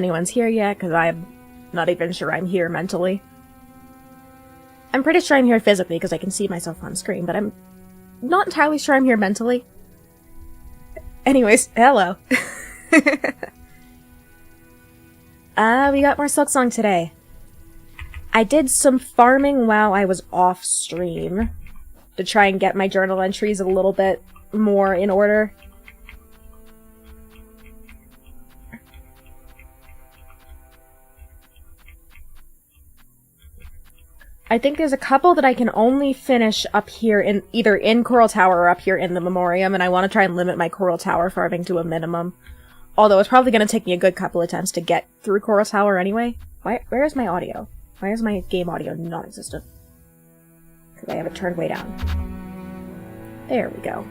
anyone's here yet, because I'm not even sure I'm here mentally. I'm pretty sure I'm here physically because I can see myself on screen, but I'm not entirely sure I'm here mentally. Anyways, hello. We got more Silksong today. I did some farming while I was off stream to try and get my journal entries a little bit more in order. I think there's a couple that I can only finish up here in either in Coral Tower or up here in the Memoriam, and I want to try and limit my Coral Tower farming to a minimum. Although it's probably going to take me a good couple of attempts to get through Coral Tower anyway. Where is my audio? Why is my game audio non-existent? Because I have it turned way down. There we go.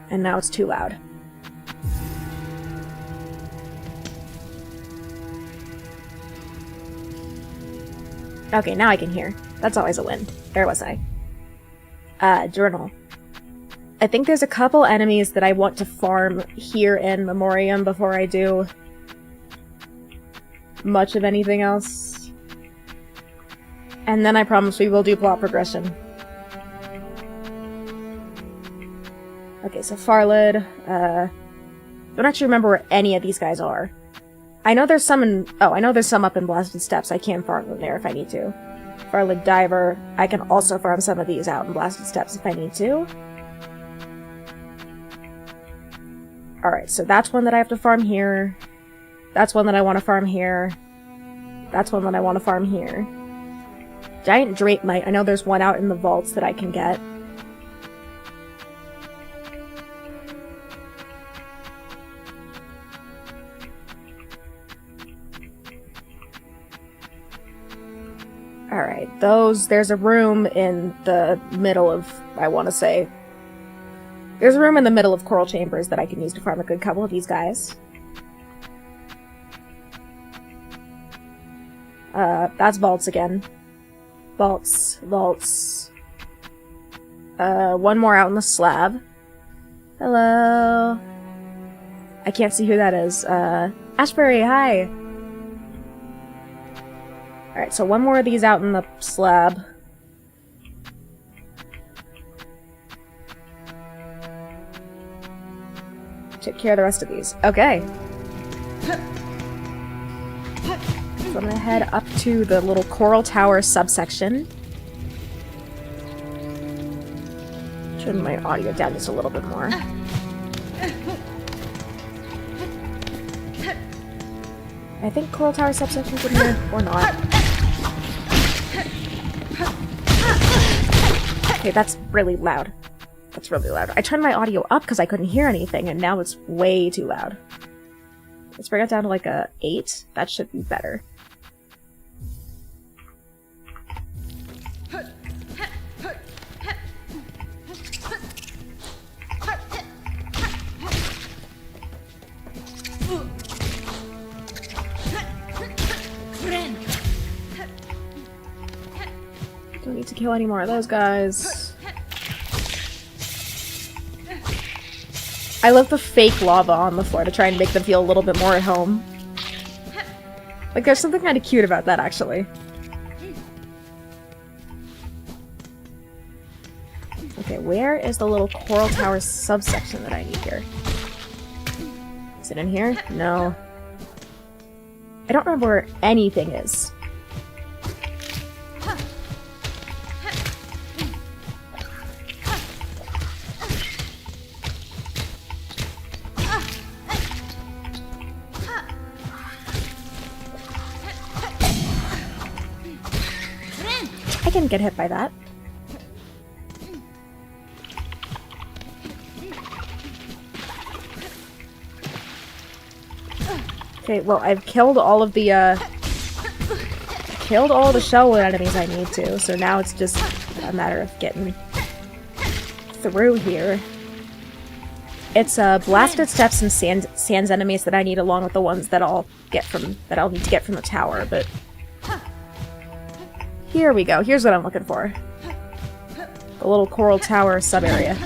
And now it's too loud. Okay, now I can hear. That's always a win. Where was I? Journal. I think there's a couple enemies that I want to farm here in Memoriam before I do much of anything else. And then I promise we will do plot progression. Okay, so Farlid, don't actually remember where any of these guys are. I know there's some in, I know there's some up in Blasted Steppes. I can farm them there if I need to. Farlid Diver, I can also farm some of these out in Blasted Steppes if I need to. Alright, so that's one that I have to farm here. That's one that I want to farm here. That's one that I want to farm here. Giant Drapemite, I know there's one out in the vaults that I can get. Alright, there's a room in the middle of, I want to say, there's a room in the middle of Coral Chambers that I can use to farm a good couple of these guys. That's vaults again. Vaults. One more out in the slab. Hello. I can't see who that is. Ashbury, hi! Alright, so one more of these out in the slab. Take care of the rest of these. Okay. So I'm gonna head up to the little Coral Tower subsection. Turn my audio down just a little bit more. I think Coral Tower subsection's in here, or not. Okay, that's really loud. That's really loud. I turned my audio up because I couldn't hear anything, and now it's way too loud. Let's bring it down to like a 8. That should be better. Don't need to kill any more of those guys. I love the fake lava on the floor to try and make them feel a little bit more at home. Like, there's something kind of cute about that, actually. Okay, where is the little Coral Tower subsection that I need here? Is it in here? No. I don't remember where anything is. I can get hit by that. Okay, well, I've killed all of the, shell enemies I need to, so now it's just a matter of getting through here. It's, Blasted Steppes and Sands enemies that I need along with the ones that I'll need to get from the tower, but... Here we go. Here's what I'm looking for. The little Coral Tower sub-area.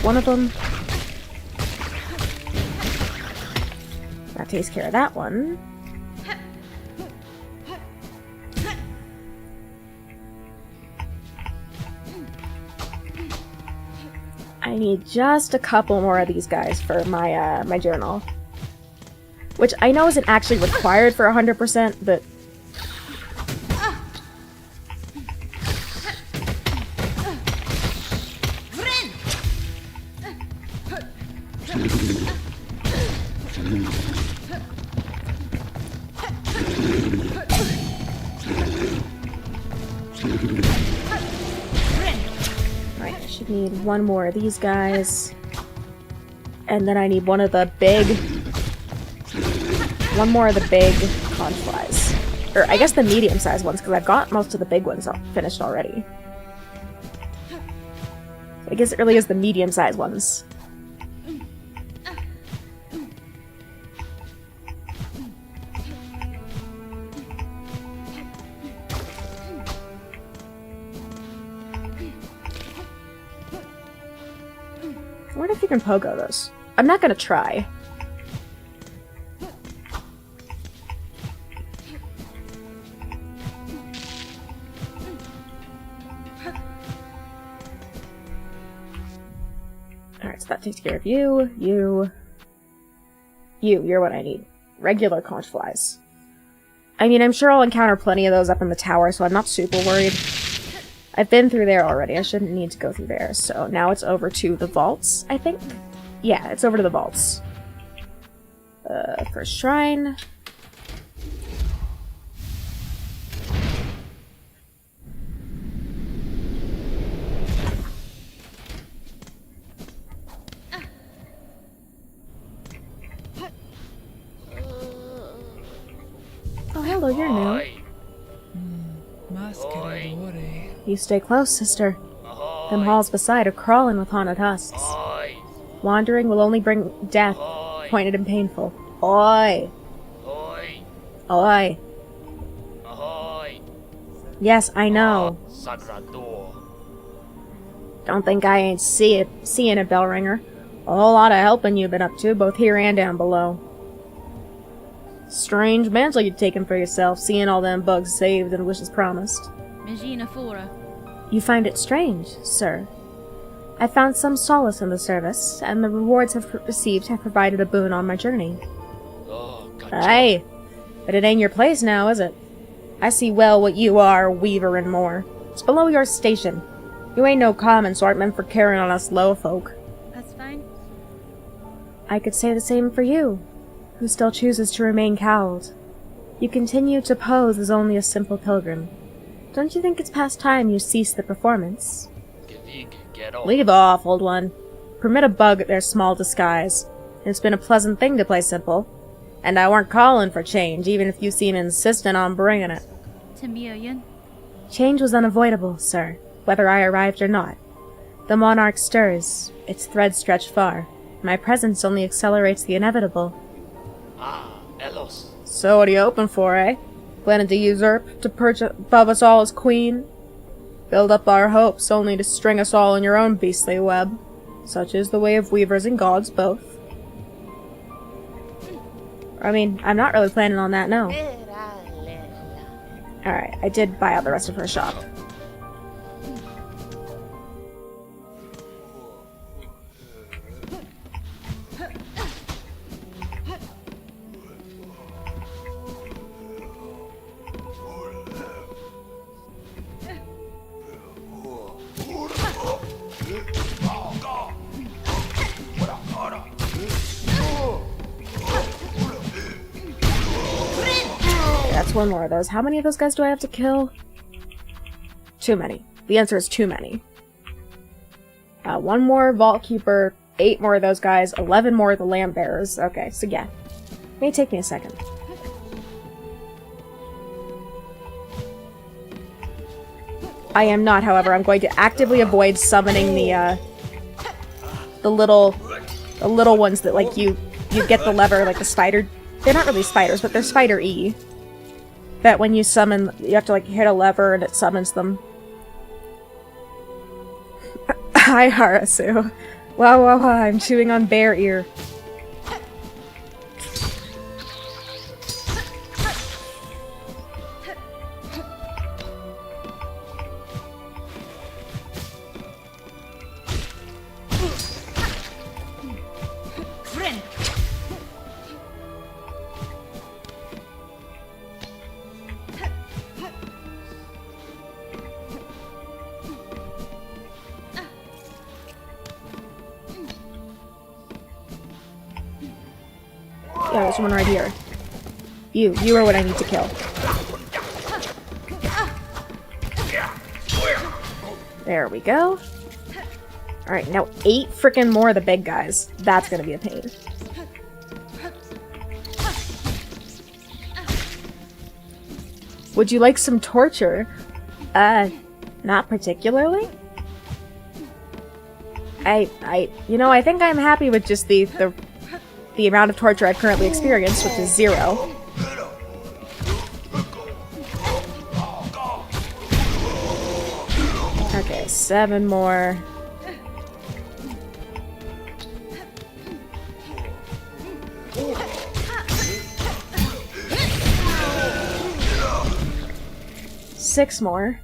one of them. That takes care of that one. I need just a couple more of these guys for my my journal. Which I know isn't actually required for 100%, but... Alright, I should need one more of these guys. And then I need one of the big... One more of the big conch flies. Or, I guess the medium-sized ones, because I've got most of the big ones finished already. I guess it really is the medium-sized ones. I wonder if you can pogo those. I'm not gonna try. Alright, so that takes care of you, you're what I need. Regular conch flies. I mean, I'm sure I'll encounter plenty of those up in the tower, so I'm not super worried. I've been through there already, I shouldn't need to go through there, so now it's over to the vaults, I think? Yeah, it's over to the vaults. First shrine. Oh, hello, you're new. You stay close, sister. Them halls beside are crawling with haunted husks. Wandering will only bring death, pointed and painful. Oi! Oi! Yes, I know. Don't think I ain't seeing it, bell ringer. A whole lot of helping you've been up to, both here and down below. Strange mantle you've taken for yourself, seeing all them bugs saved and wishes promised. You find it strange, sir. I found some solace in the service, and the rewards I've received have provided a boon on my journey. Aye, but it ain't your place now, is it? I see well what you are, weaver and more. It's below your station. You ain't no common sort meant for carrying on us low folk. That's fine. I could say the same for you, who still chooses to remain cowled. You continue to pose as only a simple pilgrim. Don't you think it's past time you cease the performance? Leave off, old one. Permit a bug their small disguise. It's been a pleasant thing to play simple. And I weren't calling for change, even if you seem insistent on bringing it. Change was unavoidable, sir, whether I arrived or not. The monarch stirs, its threads stretch far. My presence only accelerates the inevitable. So what are you hoping for, eh? Planning to usurp, to perch above us all as queen? Build up our hopes only to string us all in your own beastly web. Such is the way of weavers and gods both. I mean, I'm not really planning on that, no. Alright, I did buy out the rest of her shop. That's one more of those. How many of those guys do I have to kill? Too many. The answer is too many. One more Vault Keeper, 8 more of those guys, 11 more of the Lamb Bearers. Okay, so yeah. May take me a second. I am not, however. I'm going to actively avoid summoning the little ones that, like, you get the lever, like the spider. They're not really spiders, but they're Spider-E. That when you summon, you have to, like, hit a lever and it summons them. Hi, Harasu. Wow, wow, wow, I'm chewing on bear ear. Yeah, there's one right here. You are what I need to kill. There we go. Alright, now 8 freaking more of the big guys. That's gonna be a pain. Would you like some torture? Not particularly? You know, I think I'm happy with just the amount of torture I've currently experienced, which is 0. Okay, 7 more. Six more.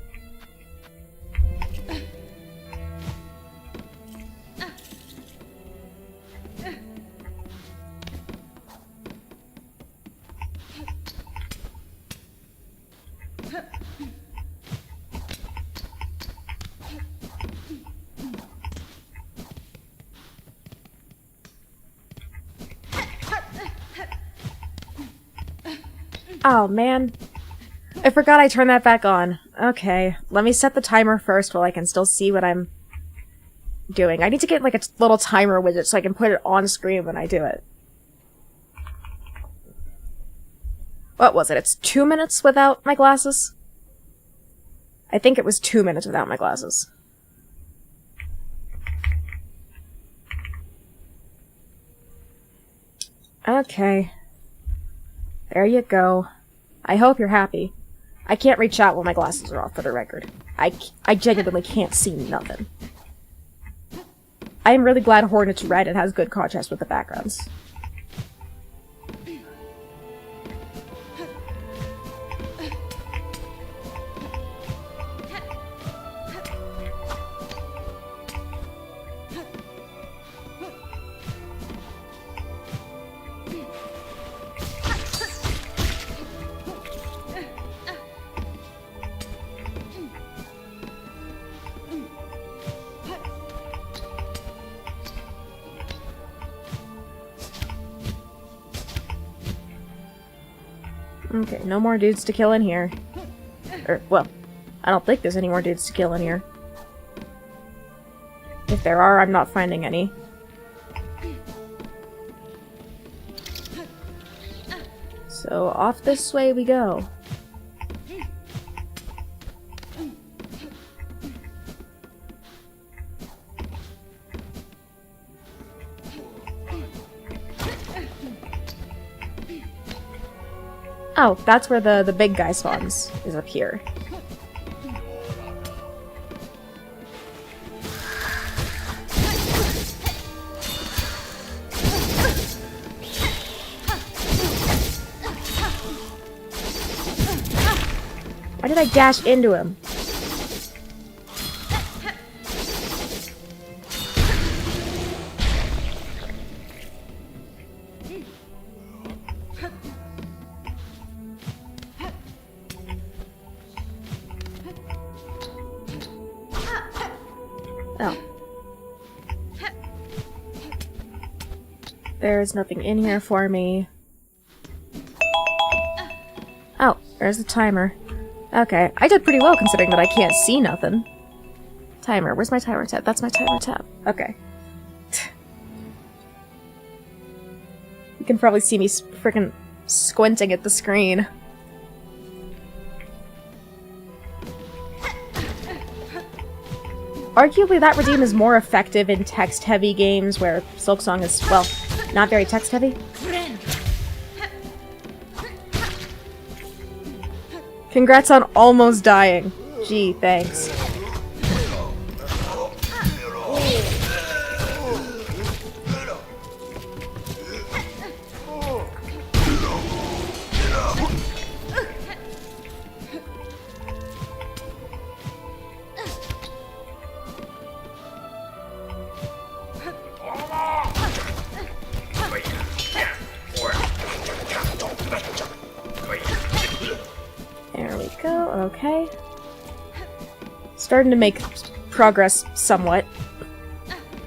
Oh, man. I forgot I turned that back on. Okay, let me set the timer first while I can still see what I'm doing. I need to get, like, a little timer widget so I can put it on screen when I do it. What was it? It's 2 minutes without my glasses? I think it was 2 minutes without my glasses. Okay. There you go. I hope you're happy. I can't reach out while my glasses are off, for the record. I genuinely can't see nothing. I am really glad Hornet's red and has good contrast with the backgrounds. Okay, no more dudes to kill in here. Well, I don't think there's any more dudes to kill in here. If there are, I'm not finding any. So, off this way we go. Oh, that's where the big guy spawns, is up here. Why did I dash into him? Oh. There's nothing in here for me. Oh, there's the timer. Okay, I did pretty well considering that I can't see nothing. Timer, where's my timer tab? That's my timer tab. Okay. You can probably see me freaking squinting at the screen. Arguably, that redeem is more effective in text-heavy games where Silksong is, well, not very text-heavy. Congrats on almost dying. Gee, thanks. Starting to make progress somewhat.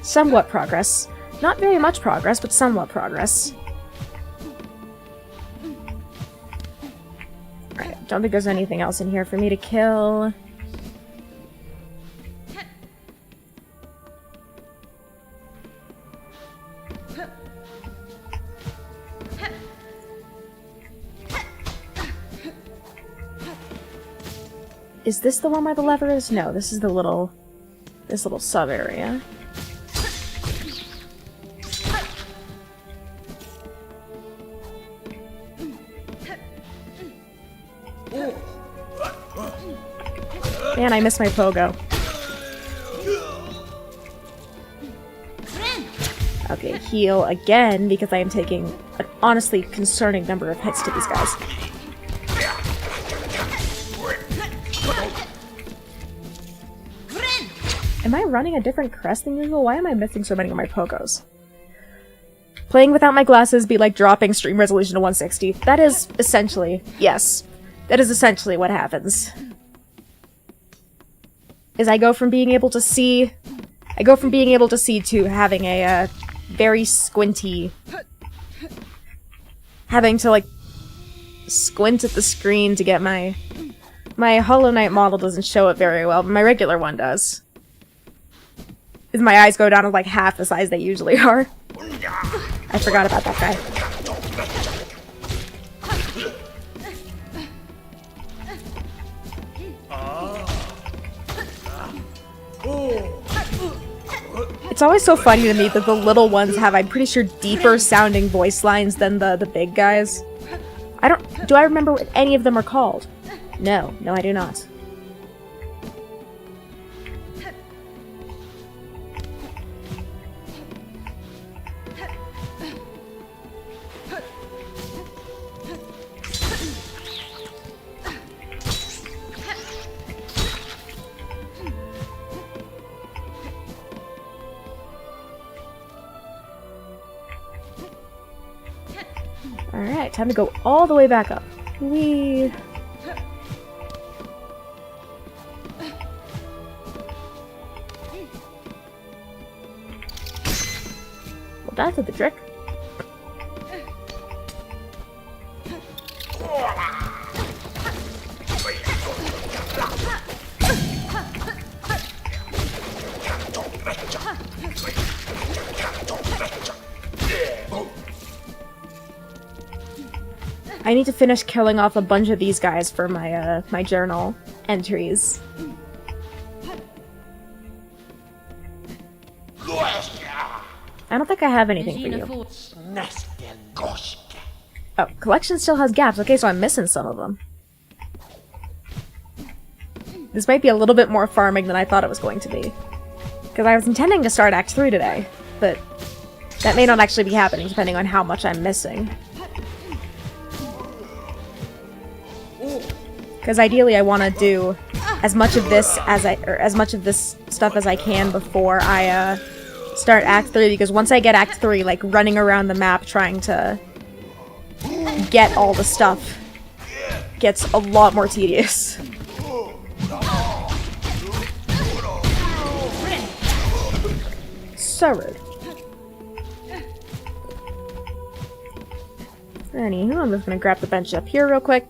Somewhat progress. Not very much progress, but somewhat progress. Alright, don't think there's anything else in here for me to kill. Is this the one where the lever is? No, this is the little... this little sub-area. Man, I miss my pogo. Okay, heal again, because I am taking an honestly concerning number of hits to these guys. Am I running a different crest than usual? Why am I missing so many of my pogos? Playing without my glasses be like dropping stream resolution to 160. That is essentially, yes, that is essentially what happens. Is I go from being able to see to having a very squinty, having to like squint at the screen to get my Hollow Knight model doesn't show it very well, but my regular one does. Is my eyes go down to like half the size they usually are. I forgot about that guy. It's always so funny to me that the little ones have, I'm pretty sure, deeper sounding voice lines than the big guys. Do I remember what any of them are called? No, I do not. Alright, time to go all the way back up. Whee! Well, that's the trick. I need to finish killing off a bunch of these guys for my my journal entries. I don't think I have anything for you. Oh, collection still has gaps. Okay, so I'm missing some of them. This might be a little bit more farming than I thought it was going to be. Because I was intending to start Act 3 today, but that may not actually be happening depending on how much I'm missing. Because ideally I want to do as much of this stuff as I can before I start Act 3, because once I get Act 3, like running around the map trying to get all the stuff gets a lot more tedious. So rude. Anywho, I'm just gonna grab the bench up here real quick.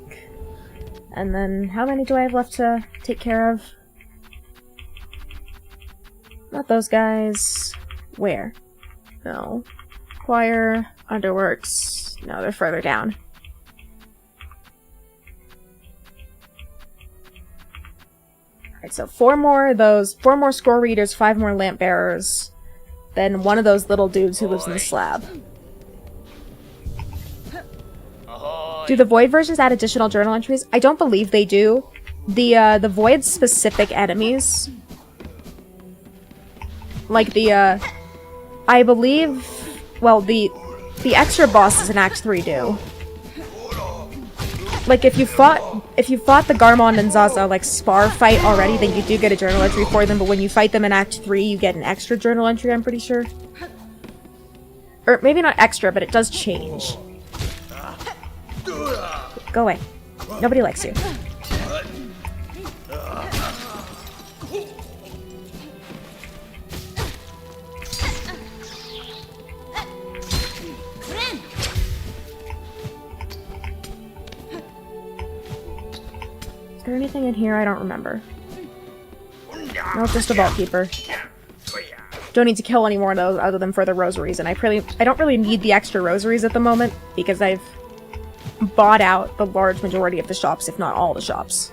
And then, how many do I have left to take care of? Not those guys. Where? No. Choir, Underworks. No, they're further down. Alright, so 4 more scroll readers, 5 more lamp bearers, then one of those little dudes who lives in the slab. Do the Void versions add additional journal entries? I don't believe they do. The Void specific enemies, like I believe, well, the extra bosses in Act 3 do. Like if you fought the Garmon and Zaza like spar fight already, then you do get a journal entry for them, but when you fight them in Act 3, you get an extra journal entry, I'm pretty sure. Or maybe not extra, but it does change. Go away. Nobody likes you. there anything in here? I don't remember. No, just a vault keeper. Don't need to kill any more of those other than for the rosaries, and I don't really need the extra rosaries at the moment because I've bought out the large majority of the shops, if not all the shops.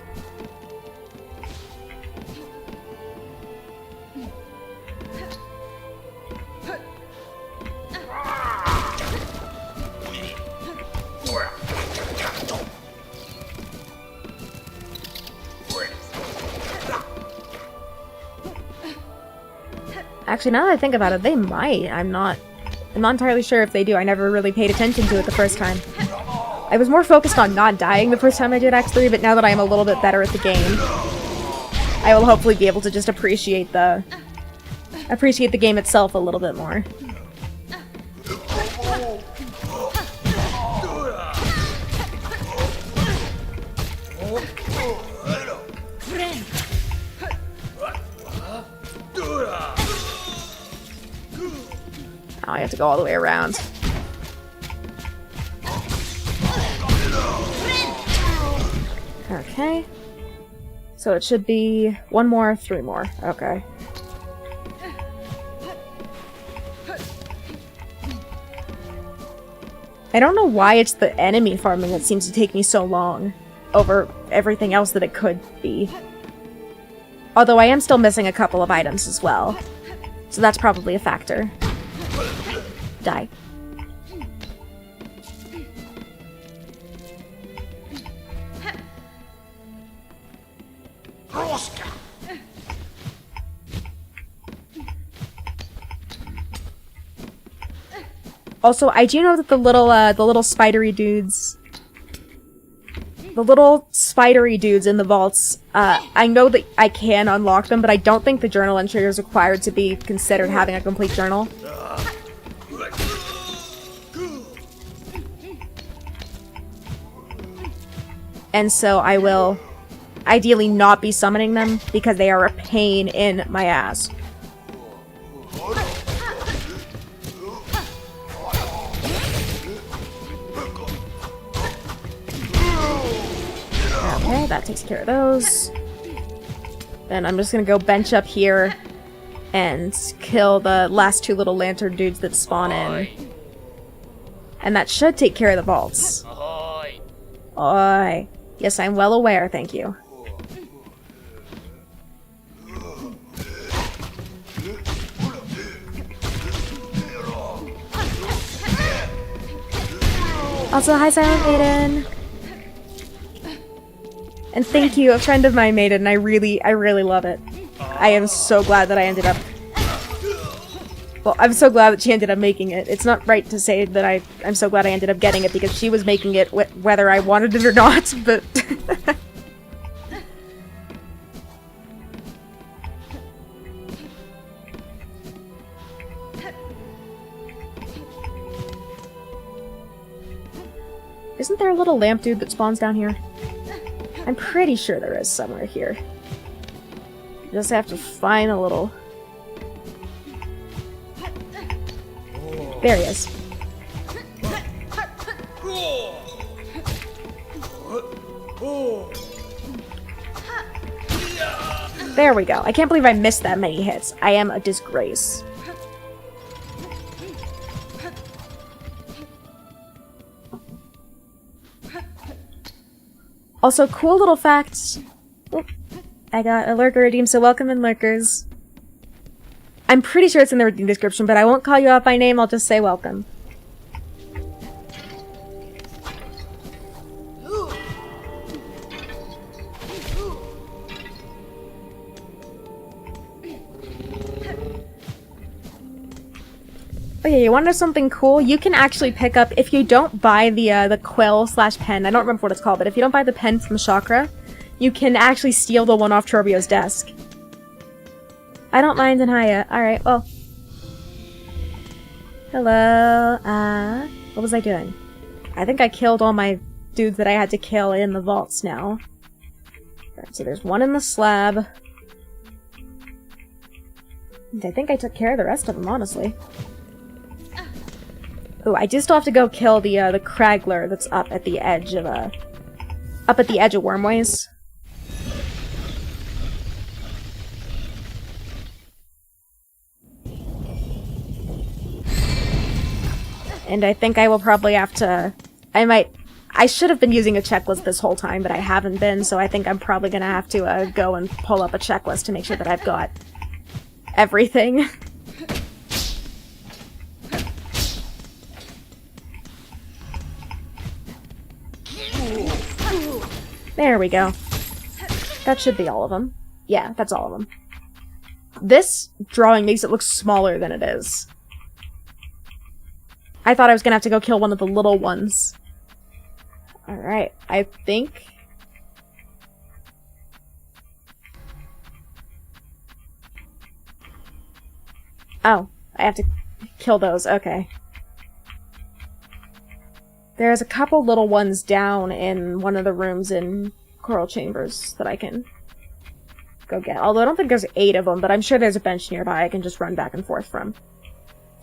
Actually, now that I think about it, they might. I'm not entirely sure if they do. I never really paid attention to it the first time. I was more focused on not dying the first time I did Act 3, but now that I am a little bit better at the game, I will hopefully be able to just appreciate the game itself a little bit more. Now I have to go all the way around. Okay. So it should be 1 more, 3 more. Okay. I don't know why it's the enemy farming that seems to take me so long over everything else that it could be. Although I am still missing a couple of items as well. So that's probably a factor. Die. Also, I do know that the little spidery dudes in the vaults, I know that I can unlock them, but I don't think the journal entry is required to be considered having a complete journal. And so I will ideally not be summoning them because they are a pain in my ass. Okay, that takes care of those. Then I'm just gonna go bench up here and kill the last 2 little lantern dudes that spawn in. And that should take care of the vaults. Oi. Yes, I'm well aware, thank you. Also, hi Silent Maiden! And thank you, a friend of mine made it, and I really love it. I am so glad that I ended up... Well, I'm so glad that she ended up making it. It's not right to say that I'm so glad I ended up getting it, because she was making it whether I wanted it or not, but... Isn't there a little lamp dude that spawns down here? I'm pretty sure there is somewhere here. Just have to find a little... There he is. There we go. I can't believe I missed that many hits. I am a disgrace. Also, cool little facts. Oh, I got a lurker redeemed, so welcome in, lurkers. I'm pretty sure it's in the redeem description, but I won't call you out by name, I'll just say welcome. Oh yeah, you want to know something cool? You can actually pick up, if you don't buy the quill/pen, I don't remember what it's called, but if you don't buy the pen from Chakra, you can actually steal the one off Trobio's desk. I don't mind, and hiya. Alright, well. Hello, what was I doing? I think I killed all my dudes that I had to kill in the vaults now. Right, so there's one in the slab. And I think I took care of the rest of them, honestly. Ooh, I do still have to go kill the Kragler that's up at the edge of Wormways. And I think I will probably have to... I should have been using a checklist this whole time, but I haven't been, so I think I'm probably gonna have to go and pull up a checklist to make sure that I've got everything. There we go. That should be all of them. Yeah, that's all of them. This drawing makes it look smaller than it is. I thought I was gonna have to go kill one of the little ones. Alright, I think... Oh, I have to kill those, okay. There's a couple little ones down in one of the rooms in Coral Chambers that I can go get. Although I don't think there's 8 of them, but I'm sure there's a bench nearby I can just run back and forth from.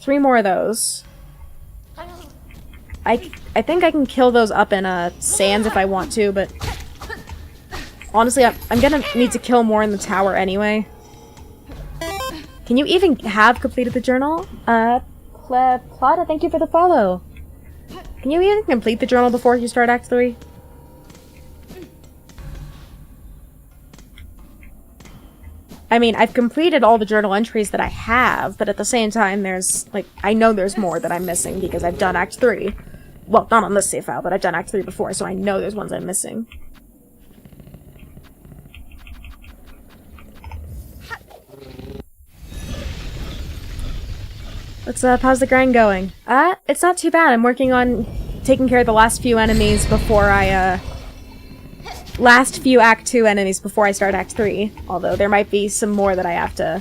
3 more of those. I think I can kill those up in sands if I want to, but honestly, I'm gonna need to kill more in the tower anyway. Can you even have completed the journal? Plata, thank you for the follow. Can you even complete the journal before you start Act 3? I mean, I've completed all the journal entries that I have, but at the same time, there's, like, I know there's more that I'm missing because I've done Act 3. Well, not on this save file, but I've done Act 3 before, so I know there's ones I'm missing. Let's, how's the grind going? It's not too bad. I'm working on taking care of the last few enemies before I, last few Act 2 enemies before I start Act 3. Although, there might be some more that I have to...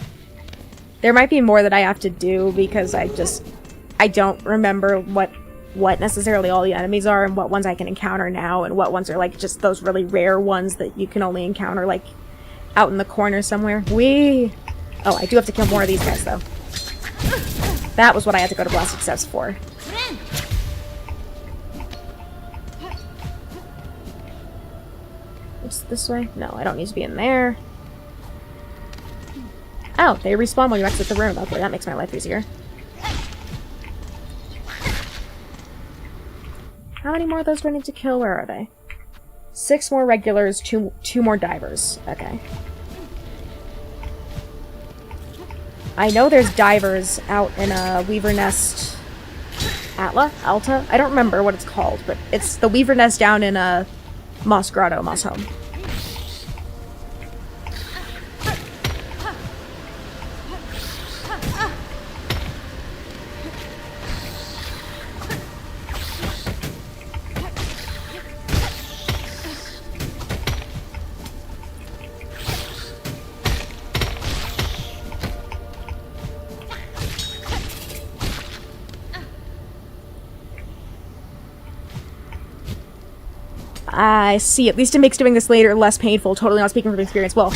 There might be more that I have to do because I don't remember what necessarily all the enemies are and what ones I can encounter now and what ones are, like, just those really rare ones that you can only encounter, like, out in the corner somewhere. Whee! Oh, I do have to kill more of these guys, though. That was what I had to go to Blast Success for. What's this way? No, I don't need to be in there. Oh, they respawn when you exit the room. Okay, that makes my life easier. How many more of those do I need to kill? Where are they? 6 more regulars, two more divers. Okay. I know there's divers out in a Weaver Nest... Alta? I don't remember what it's called, but it's the Weaver Nest down in Moss Grotto, Moss Home. I see. At least it makes doing this later less painful. Totally not speaking from experience. Well,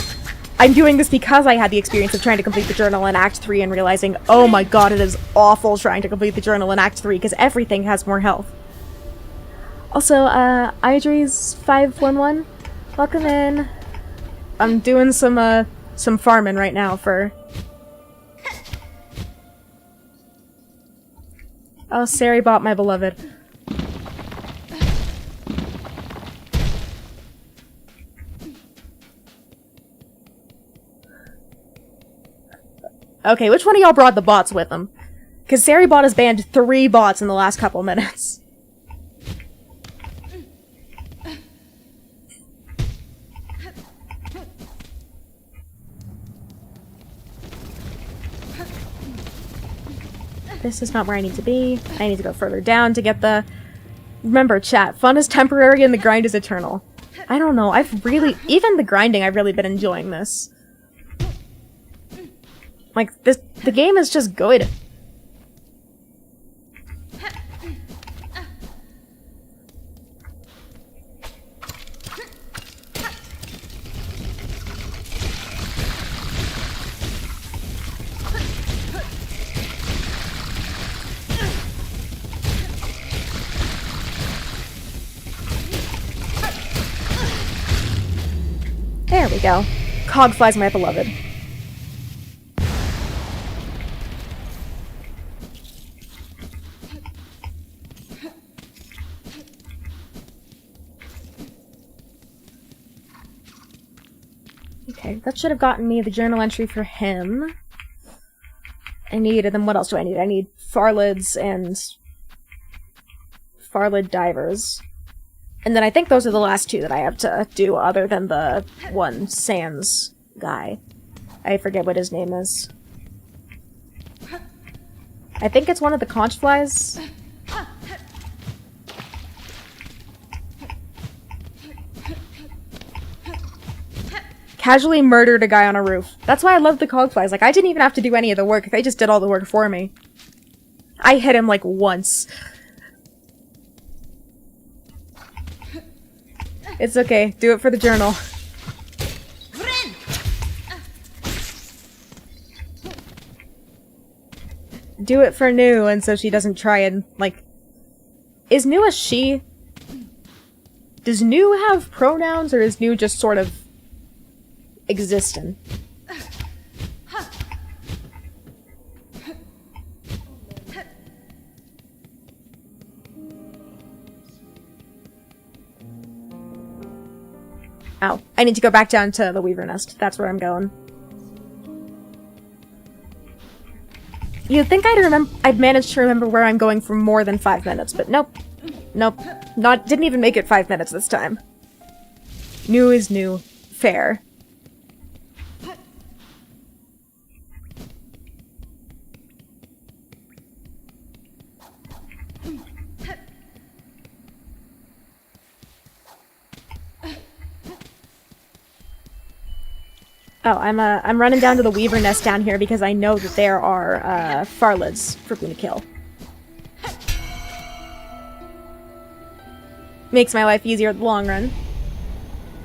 I'm doing this because I had the experience of trying to complete the journal in Act 3 and realizing, oh my god, it is awful trying to complete the journal in Act 3 because everything has more health. Also, Idris511, welcome in. I'm doing some farming right now for... Oh, Sari bought my beloved. Okay, which one of y'all brought the bots with them? Because Sari bot has banned 3 bots in the last couple minutes. This is not where I need to be. I need to go further down to get the... Remember, chat, fun is temporary and the grind is eternal. I don't know, I've really... Even the grinding, I've really been enjoying this. Like, the game is just good. There we go. Cogfly's my beloved. Okay, that should have gotten me the journal entry for him. And then what else do I need? I need Farlids and Farlid divers. And then I think those are the last two that I have to do other than the one Sans guy. I forget what his name is. I think it's one of the conch flies. Casually murdered a guy on a roof. That's why I love the conch flies. Like, I didn't even have to do any of the work. They just did all the work for me. I hit him, like, once. It's okay. Do it for the journal. Do it for Nu, and so she doesn't try and, like... Is Nu a she? Does Nu have pronouns, or is Nu just sort of... existing? Ow. I need to go back down to the Weaver Nest. That's where I'm going. You'd think I'd managed to remember where I'm going for more than 5 minutes, but nope. Nope. Didn't even make it 5 minutes this time. Nu is Nu. Fair. Oh, I'm running down to the Weaver Nest down here because I know that there are, Farlids for me to kill. Makes my life easier in the long run.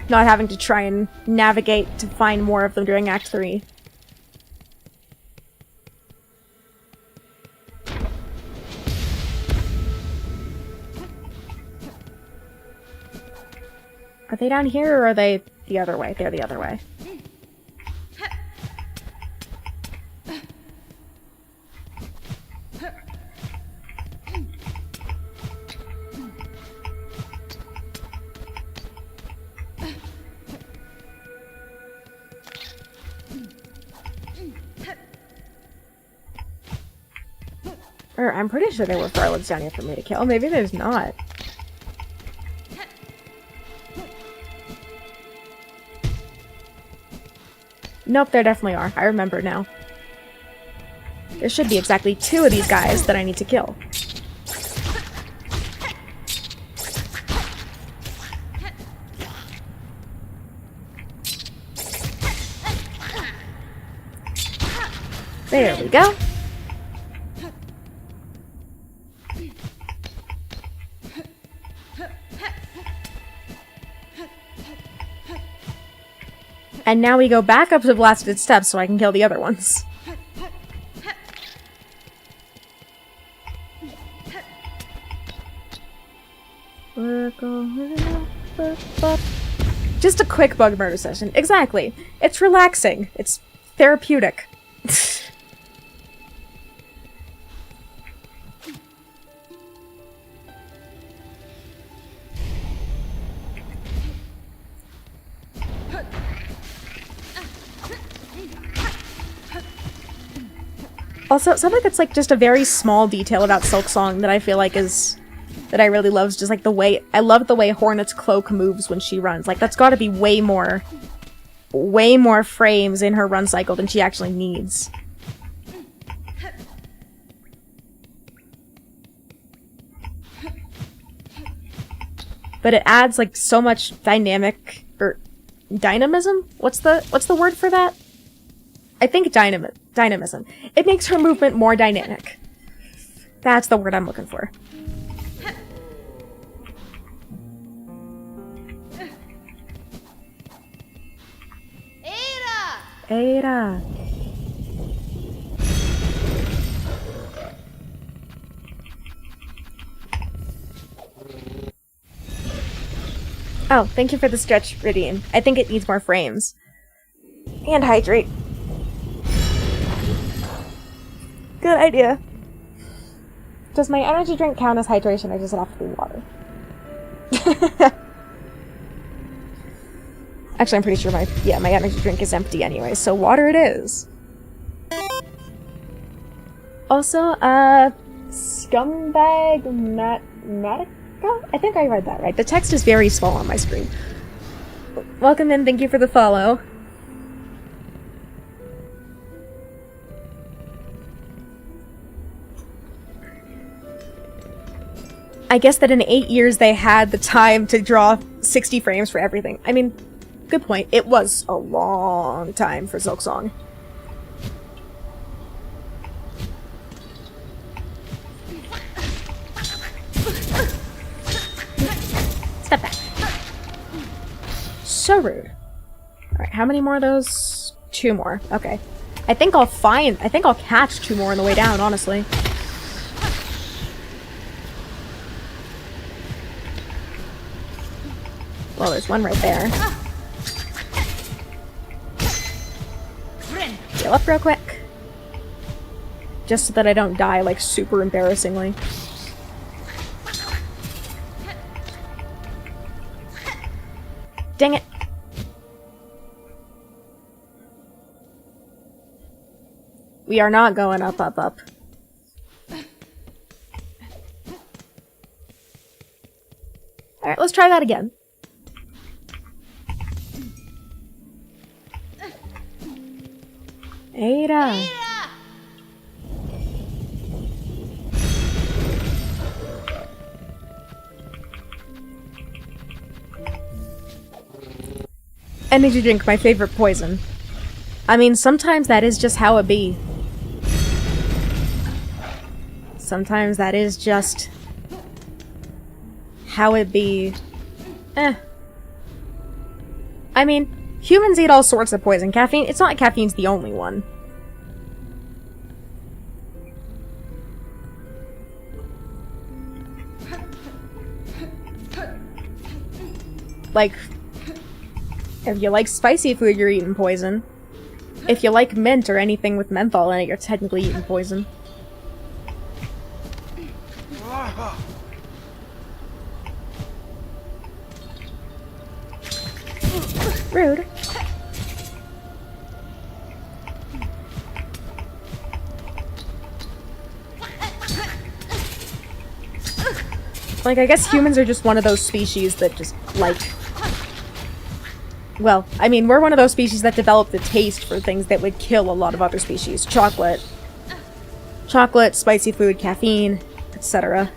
Not having to try and navigate to find more of them during Act 3. Are they down here, or are they the other way? They're the other way. I'm pretty sure there were Farlids down here for me to kill. Maybe there's not. Nope, there definitely are. I remember now. There should be exactly 2 of these guys that I need to kill. There we go. And now we go back up to the blasted steps so I can kill the other ones. Just a quick bug murder session. Exactly. It's relaxing. It's therapeutic. Also, something that's like just a very small detail about Silksong that I feel like that I really love is just like the way, I love the way Hornet's cloak moves when she runs. Like, that's gotta be way more frames in her run cycle than she actually needs. But it adds like so much dynamism? What's the word for that? I think dynamism. It makes her movement more dynamic. That's the word I'm looking for. Ada! Oh, thank you for the stretch, Ridian. I think it needs more frames. And hydrate. Good idea. Does my energy drink count as hydration, or does it have to be water? Actually, I'm pretty sure my energy drink is empty anyway, so water it is. Also, Scumbag Matica? I think I read that right. The text is very small on my screen. Welcome in, thank you for the follow. I guess that in 8 years they had the time to draw 60 frames for everything. I mean, good point. It was a long time for Silksong. Step back. So rude. Alright, how many more of those? 2 more. Okay. I think I'll catch 2 more on the way down, honestly. Well, there's one right there. Heal up real quick. Just so that I don't die, like, super embarrassingly. Dang it. We are not going up, up, up. Alright, let's try that again. Ada! Energy drink, my favorite poison. I mean, sometimes that is just how it be. Sometimes that is just how it be. I mean, humans eat all sorts of poison. Caffeine, it's not like caffeine's the only one. Like, if you like spicy food, you're eating poison. If you like mint or anything with menthol in it, you're technically eating poison. Rude. Like, I guess humans are just one of those species that just, like... Well, I mean, we're one of those species that developed the taste for things that would kill a lot of other species. Chocolate, spicy food, caffeine, etc.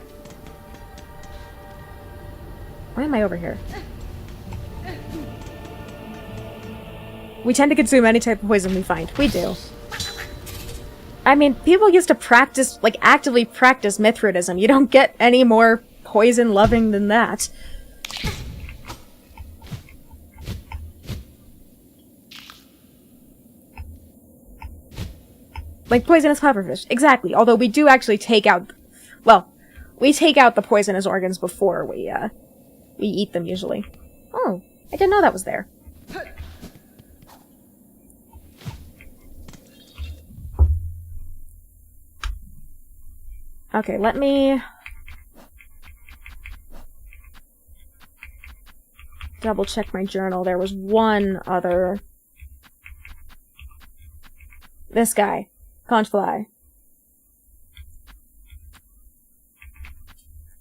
Why am I over here? We tend to consume any type of poison we find. We do. I mean, people used to practice, like, actively practice Mithridism. You don't get any more poison-loving than that. Like poisonous pufferfish. Exactly. Although we do actually take out... Well, we take out the poisonous organs before we eat them, usually. Oh, I didn't know that was there. Okay, let me... double check my journal. There was one other... This guy. Conch fly.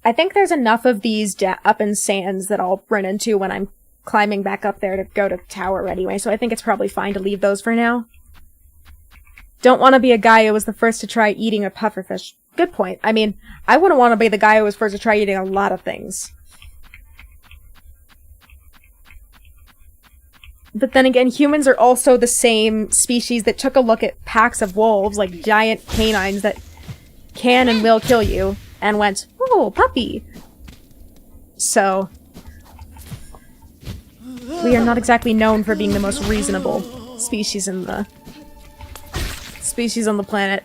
I think there's enough of these up in sands that I'll run into when I'm climbing back up there to go to tower anyway, so I think it's probably fine to leave those for now. Don't want to be a guy who was the first to try eating a pufferfish. Good point. I mean, I wouldn't want to be the guy who was first to try eating a lot of things. But then again, humans are also the same species that took a look at packs of wolves, like giant canines that can and will kill you, and went, "Oh, puppy!" So, we are not exactly known for being the most reasonable species on the planet.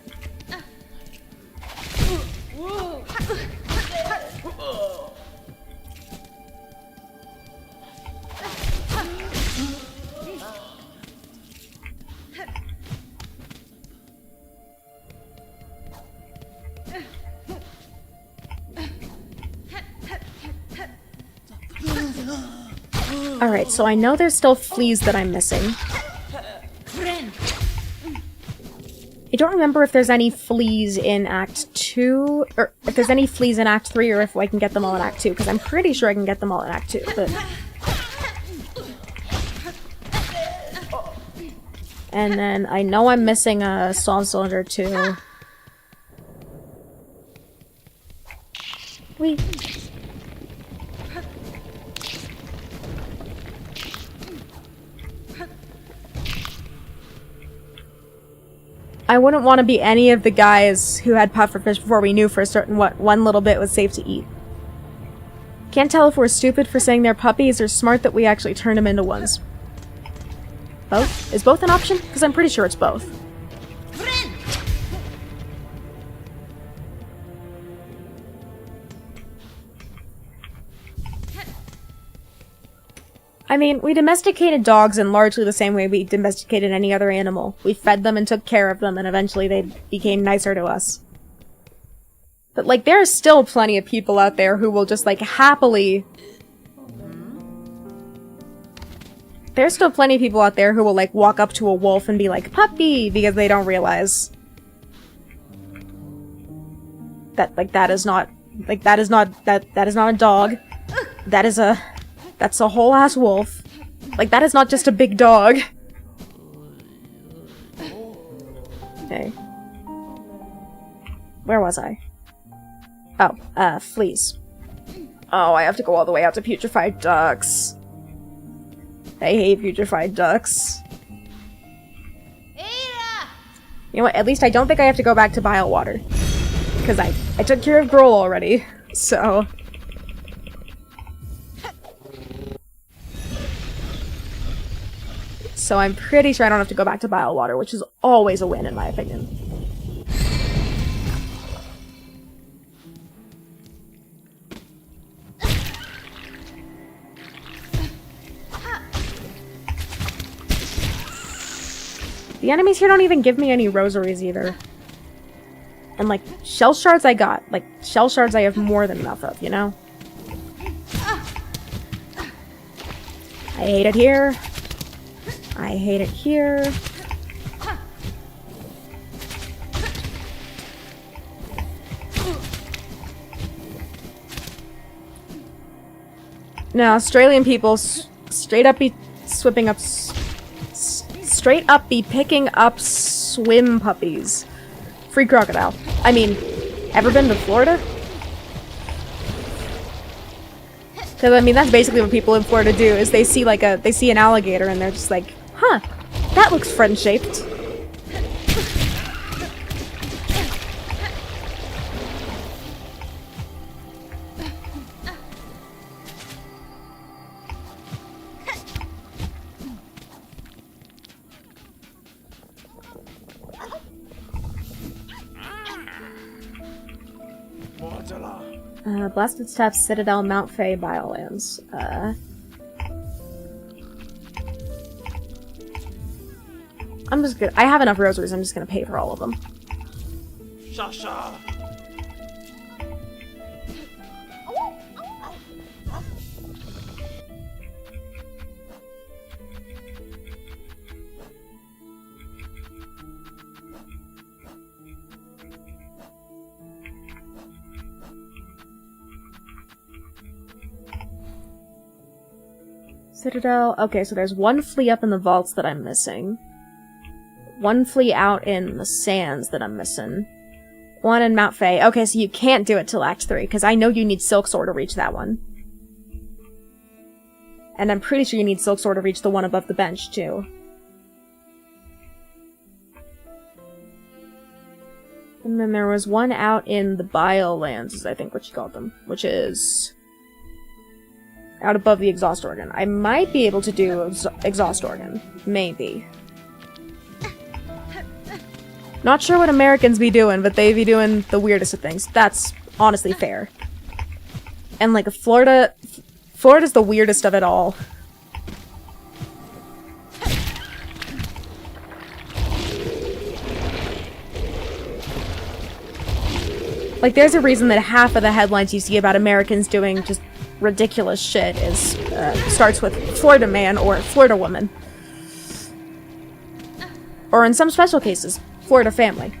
Alright, so I know there's still fleas that I'm missing. I don't remember if there's any fleas in Act 2, or if there's any fleas in Act 3, or if I can get them all in Act 2, because I'm pretty sure I can get them all in Act 2, but... And then I know I'm missing a salt cylinder, too. Whee! I wouldn't want to be any of the guys who had pufferfish before we knew for certain what one little bit was safe to eat. Can't tell if we're stupid for saying they're puppies or smart that we actually turned them into ones. Both? Is both an option? Because I'm pretty sure it's both. I mean, we domesticated dogs in largely the same way we domesticated any other animal. We fed them and took care of them, and eventually they became nicer to us. But, like, there are still plenty of people out there who will just, like, happily... There's still plenty of people out there who will, like, walk up to a wolf and be like, "Puppy!" because they don't realize that, like, that is not a dog. That's a whole-ass wolf. Like, that is not just a big dog. Okay. Where was I? Oh, fleas. Oh, I have to go all the way out to putrefied ducks. I hate putrefied ducks. You know what, at least I don't think I have to go back to bilewater. Because I took care of Grohl already, so... So I'm pretty sure I don't have to go back to bilewater, which is always a win in my opinion. The enemies here don't even give me any rosaries either. And like, shell shards I got. Like, shell shards I have more than enough of, you know? I hate it here. I hate it here. Now, Australian people straight up be swipping up... Straight up be picking up swim puppies. Free crocodile. I mean, ever been to Florida? Because, I mean, that's basically what people in Florida do, is they see, like, they see an alligator and they're just like, huh, that looks friend-shaped. Blasted Steps, Citadel, Mount Fay, Biolands. I'm just gonna- I have enough rosaries, I'm just gonna pay for all of them. Shasha! Citadel. Okay, so there's one flea up in the vaults that I'm missing. One flea out in the sands that I'm missing. One in Mount Fay. Okay, so you can't do it till Act 3, because I know you need Silksong to reach that one. And I'm pretty sure you need Silksong to reach the one above the bench, too. And then there was one out in the Biolands, is I think what you called them, which is... out above the exhaust organ. I might be able to do exhaust organ. Maybe. Not sure what Americans be doing, but they be doing the weirdest of things. That's honestly fair. And like Florida's the weirdest of it all. Like there's a reason that half of the headlines you see about Americans doing just ridiculous shit is starts with Florida man or Florida woman. Or in some special cases, Florida family.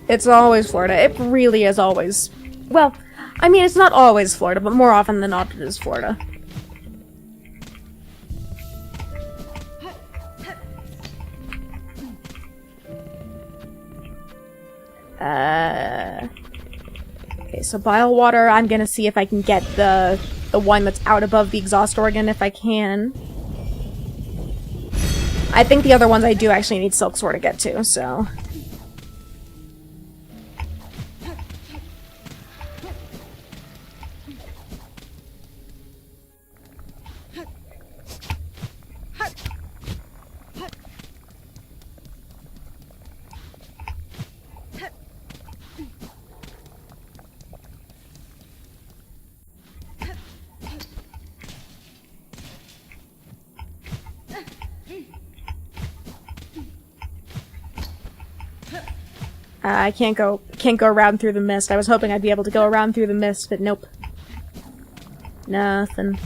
It's always Florida. It really is always... Well, I mean, it's not always Florida, but more often than not it is Florida. Okay, so bilewater, I'm gonna see if I can get the one that's out above the exhaust organ if I can. I think the other ones I do actually need Silksong to get to, so... I can't go around through the mist. I was hoping I'd be able to go around through the mist, but nope. Nothing.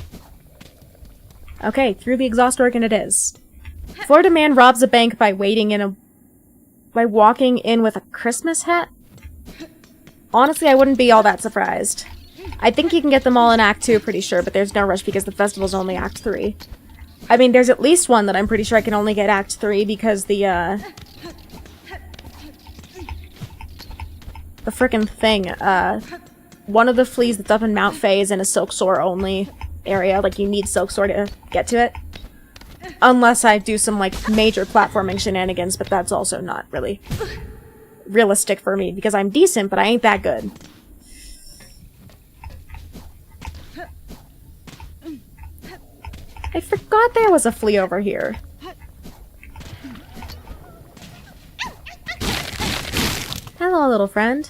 Okay, through the exhaust organ it is. Florida man robs a bank by walking in with a Christmas hat? Honestly, I wouldn't be all that surprised. I think you can get them all in Act 2, pretty sure, but there's no rush because the festival's only Act 3. I mean, there's at least one that I'm pretty sure I can only get Act 3 because the frickin' thing, one of the fleas that's up in Mount Faye is in a Silksong only area, like you need Silksong to get to it. Unless I do some, like, major platforming shenanigans, but that's also not really realistic for me, because I'm decent, but I ain't that good. I forgot there was a flea over here. Hello, little friend.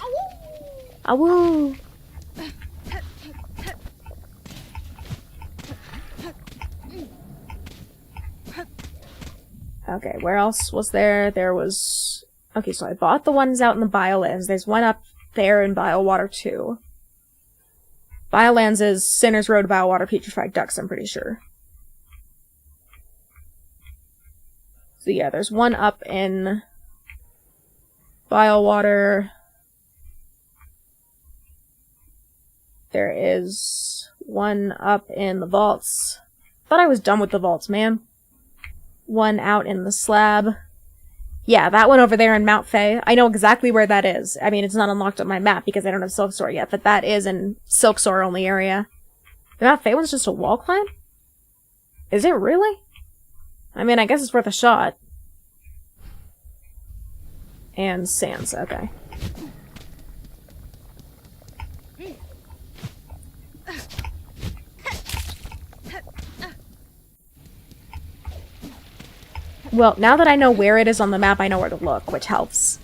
Awoo! Okay, where else was there? There was... Okay, so I bought the ones out in the Biolands. There's one up there in Bilewater, too. Biolands is Sinner's Road, Bilewater, Petrified Ducks, I'm pretty sure. So yeah, there's one up in Bilewater. There is one up in the vaults. Thought I was done with the vaults, man. One out in the slab. Yeah, that one over there in Mount Faye. I know exactly where that is. I mean, it's not unlocked on my map because I don't have Silksong yet, but that is in Silksong only area. The Mount Faye one's just a wall climb? Is it really? I mean, I guess it's worth a shot. And Sans, okay. Well, now that I know where it is on the map, I know where to look, which helps.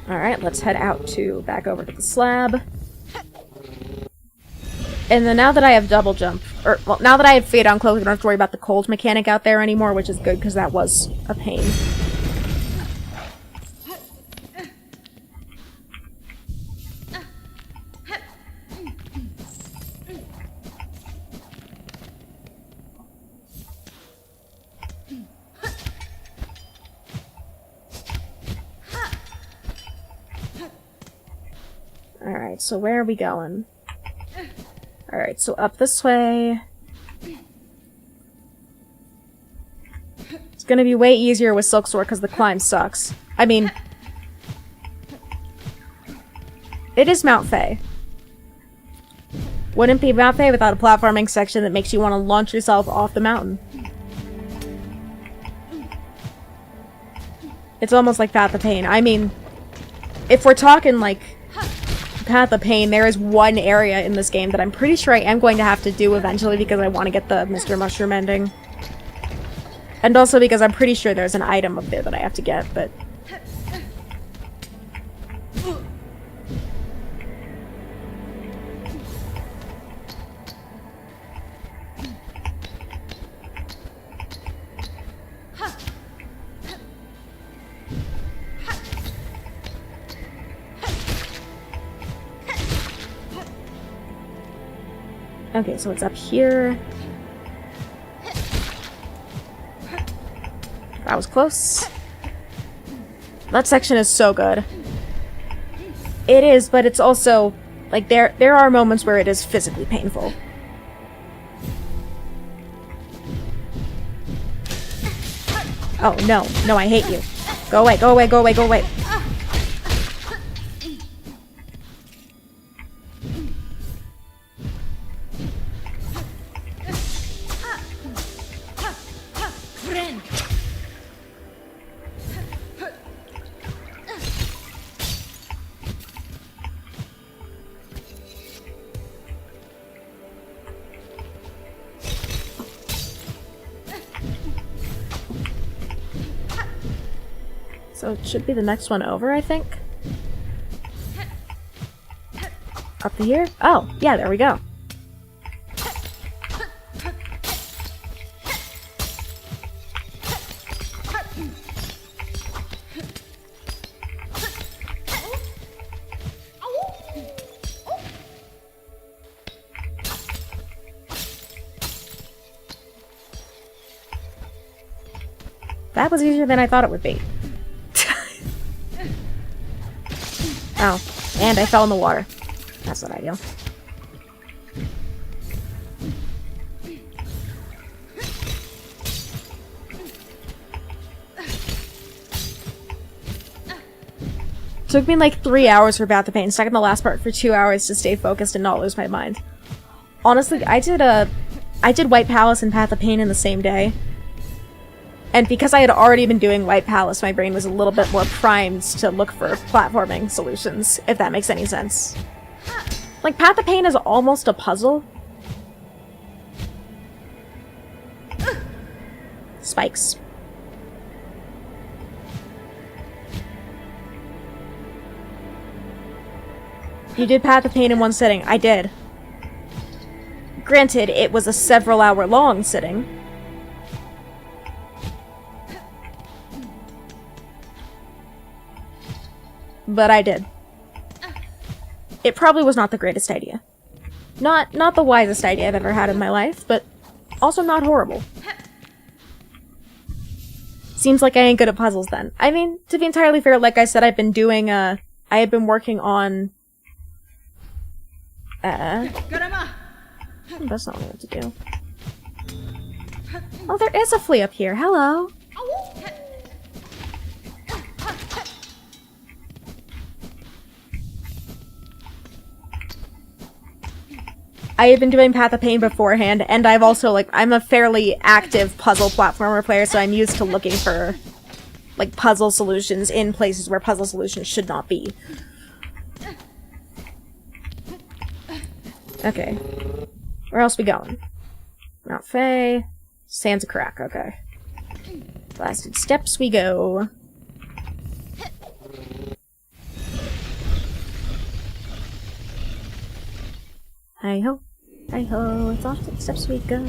Alright, let's head out to back over to the slab. And then now that I have double jump, or, well, now that I have fade on close, I don't have to worry about the cold mechanic out there anymore, which is good, because that was a pain. Alright, so where are we going? Alright, so up this way. It's gonna be way easier with Silksong because the climb sucks. I mean... It is Mount Faye. Wouldn't be Mount Faye without a platforming section that makes you want to launch yourself off the mountain. It's almost like Path of Pain. I mean, if we're talking, like, Path of Pain, there is one area in this game that I'm pretty sure I am going to have to do eventually because I want to get the Mr. Mushroom ending. And also because I'm pretty sure there's an item up there that I have to get, but... Okay, so it's up here. That was close. That section is so good. It is, but it's also, like, there are moments where it is physically painful. Oh, no. No, I hate you. Go away, go away, go away, go away. So it should be the next one over, I think. Up to here? Oh, yeah, there we go. That was easier than I thought it would be. Oh, and I fell in the water. That's not ideal. Took me like 3 hours for Path of Pain, stuck in the last part for 2 hours to stay focused and not lose my mind. Honestly, I did White Palace and Path of Pain in the same day. And because I had already been doing White Palace, my brain was a little bit more primed to look for platforming solutions, if that makes any sense. Like, Path of Pain is almost a puzzle. Spikes. You did Path of Pain in one sitting. I did. Granted, it was a several-hour-long sitting. But I did. It probably was not the greatest idea. Not the wisest idea I've ever had in my life, but also not horrible. Seems like I ain't good at puzzles then. I mean, to be entirely fair, like I said, I've been doing, I had been working on, that's not what I have to do. Oh, there is a flea up here. Hello. I had been doing Path of Pain beforehand, and I've also, like, I'm a fairly active puzzle platformer player, so I'm used to looking for, like, puzzle solutions in places where puzzle solutions should not be. Okay. Where else we going? Mount Faye. Sands of Crack, okay. Blasted Steps we go. Hi-ho. Hi-ho, it's off to the steps we go.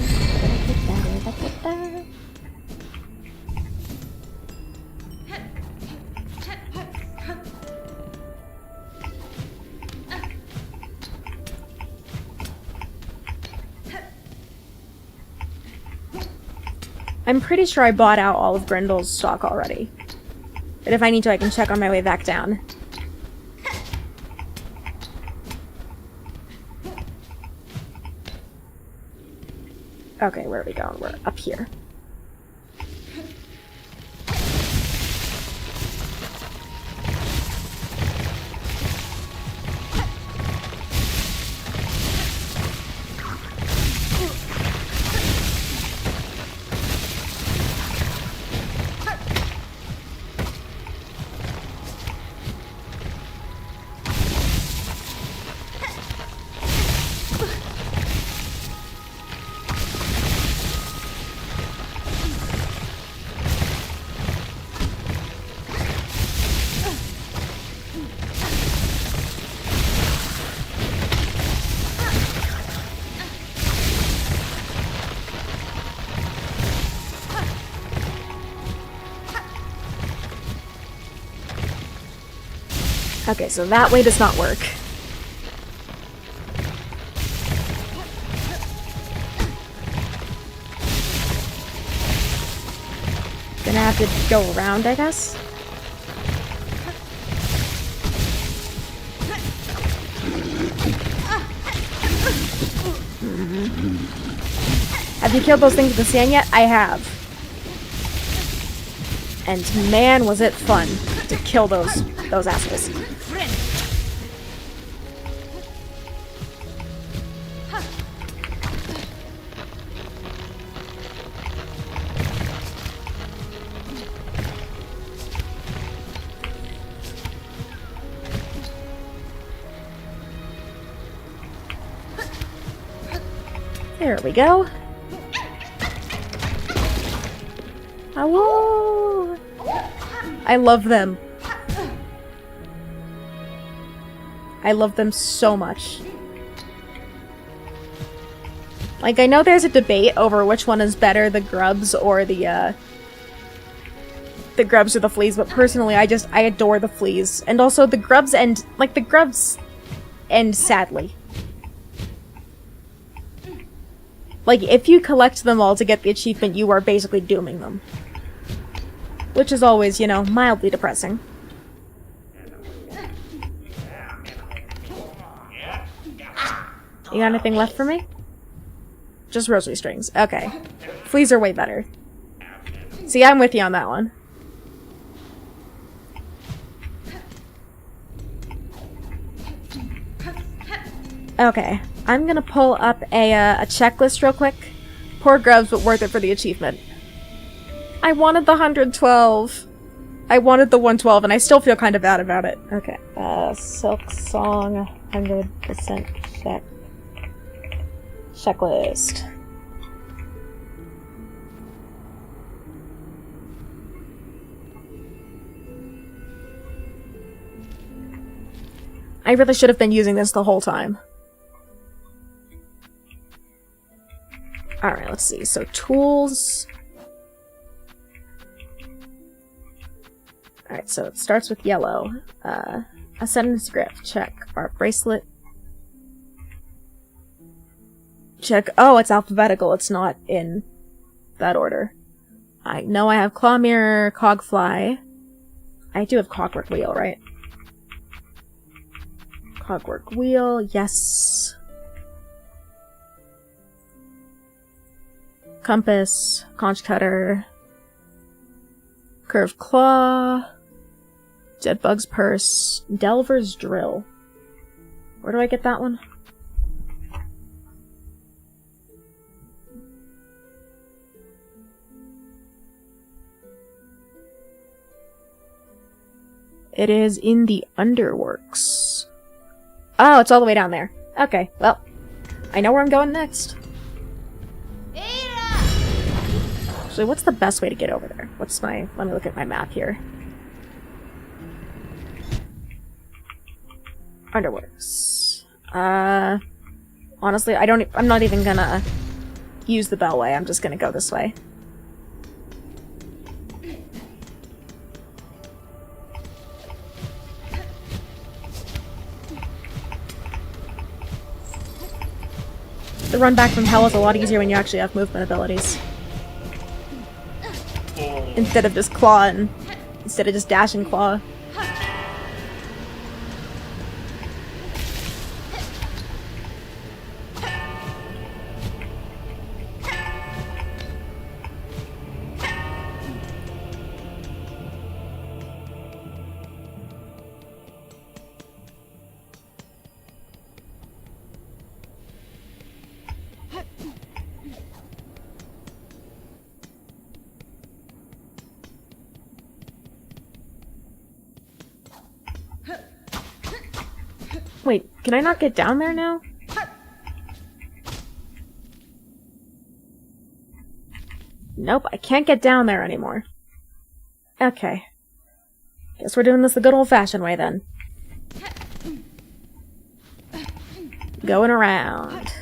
I'm pretty sure I bought out all of Grindel's stock already. But if I need to, I can check on my way back down. Okay, where are we going? We're up here. Okay, so that way does not work. Gonna have to go around, I guess. Have you killed those things with the sand yet? I have. And man, was it fun to kill those assholes. There we go. Oh, I love them. I love them so much. Like, I know there's a debate over which one is better, the grubs or the grubs or the fleas, but personally, I adore the fleas. And also, the grubs end sadly. Like, if you collect them all to get the achievement, you are basically dooming them. Which is always, you know, mildly depressing. You got anything left for me? Just rosary strings. Okay. Fleas are way better. See, I'm with you on that one. Okay. I'm gonna pull up a checklist real quick. Poor grubs, but worth it for the achievement. I wanted the 112. I wanted the 112, and I still feel kind of bad about it. Okay. Silksong 100% check. Checklist. I really should have been using this the whole time. Alright, let's see. So, tools. Alright, so it starts with yellow. Ascendance grip. Check. Art bracelet. Check. Oh, it's alphabetical. It's not in that order. I know I have claw mirror, cogfly. I do have clockwork wheel, right? Clockwork wheel, yes. Compass, conch cutter, curved claw, dead bug's purse, delver's drill. Where do I get that one? It is in the underworks. Oh, it's all the way down there. Okay, well, I know where I'm going next. Actually, what's the best way to get over there? What's my... Let me look at my map here. Underworks. Honestly, I'm not even gonna use the bellway. I'm just gonna go this way. The run back from hell is a lot easier when you actually have movement abilities. Instead of just claw and... Instead of just dash and claw. Wait, can I not get down there now? Nope, I can't get down there anymore. Okay. Guess we're doing this the good old-fashioned way, then. Going around.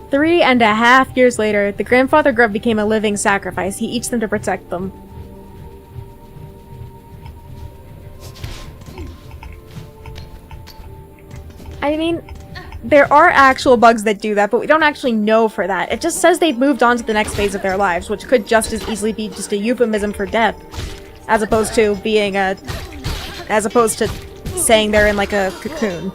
3.5 years later, the grandfather grub became a living sacrifice. He eats them to protect them. I mean, there are actual bugs that do that, but we don't actually know for that. It just says they've moved on to the next phase of their lives, which could just as easily be just a euphemism for death, as opposed to being a... as opposed to saying they're in like a cocoon.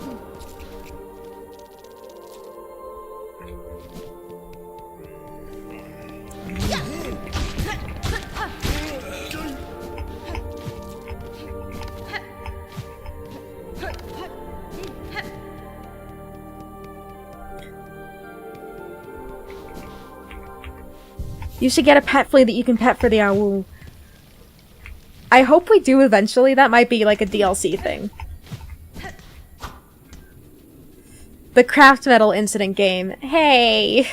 You should get a pet flea that you can pet for the owl. I hope we do eventually. That might be like a DLC thing. The craft metal incident game. Hey!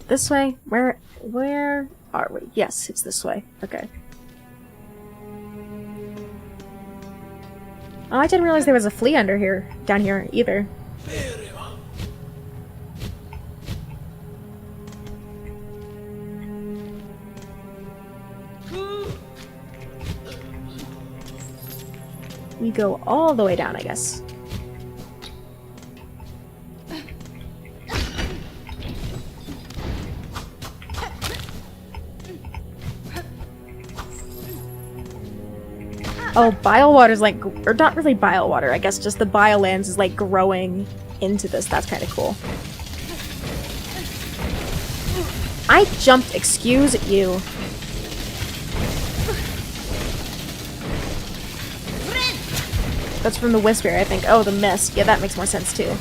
This way? Where are we? Yes, it's this way. Okay. Oh, I didn't realize there was a flea under here, down here, either. We go all the way down, I guess. Oh, bilewater's like, or not really bilewater, I guess just the biolands is like growing into this. That's kind of cool. I jumped, excuse you. That's from the Whisper, I think. Oh, the mist. Yeah, that makes more sense too.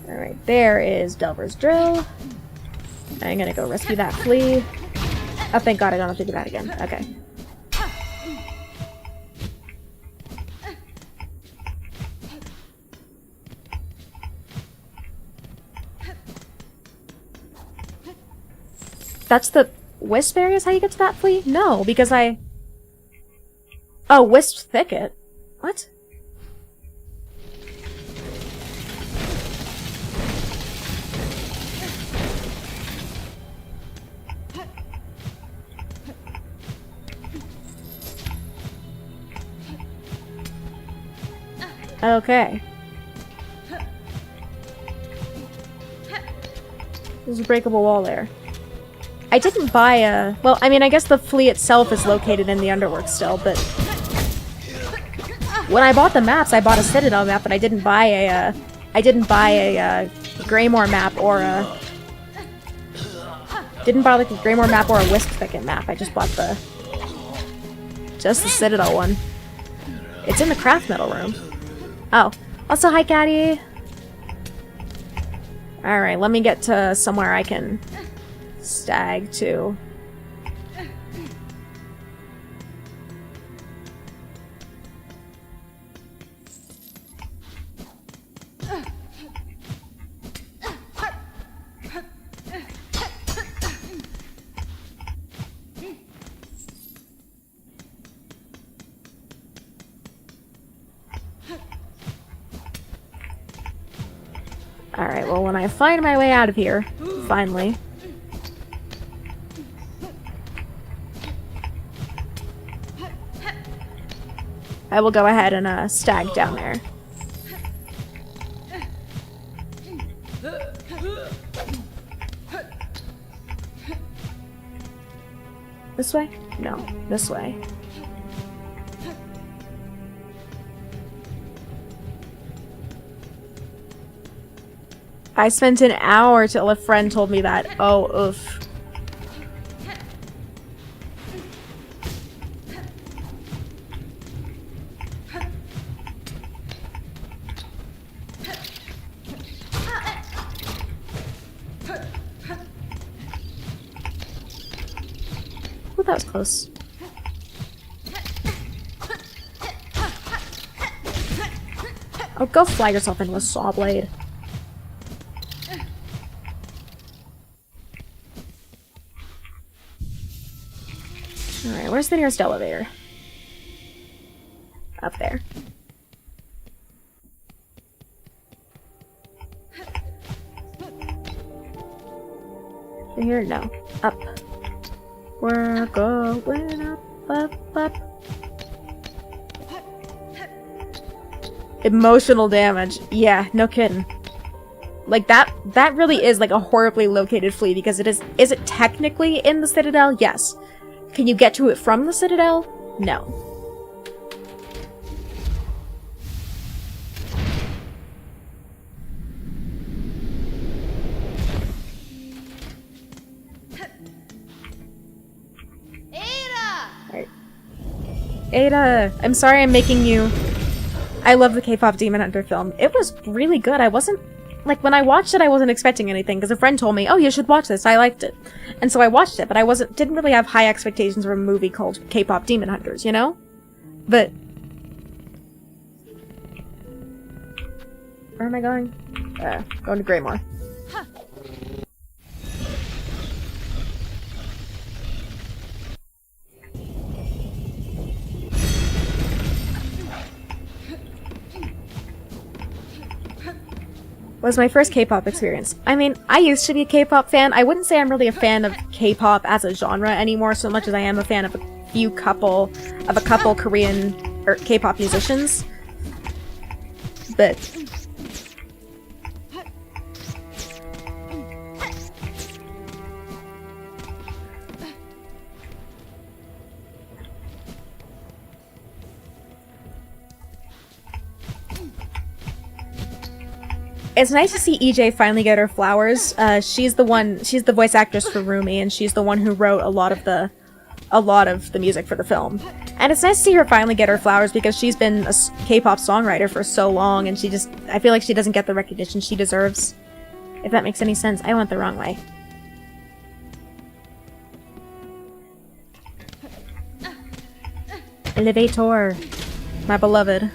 Alright, there is Delver's Drill. I'm gonna go rescue that flea. Oh, thank God I don't have to do that again. Okay. That's the Wisp area is how you get to that flea? No, because I... Oh, Wisp Thicket? What? Okay. There's a breakable wall there. I didn't buy a... Well, I mean, I guess the flea itself is located in the Underworld still, but... When I bought the maps, I bought a Citadel map, but I didn't buy a, Greymore map or a... Didn't buy, like, a Greymore map or a Wisp Thicket map. I just bought the... Just the Citadel one. It's in the craft metal room. Oh. Also, hi, Caddy! Alright, let me get to somewhere I can stag to. Alright, well, when I find my way out of here, finally... I will go ahead and, stag down there. This way? No, this way. I spent an hour till a friend told me that. Oh, oof. Oh, that was close. Oh, go fly yourself into a saw blade. Alright, where's the nearest elevator? Up there. Here? No. Up. We're going up, up, up. Emotional damage. Yeah, no kidding. Like, that really is, like, a horribly located flea, because it is it technically in the Citadel? Yes. Can you get to it from the Citadel? No. Alright. Ada! I'm sorry I'm making you... I love the K-pop Demon Hunter film. It was really good. I wasn't... Like, when I watched it, I wasn't expecting anything, because a friend told me, oh, you should watch this. I liked it. And so I watched it, but I didn't really have high expectations for a movie called K-pop Demon Hunters, you know? But... Where am I going? Going to Greymore. Was my first K-pop experience. I mean, I used to be a K-pop fan. I wouldn't say I'm really a fan of K-pop as a genre anymore, so much as I am a fan of a couple Korean or K-pop musicians. But it's nice to see EJ finally get her flowers. She's the voice actress for Rumi, and she's the one who wrote a lot of the music for the film. And it's nice to see her finally get her flowers, because she's been a K-pop songwriter for so long, and I feel like she doesn't get the recognition she deserves. If that makes any sense. I went the wrong way. Elevator. My beloved.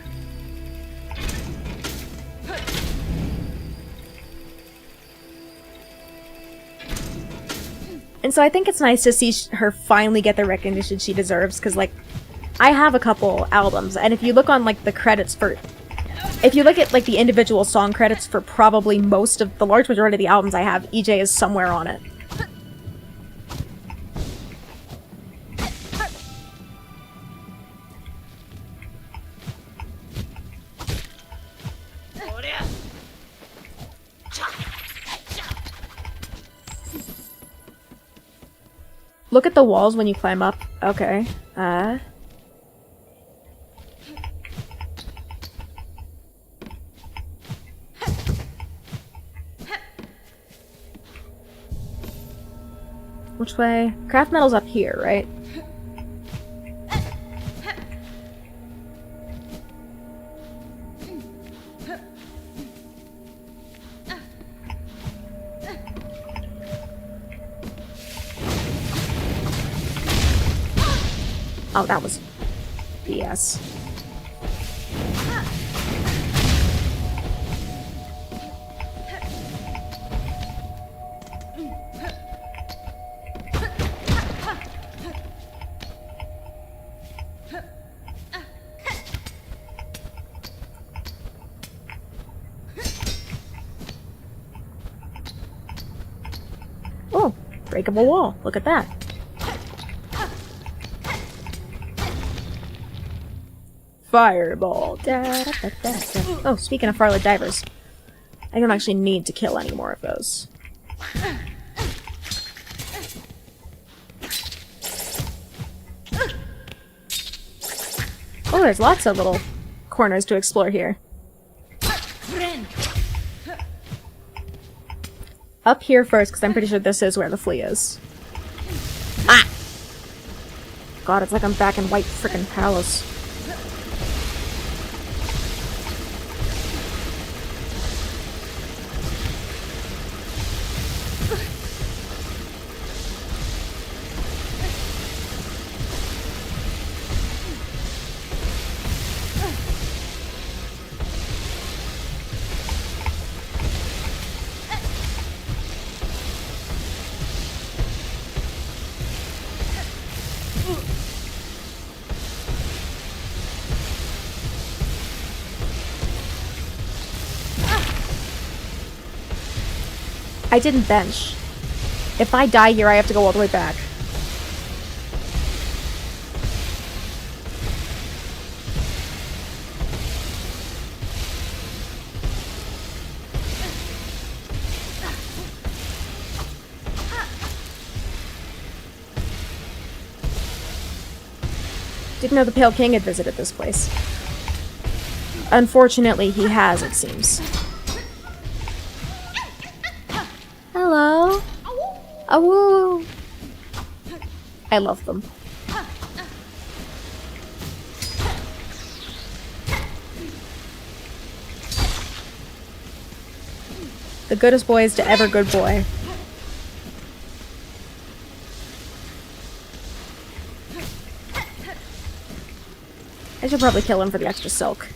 And so I think it's nice to see her finally get the recognition she deserves, because, like, I have a couple albums, and if you look on, like, the credits for... If you look at, like, the individual song credits for probably most of the large majority of the albums I have, EJ is somewhere on it. Look at the walls when you climb up. Okay. Which way? Craft metal's up here, right? Oh, that was BS. Oh, breakable wall. Look at that. Fireball. Da, da, da, da, da. Oh, speaking of Farlight Divers, I don't actually need to kill any more of those. Oh, there's lots of little corners to explore here. Up here first, because I'm pretty sure this is where the flea is. Ah! God, it's like I'm back in White Frickin' Palace. I didn't bench. If I die here, I have to go all the way back. Didn't know the Pale King had visited this place. Unfortunately, he has, it seems. Hello? Awoo! I love them. The goodest boys to ever good boy. I should probably kill him for the extra silk.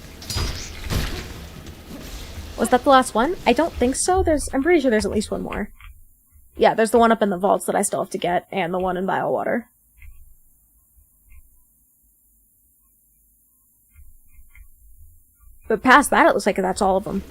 Was that the last one? I don't think so. I'm pretty sure there's at least one more. Yeah, there's the one up in the vaults that I still have to get, and the one in bilewater. But past that, it looks like that's all of them.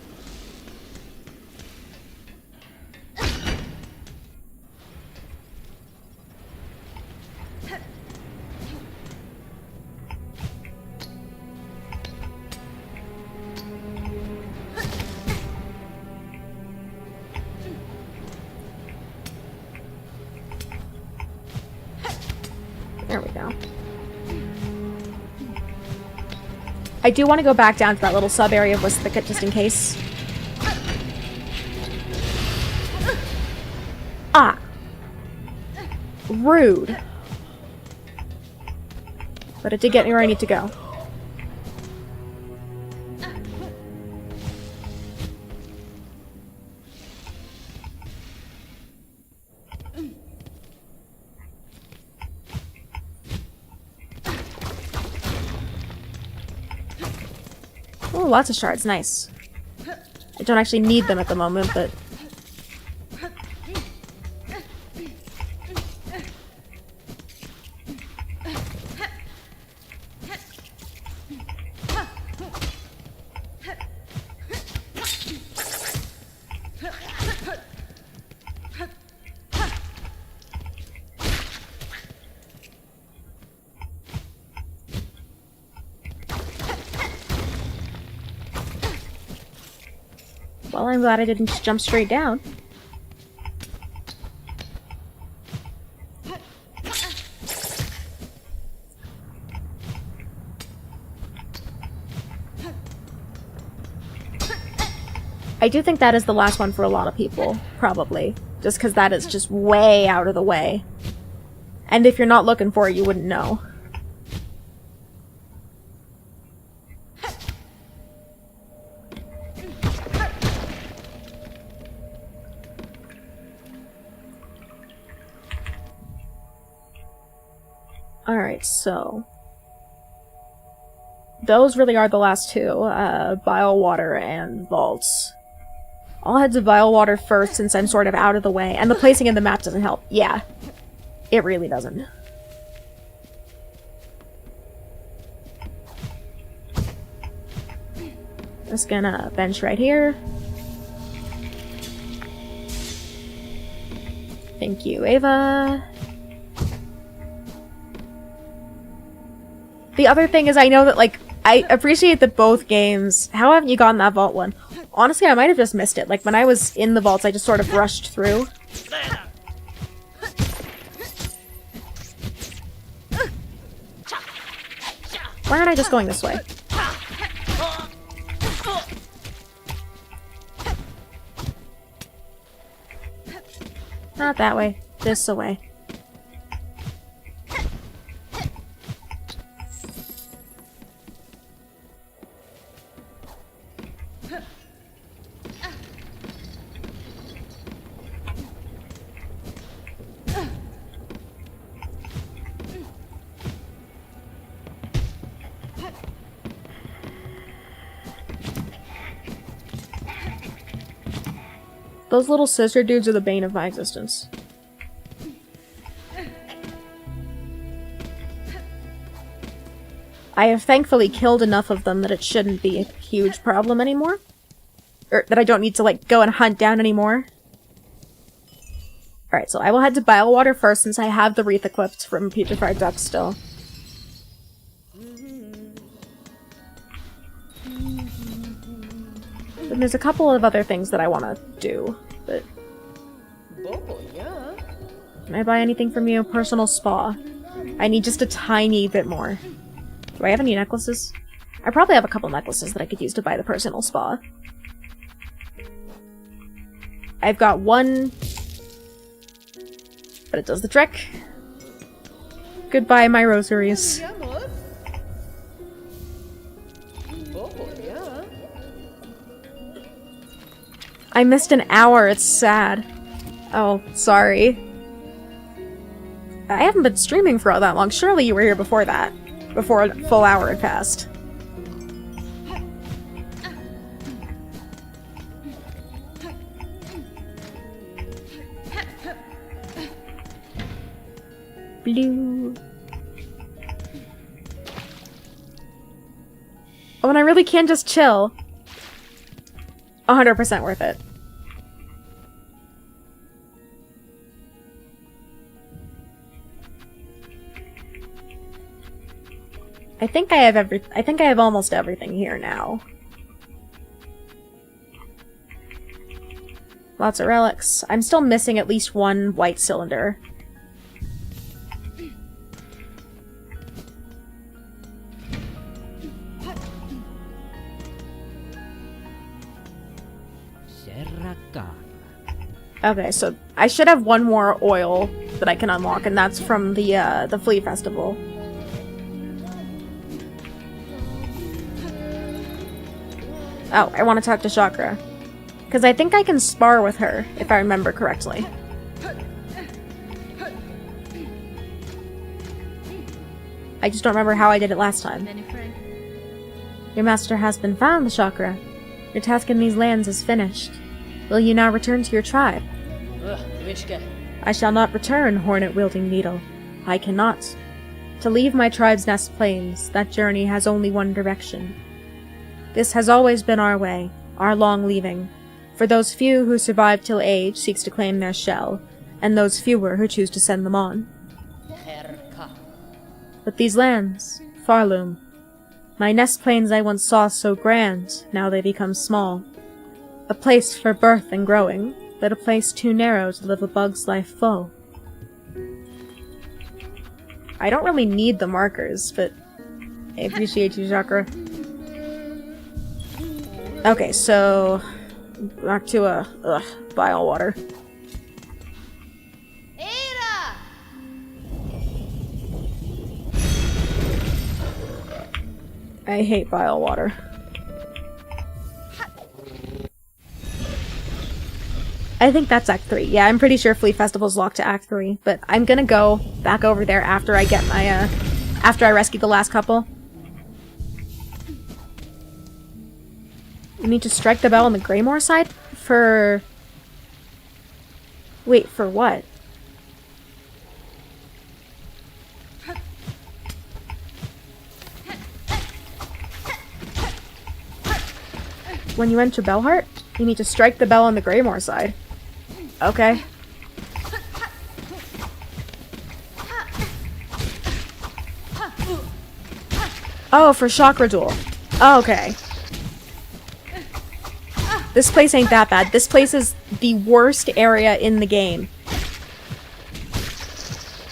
There we go. I do want to go back down to that little sub-area of West Thicket just in case. Ah! Rude. But it did get me where I need to go. Oh, lots of shards. Nice. I don't actually need them at the moment, but... Well, I'm glad I didn't just jump straight down. I do think that is the last one for a lot of people, probably. Just because that is just way out of the way. And if you're not looking for it, you wouldn't know. Alright, so... those really are the last two, bilewater and vaults. I'll head to bilewater first since I'm sort of out of the way, and the placing in the map doesn't help. Yeah, it really doesn't. Just gonna bench right here. Thank you, Ava. The other thing is I know that, like, I appreciate that both games... How haven't you gotten that vault one? Honestly, I might have just missed it. Like, when I was in the vaults, I just sort of rushed through. Why aren't I just going this way? Not that way. This way. Those little sister dudes are the bane of my existence. I have thankfully killed enough of them that it shouldn't be a huge problem anymore. Or that I don't need to, like, go and hunt down anymore. Alright, so I will head to bilewater first since I have the wreath equipped from Putrefied Duck still. And there's a couple of other things that I want to do, but... Can I buy anything from you? Personal spa. I need just a tiny bit more. Do I have any necklaces? I probably have a couple necklaces that I could use to buy the personal spa. I've got one... but it does the trick. Goodbye, my rosaries. I missed an hour, it's sad. Oh, sorry. I haven't been streaming for all that long. Surely you were here before that. Before a full hour had passed. Blue. Oh, and I really can just chill. 100% worth it. I think I have almost everything here now. Lots of relics. I'm still missing at least one white cylinder. Okay, so I should have one more oil that I can unlock, and that's from the Flea Festival. Oh, I want to talk to Chakra. Because I think I can spar with her, if I remember correctly. I just don't remember how I did it last time. Your master has been found, Chakra. Your task in these lands is finished. Will you now return to your tribe? I shall not return, hornet-wielding needle. I cannot. To leave my tribe's nest plains, that journey has only one direction. This has always been our way, our long leaving. For those few who survive till age seeks to claim their shell, and those fewer who choose to send them on. But these lands, Farloom, my nest plains I once saw so grand, now they become small. A place for birth and growing, but a place too narrow to live a bug's life full. I don't really need the markers, but I appreciate you, Chakra. Okay, so back to bilewater. I hate bilewater. I think that's Act 3. Yeah, I'm pretty sure Flea Festival's locked to Act 3, but I'm gonna go back over there after I get my, after I rescue the last couple. You need to strike the bell on the Greymore side? For... Wait, for what? When you enter Bellheart, you need to strike the bell on the Greymore side. Okay. Oh, for Chakra Duel. Oh, okay. This place ain't that bad. This place is the worst area in the game.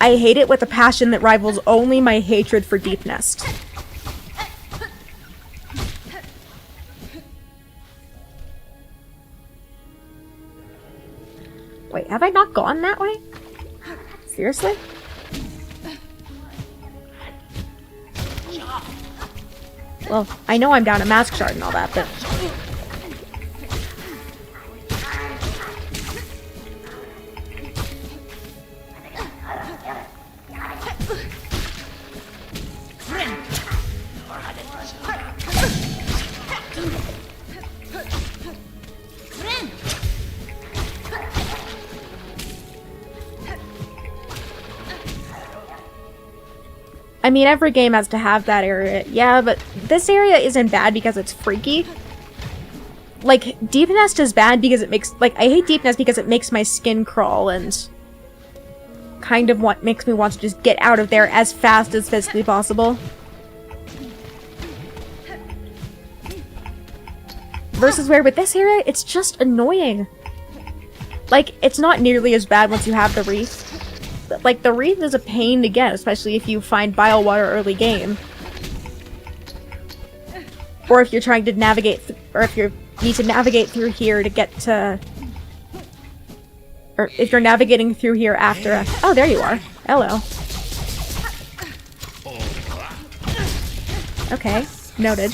I hate it with a passion that rivals only my hatred for Deep Nest. Wait, have I not gone that way? Seriously? Well, I know I'm down a mask shard and all that, but... I mean, every game has to have that area. Yeah, but this area isn't bad because it's freaky. Like, Deep Nest is bad because it makes... Like, I hate Deep Nest because it makes my skin crawl, and kind of what makes me want to just get out of there as fast as physically possible. Versus where with this area, it's just annoying. Like, it's not nearly as bad once you have the Wreath. But, like, the Wreath is a pain to get, especially if you find bilewater early game. Or if you're trying to navigate, or if you need to navigate through here to get to... Or if you're navigating through here after... Oh, there you are. Hello. Okay, noted.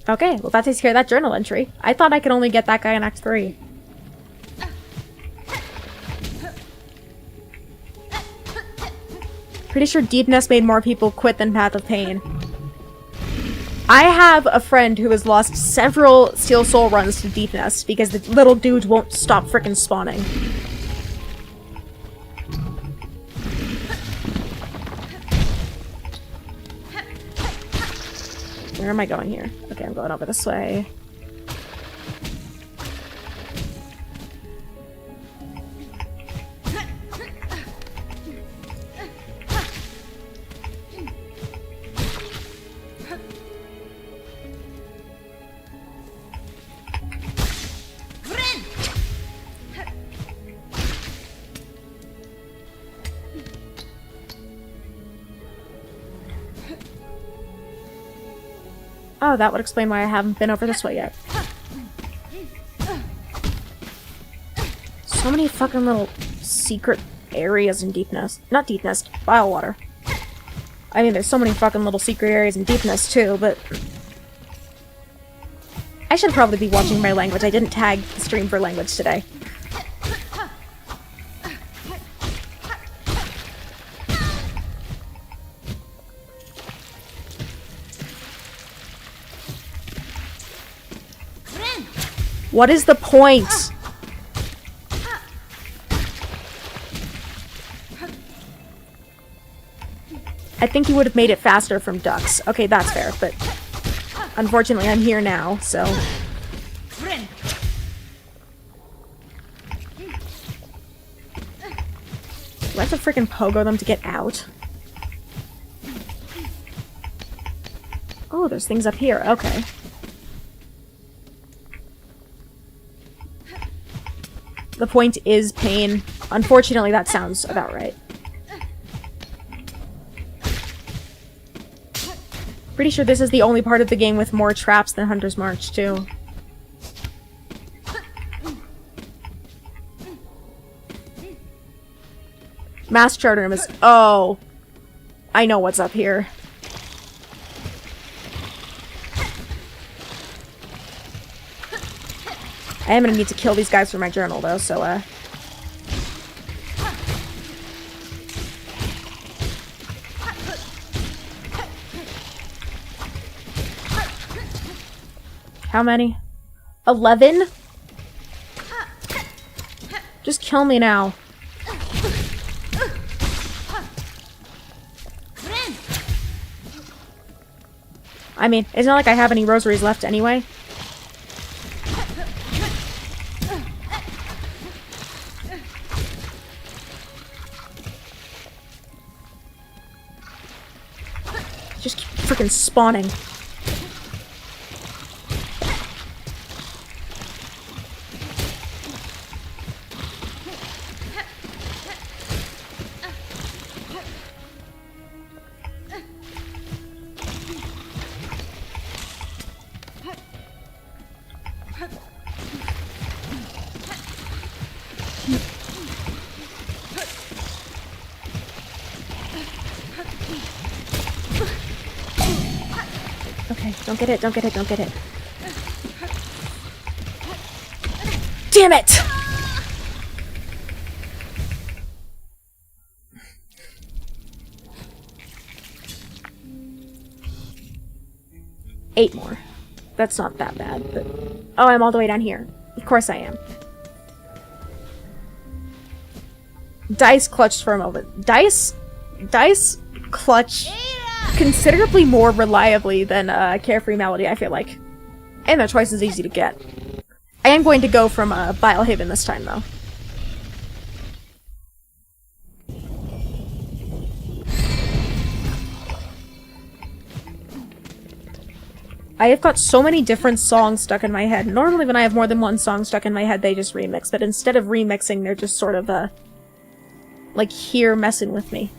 Okay, well that takes care of that journal entry. I thought I could only get that guy in Act 3. Pretty sure Deepness made more people quit than Path of Pain. I have a friend who has lost several Steel Soul runs to Deepness because the little dude won't stop frickin' spawning. Where am I going here? Okay, I'm going over this way. Oh, that would explain why I haven't been over this way yet. So many fucking little secret areas in Deepness. Not Deepness, bilewater. I mean, there's so many fucking little secret areas in Deepness too, but... I should probably be watching my language. I didn't tag the stream for language today. What is the point? I think you would have made it faster from ducks. Okay, that's fair, but unfortunately I'm here now, so... Do I have to freaking pogo them to get out? Oh, there's things up here. Okay. The point is pain. Unfortunately, that sounds about right. Pretty sure this is the only part of the game with more traps than Hunter's March, too. Mass Charter Room is... Oh! I know what's up here. I am gonna need to kill these guys for my journal, though, so, How many? 11? Just kill me now. I mean, it's not like I have any rosaries left anyway. Just keep freaking spawning. Okay, don't get it, don't get it, don't get it. Damn it! Eight more. That's not that bad, but... Oh, I'm all the way down here. Of course I am. Dice clutched for a moment. Dice clutch considerably more reliably than Carefree Melody, I feel like. And they're twice as easy to get. I am going to go from Bilehaven this time, though. I have got so many different songs stuck in my head. Normally when I have more than one song stuck in my head, they just remix. But instead of remixing, they're just sort of, like, here messing with me.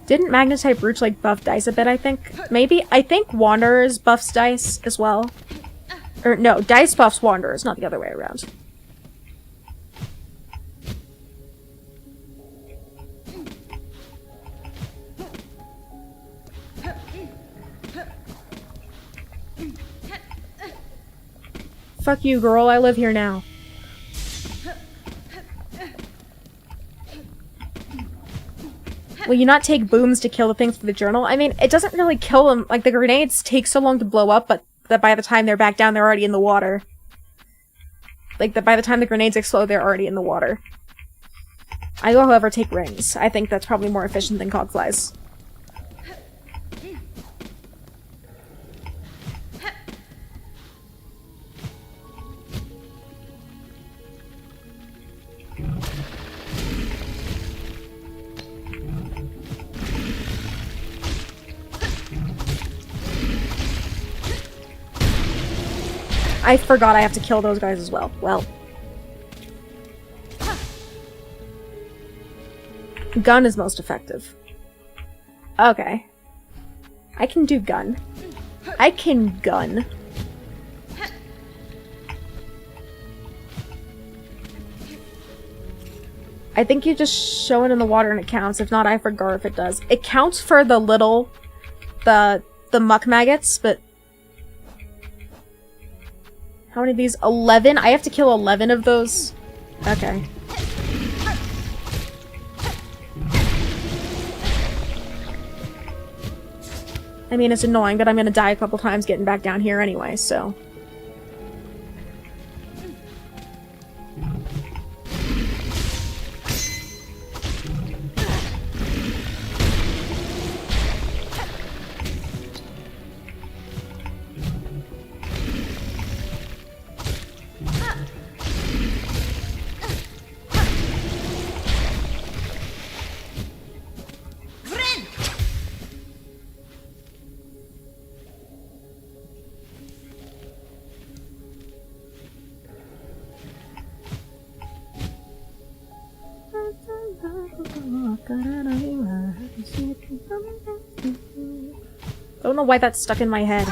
Didn't Magnetype Brooch, like, buff Dice a bit, I think? Maybe? I think Wanderers buffs Dice as well. Or, no, Dice buffs Wanderers, not the other way around. Fuck you, girl. I live here now. Will you not take booms to kill the things for the journal? I mean, it doesn't really kill them. Like, the grenades take so long to blow up, but that by the time they're back down, they're already in the water. Like, by the time the grenades explode, they're already in the water. I will, however, take rings. I think that's probably more efficient than cogflies. I forgot I have to kill those guys as well. Well. Gun is most effective. Okay. I can do gun. I can gun. I think you just show it in the water and it counts. If not, I forgot if it does. It counts for the little... the muck maggots, but... How many of these? 11? I have to kill 11 of those? Okay. I mean, it's annoying, but I'm gonna die a couple times getting back down here anyway, so... I don't know why that's stuck in my head.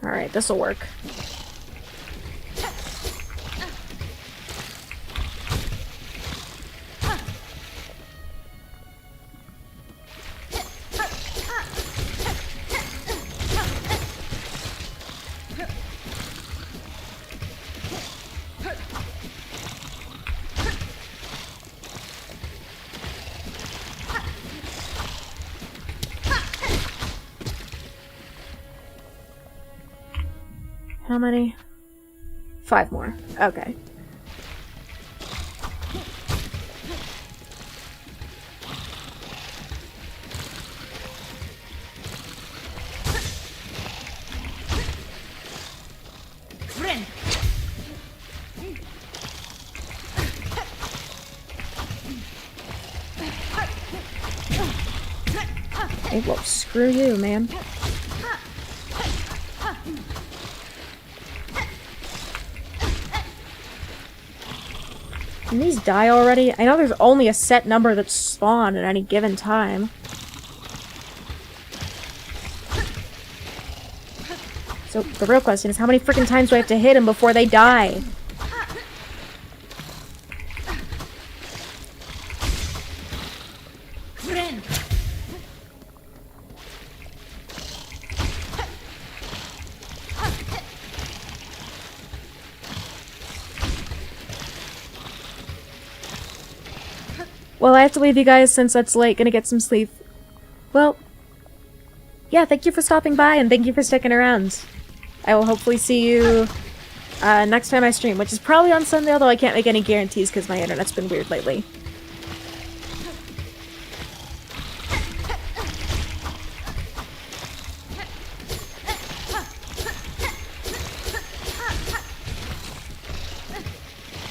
Alright, this'll work. How many? 5 more. Okay. Hey, well, screw you, man. Can these die already? I know there's only a set number that spawn at any given time. So the real question is, how many freaking times do I have to hit them before they die? Well, I have to leave you guys since it's late. Gonna get some sleep. Well, yeah, thank you for stopping by and thank you for sticking around. I will hopefully see you next time I stream, which is probably on Sunday, although I can't make any guarantees because my internet's been weird lately.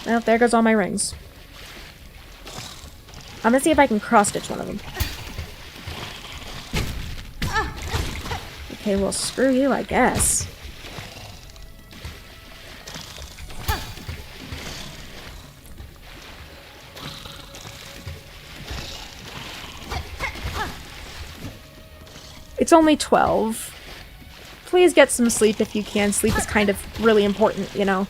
Well, there goes all my rings. I'm gonna see if I can cross-stitch one of them. Okay, well, screw you, I guess. It's only 12. Please get some sleep if you can. Sleep is kind of really important, you know?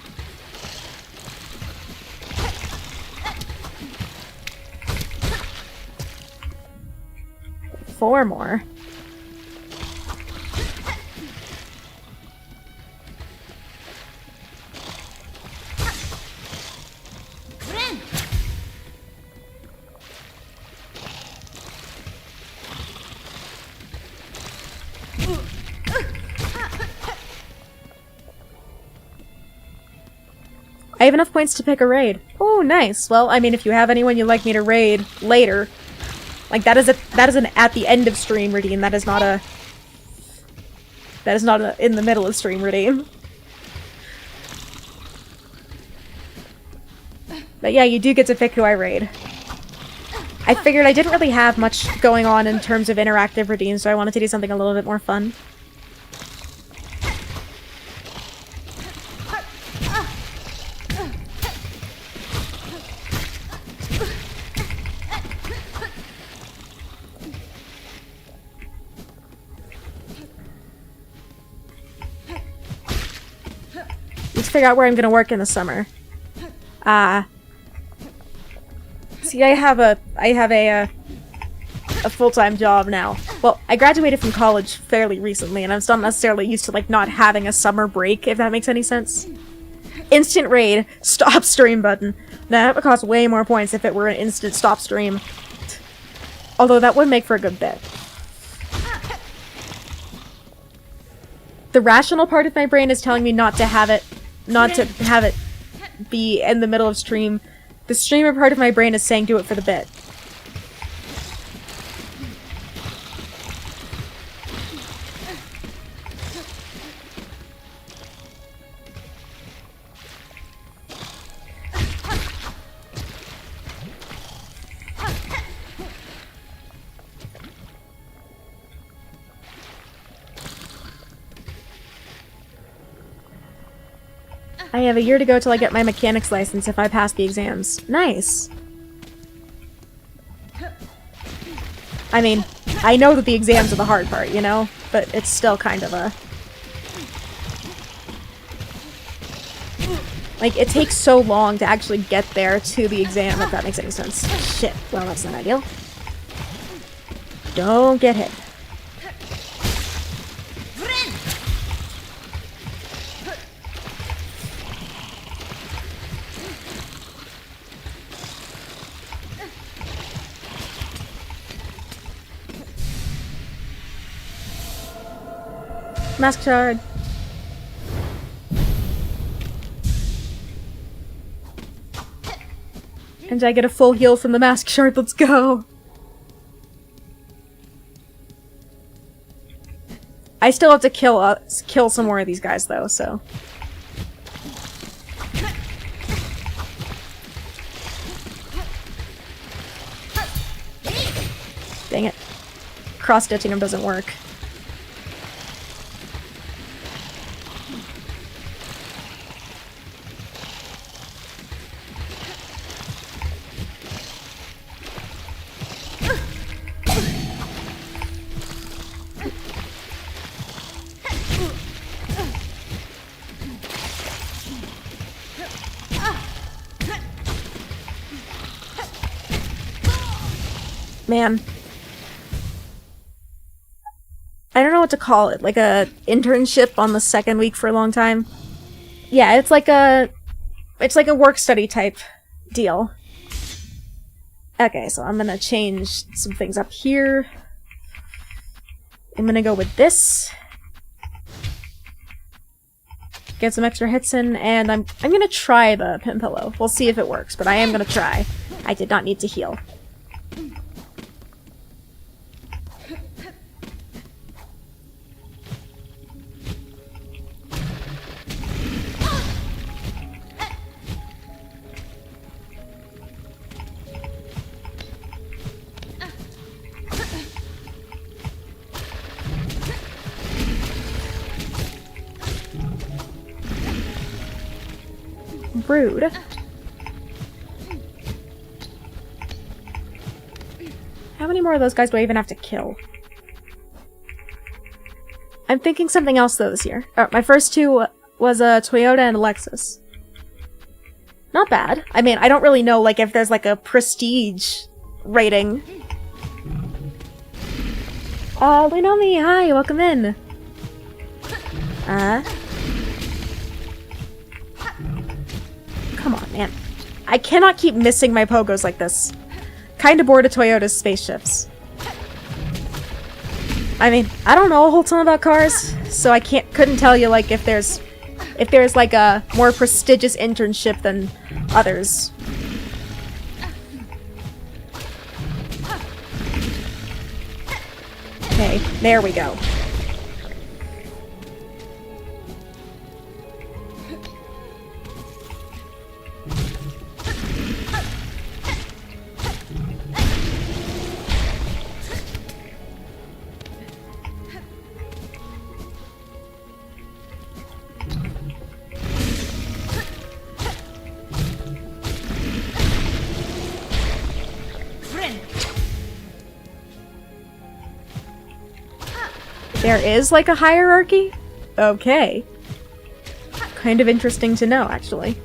Four more. I have enough points to pick a raid. Oh, nice. Well, I mean, if you have anyone you'd like me to raid later, like that is an at the end of stream redeem. That is not a in the middle of stream redeem. But yeah, you do get to pick who I raid. I figured I didn't really have much going on in terms of interactive redeems, so I wanted to do something a little bit more fun. Let's figure out where I'm gonna work in the summer. See, I have a full-time job now. Well, I graduated from college fairly recently, and I'm still not necessarily used to, like, not having a summer break, if that makes any sense. Instant raid, stop stream button. Now, that would cost way more points if it were an instant stop stream. Although that would make for a good bit. The rational part of my brain is telling me not to have it be in the middle of stream. The streamer part of my brain is saying do it for the bit. I have a year to go till I get my mechanics license if I pass the exams. Nice! I mean, I know that the exams are the hard part, you know? But it's still kind of a... like, it takes so long to actually get there to the exam, if that makes any sense. Shit. Well, that's not ideal. Don't get hit. Mask shard. And I get a full heal from the mask shard. Let's go. I still have to kill some more of these guys though, so. Dang it. cross-stitching them doesn't work. Man. I don't know what to call it. Like a internship on the second week for a long time. Yeah, it's like a work study type deal. Okay, so I'm gonna change some things up here. I'm gonna go with this. Get some extra hits in, and I'm gonna try the pin pillow. We'll see if it works, but I am gonna try. I did not need to heal. Rude. How many more of those guys do I even have to kill? I'm thinking something else though this year. My first two was a Toyota and a Lexus. Not bad. I mean, I don't really know like if there's like a prestige rating. Lunomi, hi, welcome in. Come on, man. I cannot keep missing my pogos like this. Kinda bored of Toyota's spaceships. I mean, I don't know a whole ton about cars, so I couldn't tell you like if there's like a more prestigious internship than others. Okay, there we go. There is, like, a hierarchy? Okay. Kind of interesting to know, actually.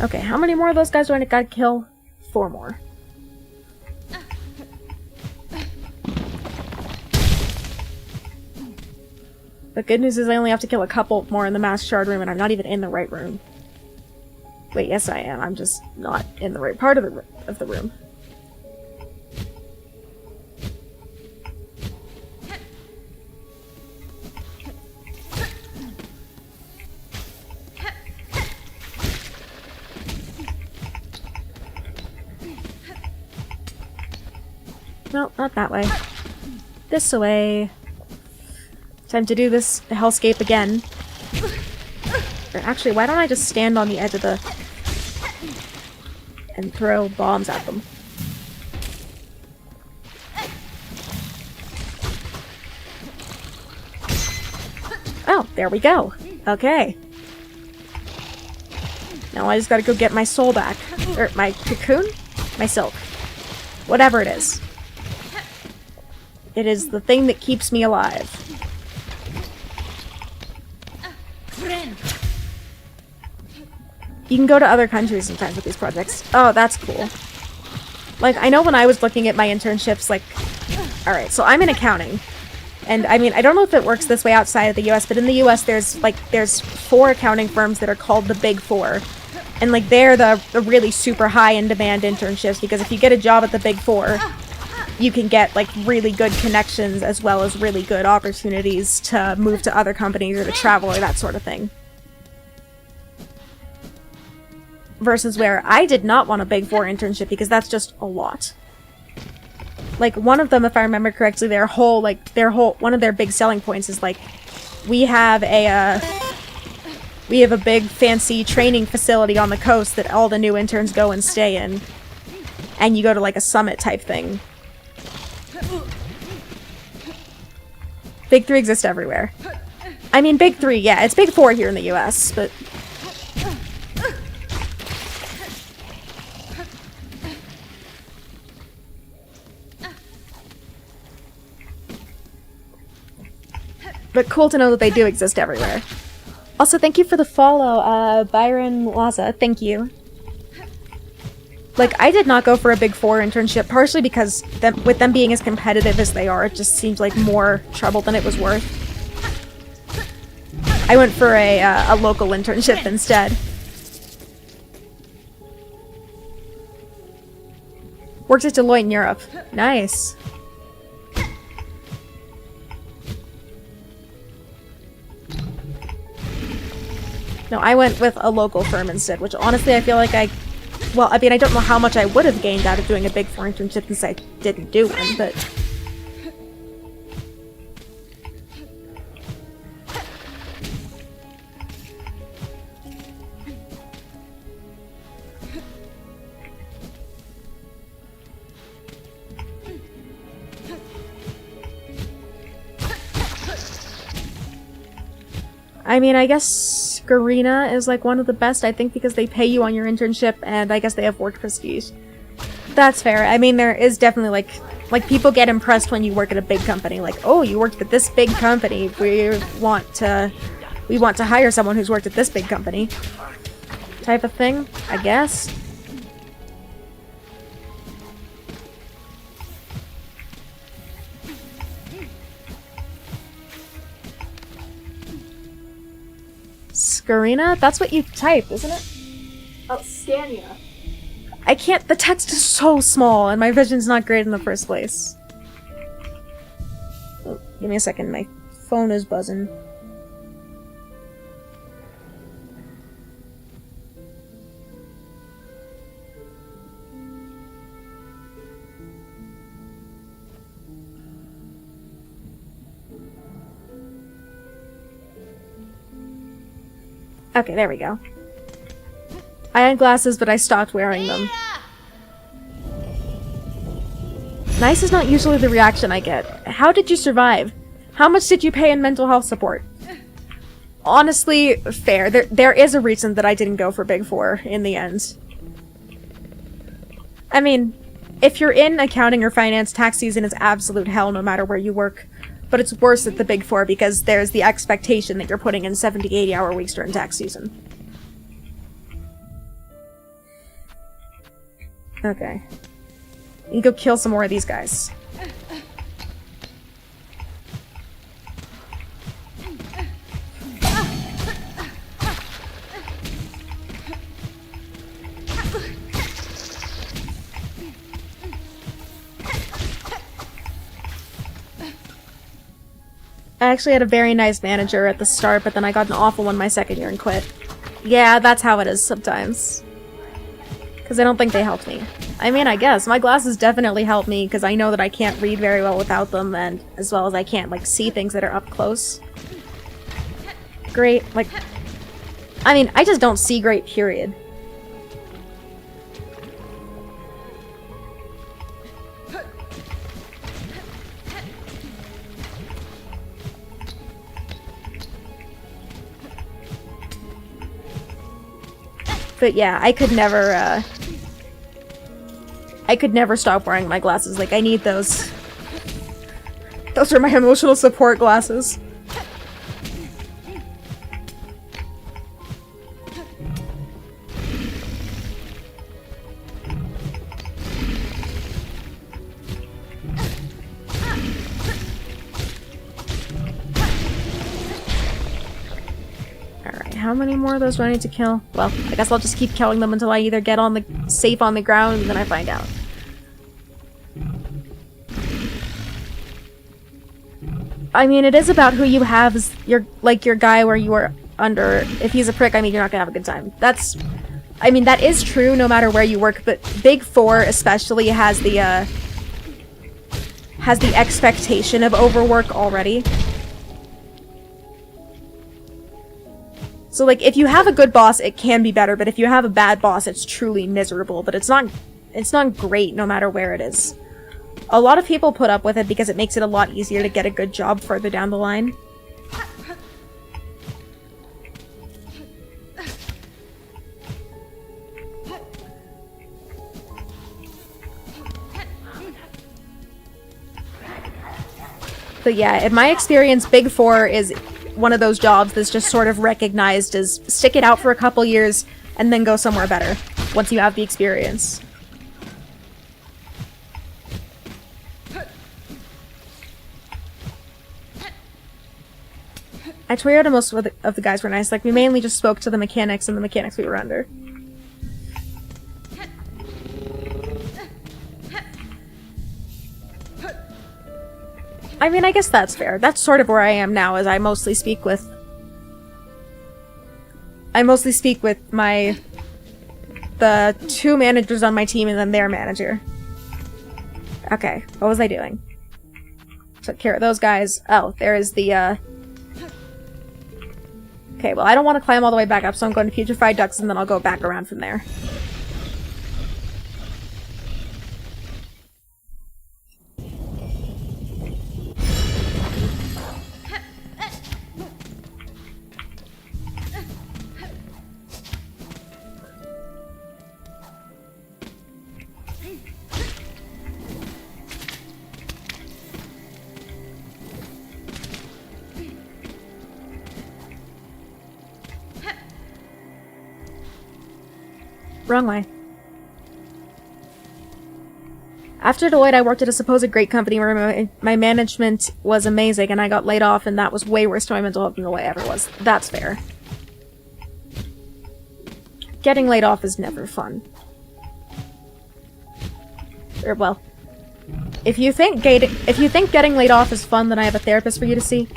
Okay, how many more of those guys do I gotta kill? 4 more. The good news is I only have to kill a couple more in the mass shard room, and I'm not even in the right room. Wait, yes I am. I'm just not in the right part of the room. No, not that way. This way. Time to do this hellscape again. Or actually, why don't I just stand on the edge of the... and throw bombs at them. Oh, there we go. Okay. Now I just gotta go get my soul back. Or my cocoon? My silk. Whatever it is. It is the thing that keeps me alive. You can go to other countries sometimes with these projects. Oh, that's cool. Like, I know when I was looking at my internships, like... Alright, so I'm in accounting. And, I mean, I don't know if it works this way outside of the US, but in the US there's 4 accounting firms that are called the Big Four. And, like, they're the really super high-in-demand internships, because if you get a job at the Big Four, you can get, like, really good connections as well as really good opportunities to move to other companies or to travel or that sort of thing. Versus where I did not want a Big Four internship because that's just a lot. Like, one of them, if I remember correctly, one of their big selling points is, like, we have a, we have a big fancy training facility on the coast that all the new interns go and stay in. And you go to like a summit type thing. Big 3 exists everywhere. I mean, Big 3, yeah, it's Big 4 here in the US, but... But cool to know that they do exist everywhere. Also, thank you for the follow, Byron Laza, thank you. Like, I did not go for a Big 4 internship, partially because with them being as competitive as they are, it just seems like more trouble than it was worth. I went for a local internship instead. Worked at Deloitte in Europe. Nice. No, I went with a local firm instead, which honestly I feel like well, I mean, I don't know how much I would have gained out of doing a Big 4 internship since I didn't do one, but... I mean, I guess Garena is like one of the best, I think, because they pay you on your internship, and I guess they have work prestige. That's fair. I mean, there is definitely like people get impressed when you work at a big company. Like, oh, you worked at this big company. We want to hire someone who's worked at this big company. Type of thing, I guess. Scarina? That's what you type, isn't it? Oh, Scania. I can't- the text is so small, and my vision's not great in the first place. Oh, give me a second, my phone is buzzing. Okay, there we go. I had glasses, but I stopped wearing them. Nice is not usually the reaction I get. How did you survive? How much did you pay in mental health support? Honestly, fair. There is a reason that I didn't go for Big 4 in the end. I mean, if you're in accounting or finance, tax season is absolute hell no matter where you work. But it's worse at the Big 4 because there's the expectation that you're putting in 70, 80-hour weeks during tax season. Okay. You can go kill some more of these guys. I actually had a very nice manager at the start, but then I got an awful one my second year and quit. Yeah, that's how it is sometimes. Because I don't think they helped me. I mean, I guess. My glasses definitely help me, because I know that I can't read very well without them, and as well as I can't, like, see things that are up close. Great, like... I mean, I just don't see great, period. But yeah, I could never stop wearing my glasses. Like, I need those. Those are my emotional support glasses. How many more of those do I need to kill? Well, I guess I'll just keep killing them until I either get on the safe on the ground and then I find out. I mean, it is about who you have as your guy where you are under. If he's a prick, I mean, you're not gonna have a good time. I mean, that is true no matter where you work, but Big 4 especially has the expectation of overwork already. So, like, if you have a good boss, it can be better, but if you have a bad boss, it's truly miserable. But it's not great no matter where it is. A lot of people put up with it because it makes it a lot easier to get a good job further down the line. But yeah, in my experience, Big 4 is one of those jobs that's just sort of recognized as stick it out for a couple years and then go somewhere better once you have the experience. At Toyota, most of the guys were nice. Like, we mainly just spoke to the mechanics and the mechanics we were under. I mean, I guess that's fair. That's sort of where I am now, as I mostly speak with the 2 managers on my team and then their manager. Okay, what was I doing? Took care of those guys. Oh, there is the, Okay, well, I don't want to climb all the way back up, so I'm going to Putrefied Ducks, and then I'll go back around from there. Wrong way. After Deloitte, I worked at a supposed great company where my management was amazing, and I got laid off, and that was way worse to my mental health than the way I ever was. That's fair. Getting laid off is never fun. Or, well, if you think getting laid off is fun, then I have a therapist for you to see.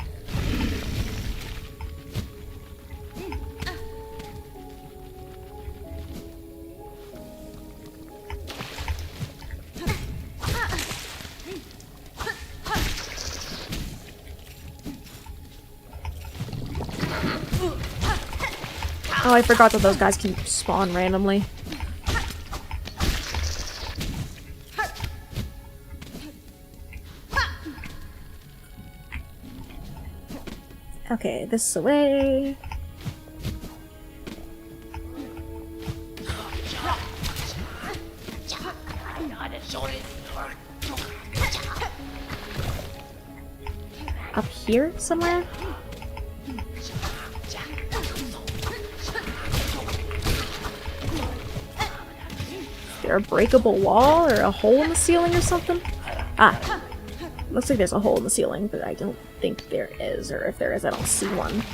Oh, I forgot that those guys can spawn randomly. Okay, this way. Up here somewhere? Is there a breakable wall or a hole in the ceiling or something? Ah. Looks like there's a hole in the ceiling, but I don't think there is, or if there is, I don't see one.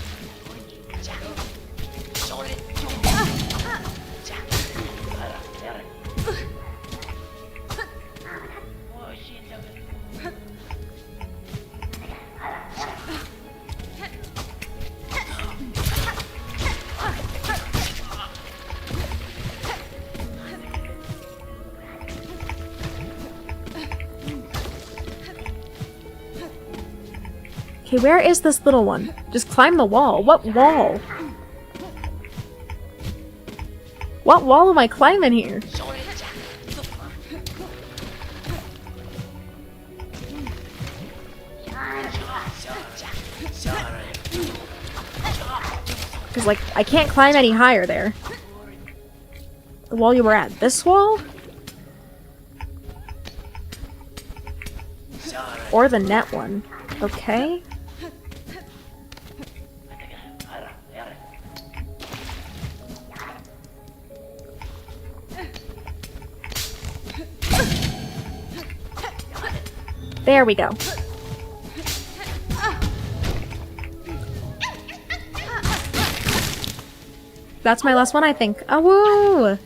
Okay, where is this little one? Just climb the wall. What wall? What wall am I climbing here? Because, like, I can't climb any higher there. The wall you were at. This wall? Or the net one. Okay. There we go. That's my last one, I think. Oh, woo!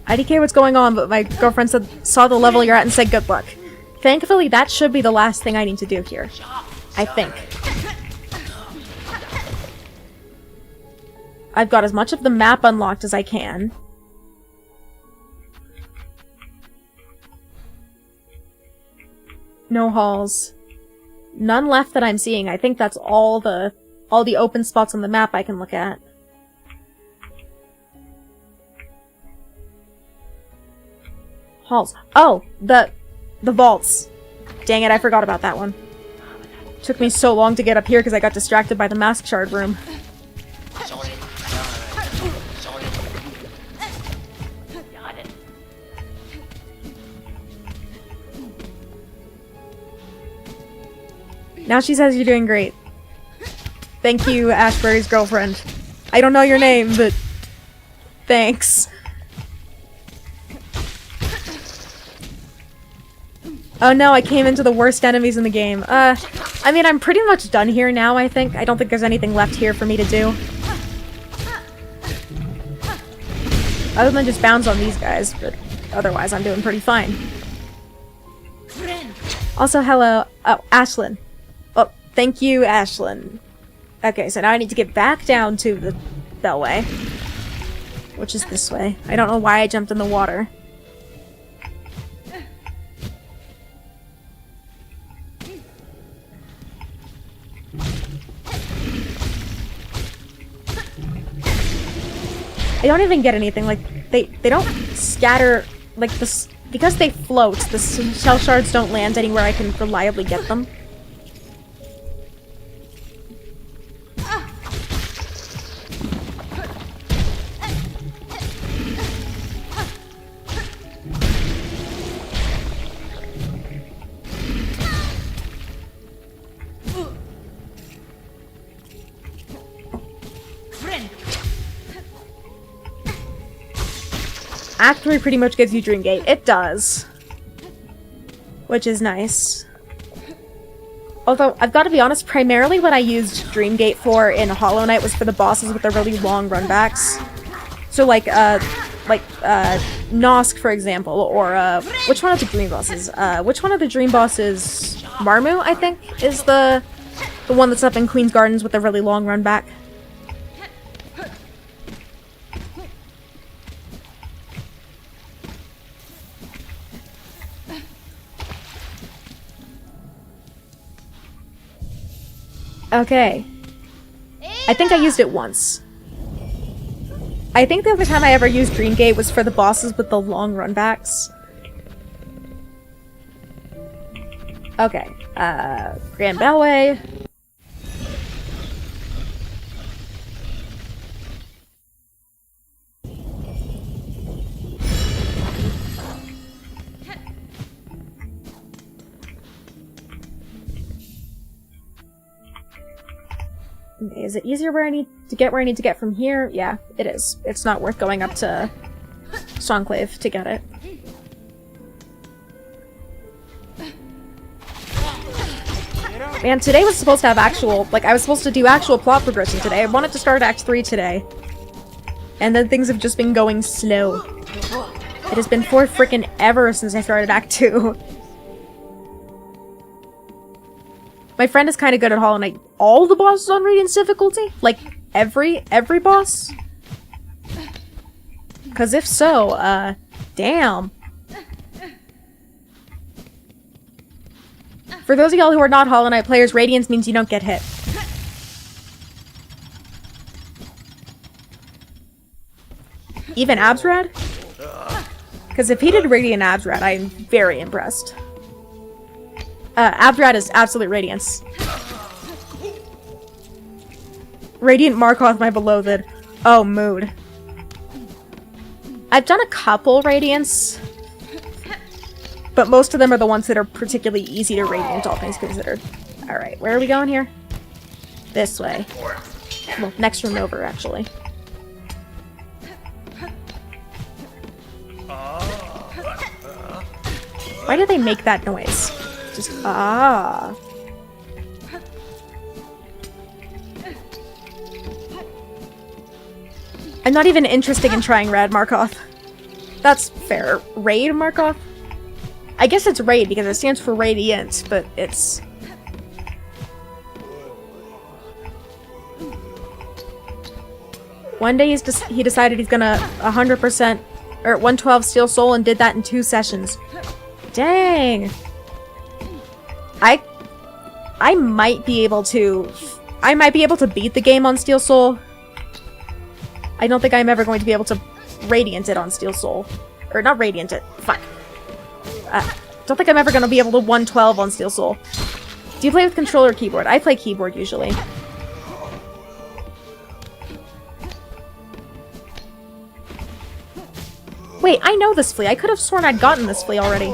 IDK, what's going on? But my girlfriend saw the level you're at and said good luck. Thankfully, that should be the last thing I need to do here. I think. I've got as much of the map unlocked as I can. No halls. None left that I'm seeing. I think that's all the all the open spots on the map I can look at. Halls. Oh, the vaults. Dang it, I forgot about that one. Took me so long to get up here because I got distracted by the mask shard room. Now she says you're doing great. Thank you, Ashbury's girlfriend. I don't know your name, but thanks. Oh no, I came into the worst enemies in the game. I mean, I'm pretty much done here now, I think. I don't think there's anything left here for me to do. Other than just bounce on these guys, but otherwise I'm doing pretty fine. Also, hello. Oh, Ashlyn. Oh, thank you, Ashlyn. Okay, so now I need to get back down to the Bellway. Which is this way. I don't know why I jumped in the water. I don't even get anything, like, they don't scatter, like, this, because they float, the shell shards don't land anywhere I can reliably get them. Act 3 pretty much gives you Dreamgate. It does. Which is nice. Although, I've got to be honest, primarily what I used Dreamgate for in Hollow Knight was for the bosses with the really long runbacks. So like Nosk, for example, or, which one of the dream bosses? Which one of the dream bosses? Marmu, I think, is the one that's up in Queen's Gardens with the really long runback. Okay. I think I used it once. I think the other time I ever used Dreamgate was for the bosses with the long runbacks. Okay. Grand Bellway. Okay, is it easier where I need to get from here? Yeah, it is. It's not worth going up to Songclave to get it. Man, today was supposed to have actual, like, I was supposed to do actual plot progression today. I wanted to start Act 3 today. And then things have just been going slow. It has been for frickin' ever since I started Act 2. My friend is kind of good at Hollow Knight. All the bosses on Radiant's difficulty? Like, every boss? Because if so, damn. For those of y'all who are not Hollow Knight players, Radiance means you don't get hit. Even Absrad? Because if he did Radiant Absrad, I am very impressed. Absrad is absolute Radiance. Radiant Markoth, my beloved. Oh, mood. I've done a couple Radiants, but most of them are the ones that are particularly easy to Radiant, all things considered. Alright, where are we going here? This way. Well, next room over, actually. Why do they make that noise? Just, ah. I'm not even interested in trying Rad Markoth. That's fair. Raid Markoth? I guess it's Raid because it stands for Radiant, but it's... One day he decided he's gonna 100% or 112 Steel Soul and did that in 2 sessions. Dang! I might be able to I might be able to beat the game on Steel Soul. I don't think I'm ever going to be able to Radiant it on Steel Soul. Or not Radiant it. Fuck. Don't think I'm ever going to be able to 112 on Steel Soul. Do you play with controller or keyboard? I play keyboard usually. Wait, I know this flea. I could have sworn I'd gotten this flea already.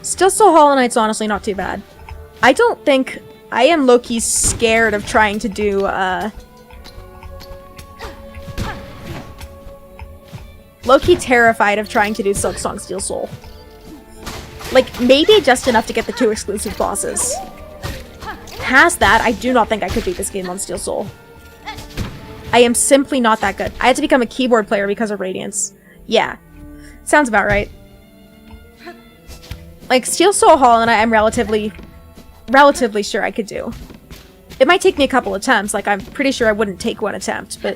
Still so Hollow Knight's honestly not too bad. I don't think... I am low-key scared of trying to do, low-key terrified of trying to do Silksong Steel Soul. Like, maybe just enough to get the 2 exclusive bosses. Past that, I do not think I could beat this game on Steel Soul. I am simply not that good. I had to become a keyboard player because of Radiance. Yeah. Sounds about right. Like, Steel Soul Hollow Knight, I'm relatively sure I could do. It might take me a couple attempts, like I'm pretty sure I wouldn't take 1 attempt, but...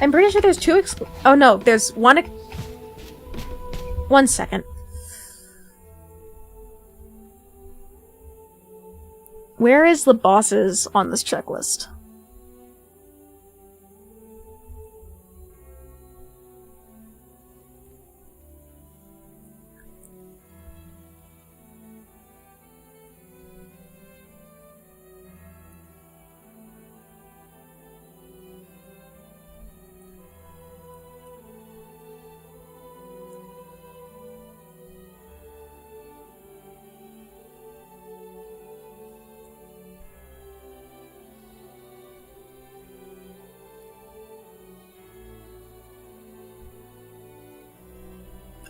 I'm pretty sure there's 2 oh no, there's 1 1 second. Where is the bosses on this checklist?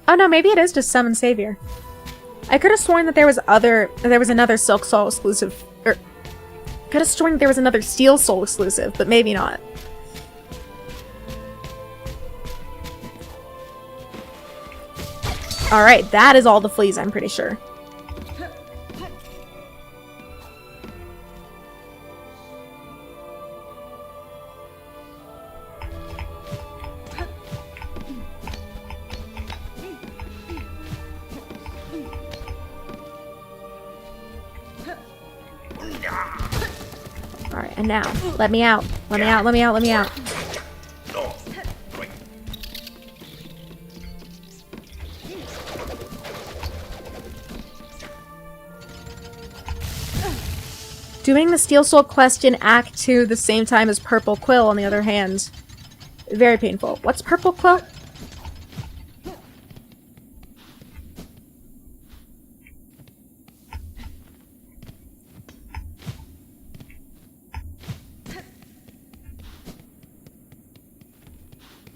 Oh no, maybe it is just Summon Savior. I could have sworn that there was another Silksong exclusive, or could have sworn there was another Steel Soul exclusive, but maybe not. Alright, that is all the fleas, I'm pretty sure. Alright, and now, let me out. Let me out, let me out, let me out. Doing the Steel Soul quest in Act 2 the same time as Purple Quill, on the other hand, very painful. What's Purple Quill?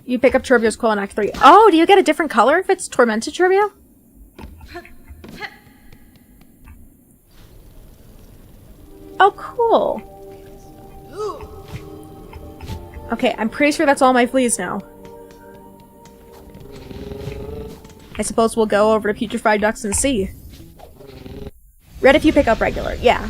You pick up Turbio's Quill in Act 3. Oh, do you get a different color if it's Tormented Turbio? Oh, cool. Okay, I'm pretty sure that's all my fleas now. I suppose we'll go over to Putrefied Ducks and see. Red if you pick up regular, yeah.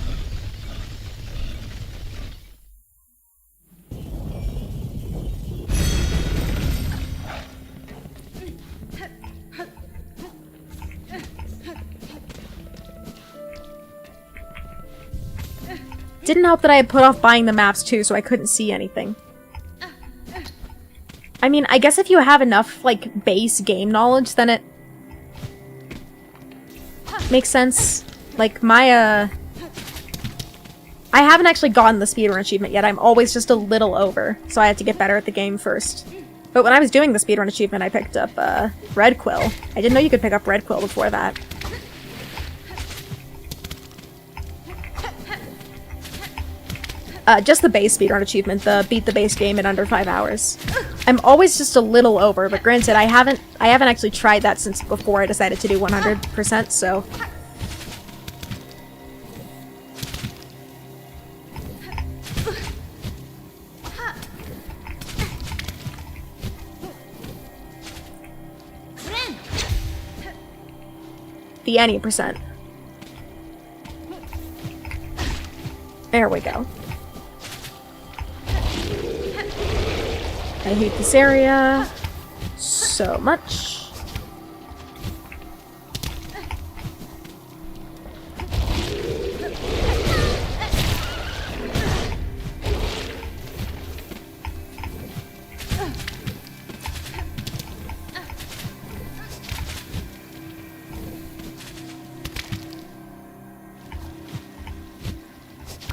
Didn't help that I had put off buying the maps too, so I couldn't see anything. I mean, I guess if you have enough, like, base game knowledge, then it makes sense. Like, I haven't actually gotten the speedrun achievement yet. I'm always just a little over, so I had to get better at the game first. But when I was doing the speedrun achievement, I picked up, Red Quill. I didn't know you could pick up Red Quill before that. Just the base speedrun achievement, the beat the base game in under 5 hours. I'm always just a little over, but granted, I haven't actually tried that since before I decided to do 100%, so... The any percent. There we go. I hate this area so much.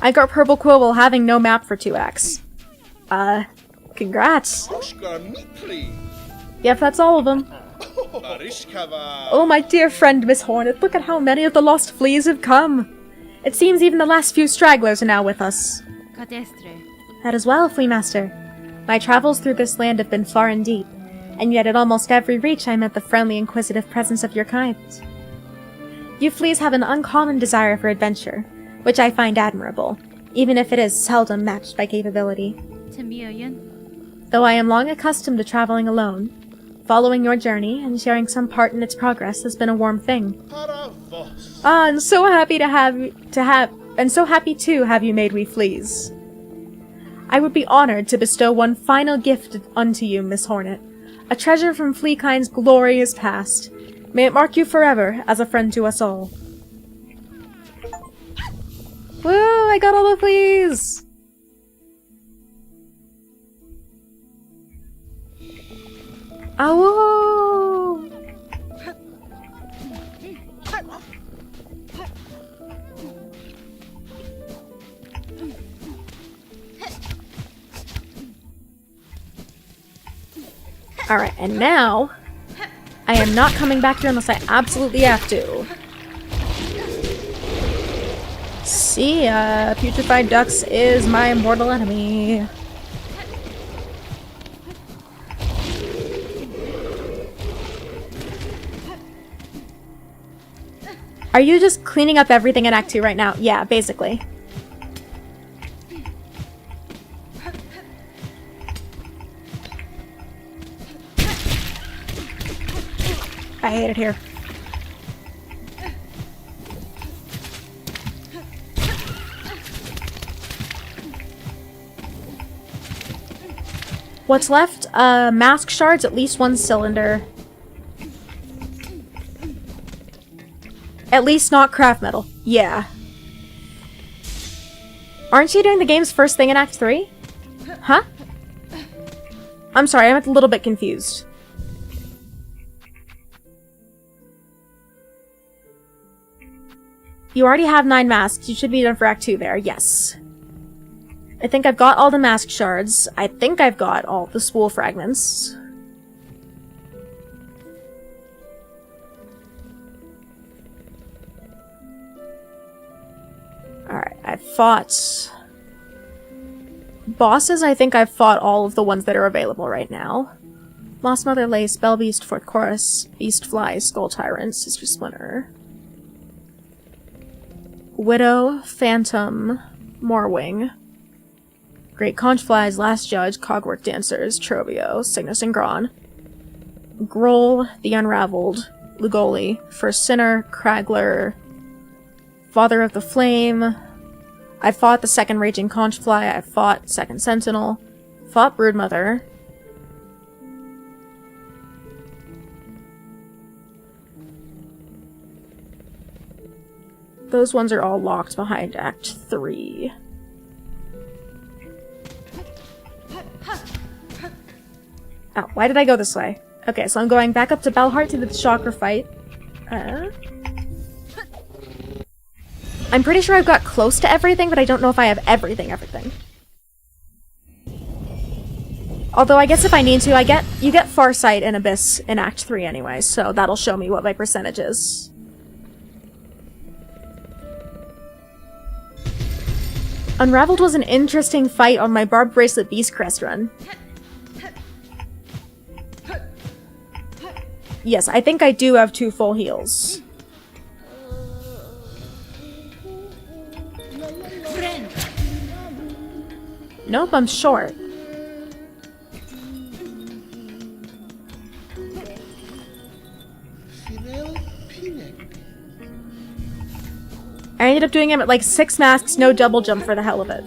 I got Purple Quill while having no map for 2x. Congrats. Yep, that's all of them. Oh, my dear friend, Miss Hornet, look at how many of the lost fleas have come. It seems even the last few stragglers are now with us. That is well, Flea Master. My travels through this land have been far and deep, and yet at almost every reach I met the friendly, inquisitive presence of your kind. You fleas have an uncommon desire for adventure, which I find admirable, even if it is seldom matched by capability. Though I am long accustomed to traveling alone, following your journey and sharing some part in its progress has been a warm thing. I'm so happy to have you made we fleas. I would be honored to bestow one final gift unto you, Miss Hornet, a treasure from Fleakind's glorious past. May it mark you forever as a friend to us all. Woo! I got all the fleas! Oh! Alright, and now I am not coming back here unless I absolutely have to. See ya! Putrefied Ducks is my mortal enemy. Are you just cleaning up everything in Act 2 right now? Yeah, basically. I hate it here. What's left? Mask shards, at least one cylinder. At least not craft metal. Yeah. Aren't you doing the game's first thing in Act 3? Huh? I'm sorry, I'm a little bit confused. You already have 9 masks. You should be done for Act 2 there. Yes. I think I've got all the mask shards. I think I've got all the spool fragments. Alright, I've fought bosses. I think I've fought all of the ones that are available right now. Lost Mother Lace, Bell Beast, Fort Chorus, Beast Fly, Skull Tyrant, Sister Splinter, Widow, Phantom, Morwing, Great Conch Flies, Last Judge, Cogwork Dancers, Trovio, Cygnus and Gron, Groll, The Unraveled, Lugoli, First Sinner, Kragler, Father of the Flame. I fought the second Raging Conchfly. I fought second Sentinel. Fought Broodmother. Those ones are all locked behind Act 3. Oh, why did I go this way? Okay, so I'm going back up to Belheart to do the Shocker fight. I'm pretty sure I've got close to everything, but I don't know if I have everything. Although I guess if I need to, you get Farsight and Abyss in Act 3 anyway, so that'll show me what my percentage is. Unraveled was an interesting fight on my Barbed Bracelet Beast Crest run. Yes, I think I do have 2 full heals. Nope, I'm short. I ended up doing him at like 6 masks, no double jump for the hell of it.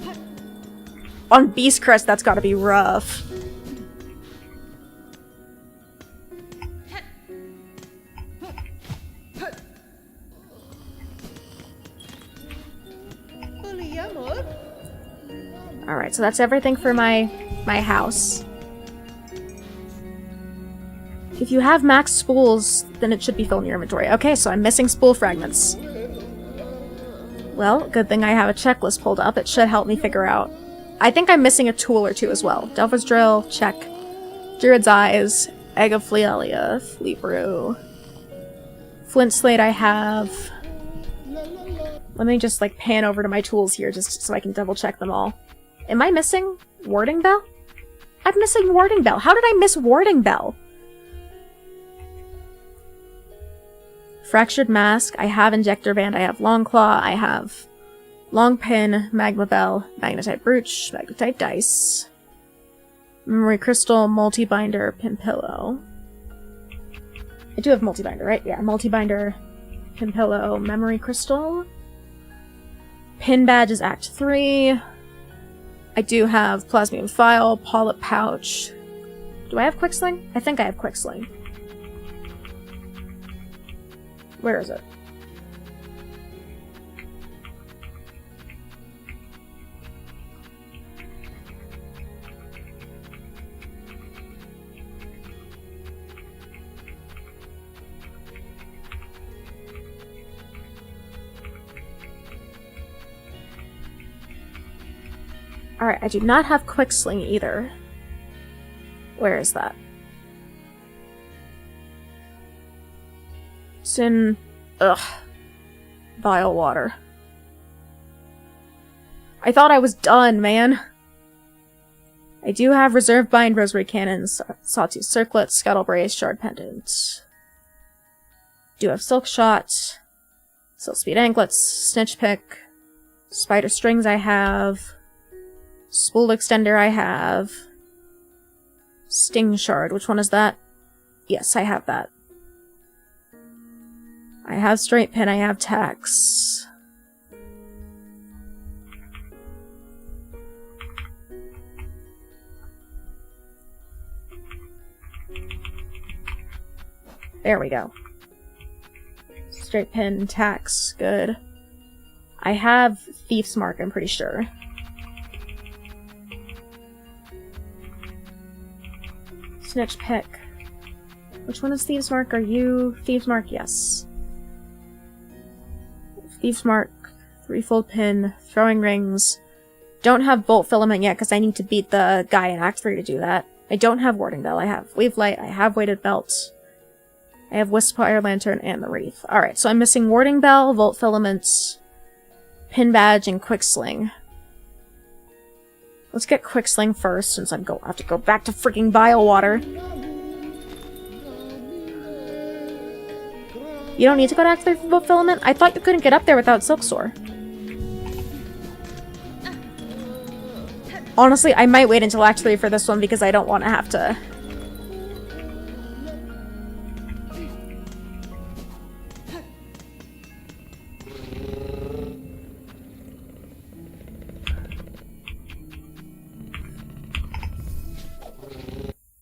On Beast Crest, that's gotta be rough. Alright, so that's everything for my house. If you have max spools, then it should be filled in your inventory. Okay, so I'm missing spool fragments. Well, good thing I have a checklist pulled up. It should help me figure out. I think I'm missing a tool or two as well. Delver's Drill, check. Druid's Eyes, Egg of Fleelia, Fleet Brew. Flint Slate I have. Let me just like pan over to my tools here just so I can double check them all. Am I missing Warding Bell? I'm missing Warding Bell. How did I miss Warding Bell? Fractured Mask, I have Injector Band, I have Long Claw, I have Long Pin, Magma Bell, Magnetite Brooch, Magnetite Dice, Memory Crystal, Multi-Binder, Pin Pillow. I do have Multi-Binder, right? Yeah, Multi-Binder, Pin Pillow, Memory Crystal. Pin Badge is Act 3. I do have Plasmium File, Polyp Pouch. Do I have Quicksling? I think I have Quicksling. Where is it? Alright, I do not have Quicksling either. Where is that? It's in... ugh. Bilewater. I thought I was done, man! I do have Reserve Bind, Rosary Cannons, Sawtooth Circlet, Scuttle Brace, Shard Pendant. Do have Silk Shot, Silk Speed Anklets, Snitch Pick, Spider Strings I have, Spool Extender I have, Sting Shard, which one is that? Yes, I have that. I have Straight Pin, I have Tax. There we go. Straight Pin, Tax, good. I have Thief's Mark, I'm pretty sure. Snitch Pick. Which one is Thieves Mark? Are you Thieves Mark? Yes. Thieves Mark, Threefold Pin, Throwing Rings. Don't have Bolt Filament yet because I need to beat the guy in Act 3 to do that. I don't have Warding Bell. I have Wave Light. I have Weighted Belt. I have Wisp Fire Lantern and the Wreath. Alright, so I'm missing Warding Bell, Volt Filament, Pin Badge, and Quicksling. Let's get Quicksling first, since I have to go back to freaking Bilewater. You don't need to go to Act 3 for Volt Filament? I thought you couldn't get up there without Silksong. Honestly, I might wait until Act 3 for this one because I don't want to have to...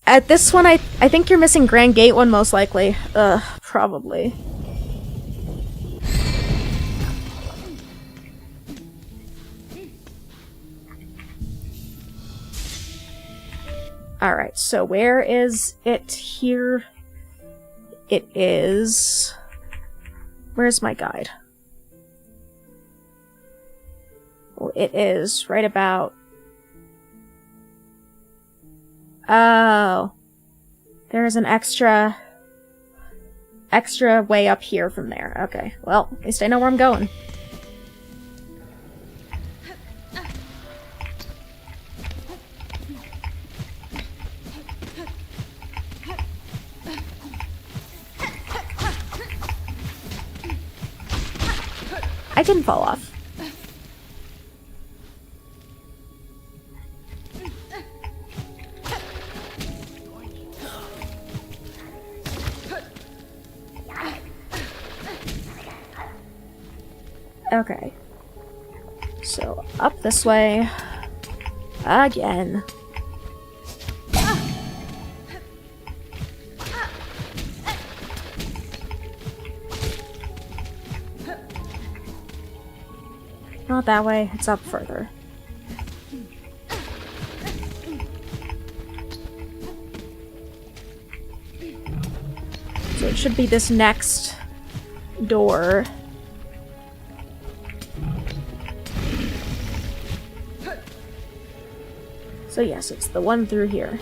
At this one, I think you're missing Grand Gate one most likely. Probably. Alright, so where is it here? It is... Where's my guide? Well, it is right about... Oh. There's an extra way up here from there. Okay, well, at least I know where I'm going. I didn't fall off. Okay. So, up this way. Again. Not that way, it's up further. So it should be this next door. So yes, it's the one through here.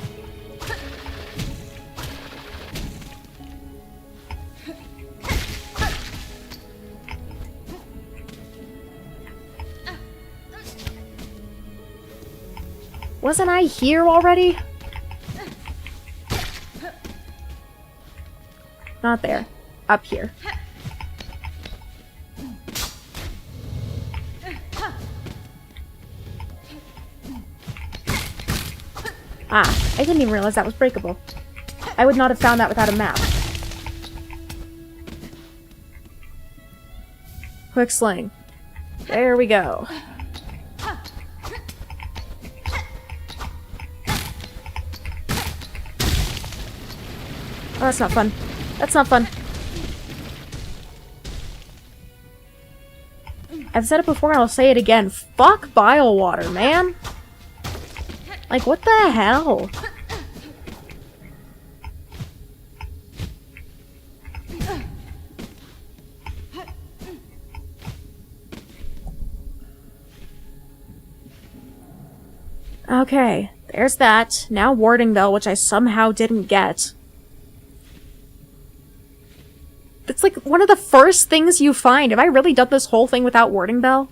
Wasn't I here already? Not there. Up here. Ah, I didn't even realize that was breakable. I would not have found that without a map. Quick sling. There we go. Oh, that's not fun. That's not fun. I've said it before and I'll say it again. Fuck bilewater, man! Like, what the hell? Okay, there's that. Now warding bell, which I somehow didn't get. It's like one of the first things you find. Have I really done this whole thing without warding bell?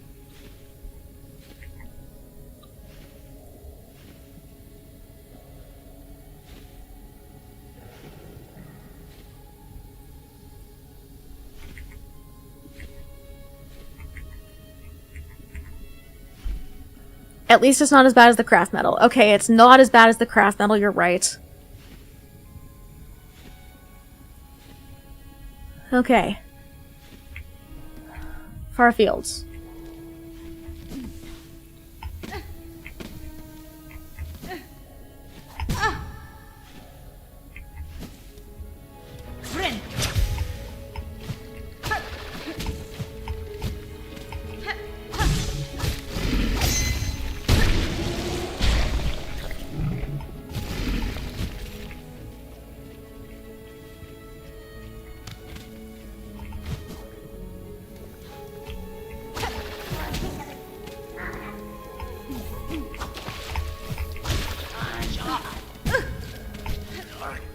At least it's not as bad as the craft metal. Okay, it's not as bad as the craft metal, you're right. Okay. Far fields.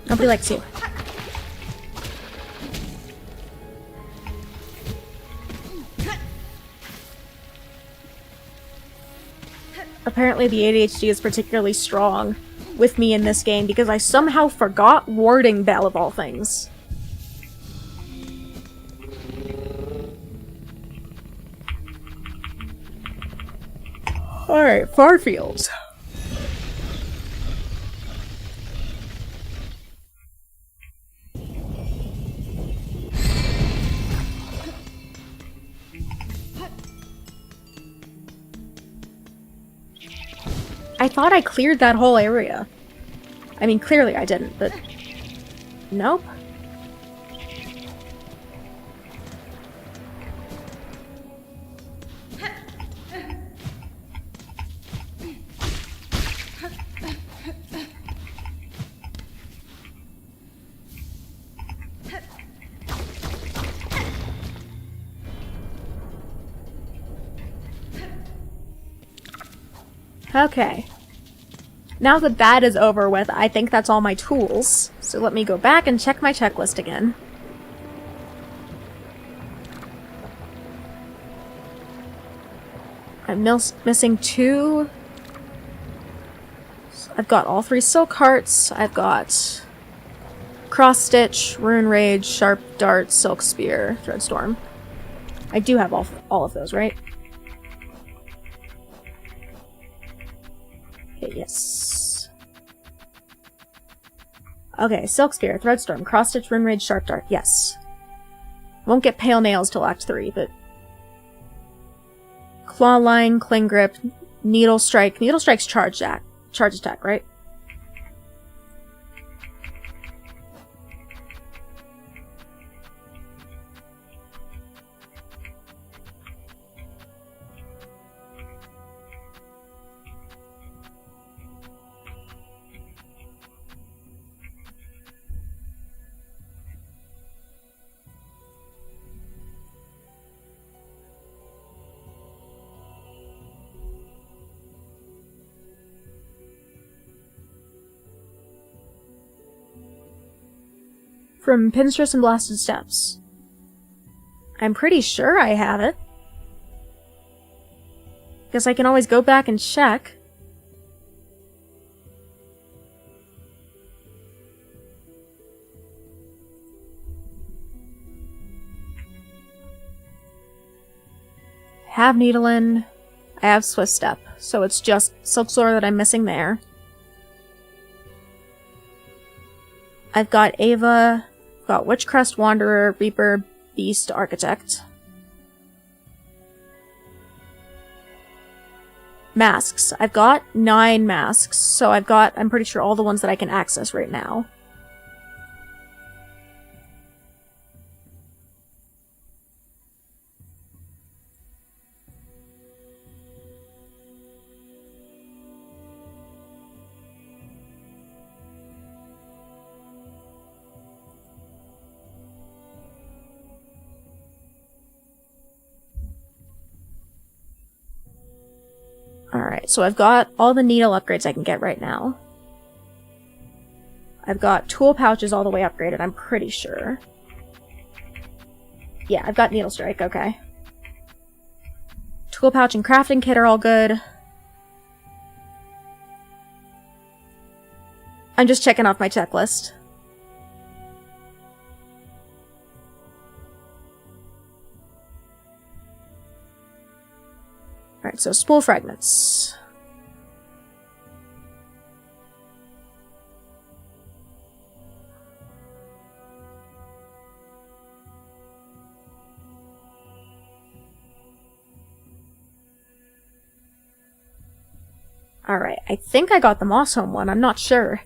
Nobody likes you. Apparently the ADHD is particularly strong with me in this game because I somehow forgot warding bell of all things. Alright, Farfields. I thought I cleared that whole area. I mean, clearly I didn't, but... Nope. Okay. Now that that is over with, I think that's all my tools. So let me go back and check my checklist again. I'm missing 2. I've got all 3 silk hearts. I've got cross stitch, rune rage, sharp dart, silk spear, thread storm. I do have all of those, right? Okay, yes. Okay, silk spear, thread storm, cross stitch, rune rage, sharp dart. Yes. Won't get pale nails till Act 3, but Claw line, cling grip, needle strike. Needle strike's charge attack, right? From Pinstress and Blasted Steps. I'm pretty sure I have it. Guess I can always go back and check. I have Needlein. I have Swift Step. So it's just Silksong that I'm missing there. I've got Ava. Got Witchcrest, Wanderer, Reaper, Beast, Architect. Masks. I've got 9 masks, so I'm pretty sure all the ones that I can access right now. Alright, so I've got all the needle upgrades I can get right now. I've got tool pouches all the way upgraded, I'm pretty sure. Yeah, I've got needle strike, okay. Tool pouch and crafting kit are all good. I'm just checking off my checklist. Alright, so spool fragments. Alright, I think I got the Moss Home one, I'm not sure.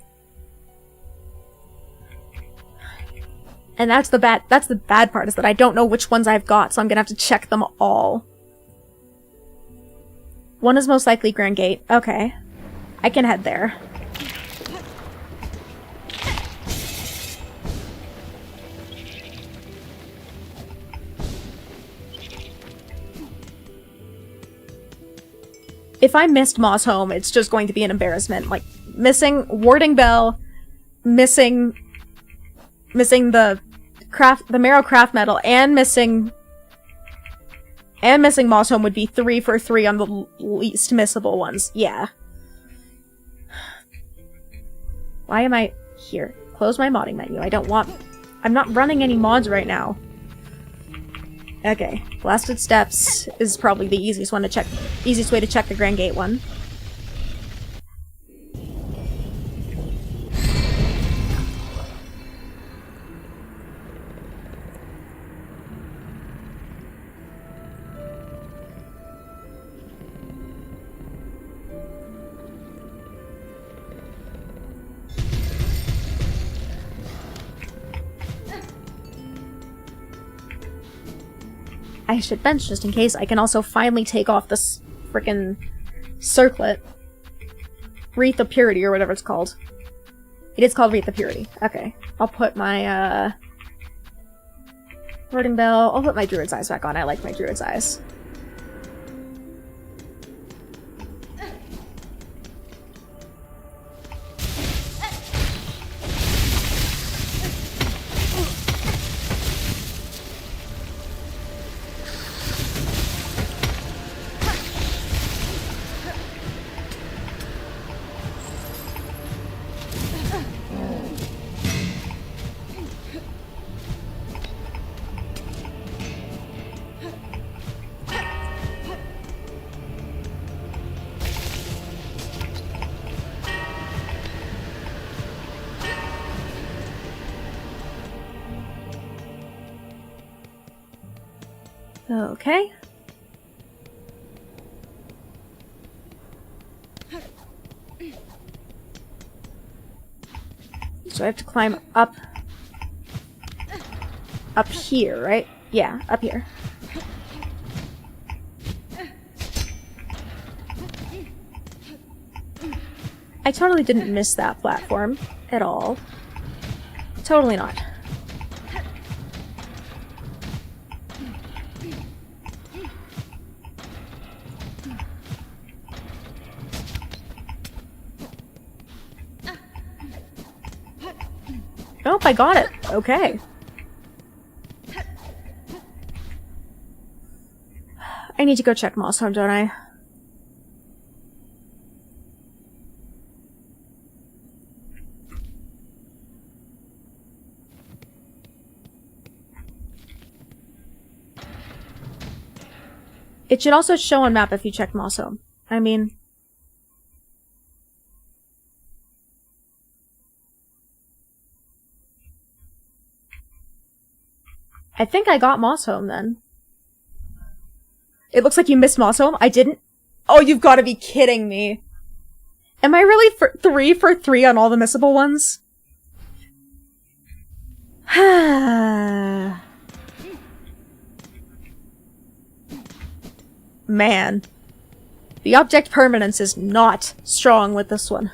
And that's the bad part, is that I don't know which ones I've got, so I'm gonna have to check them all. One is most likely Grand Gate. Okay. I can head there. If I missed Moss Home, it's just going to be an embarrassment. Like, missing Warding Bell, missing the Marrow Craft Medal, and missing Moss Home would be 3 for 3 on the least missable ones. Yeah. Why am I here? Close my modding menu. I'm not running any mods right now. Okay. Blasted Steps is probably the easiest way to check the Grand Gate one. I should bench just in case. I can also finally take off this frickin' circlet. Wreath of Purity, or whatever it's called. It is called Wreath of Purity. Okay. I'll put my, Warding Bell. I'll put my Druid's Eyes back on. I like my Druid's Eyes. Okay. So I have to climb up here, right? Yeah, up here. I totally didn't miss that platform at all. Totally not. Nope, I got it. Okay. I need to go check Moss Home, don't I? It should also show on map if you check Moss Home. I mean... I think I got Moss Home then. It looks like you missed Moss Home. I didn't. Oh, you've got to be kidding me. Am I really 3 for 3 on all the missable ones? Man. The object permanence is not strong with this one.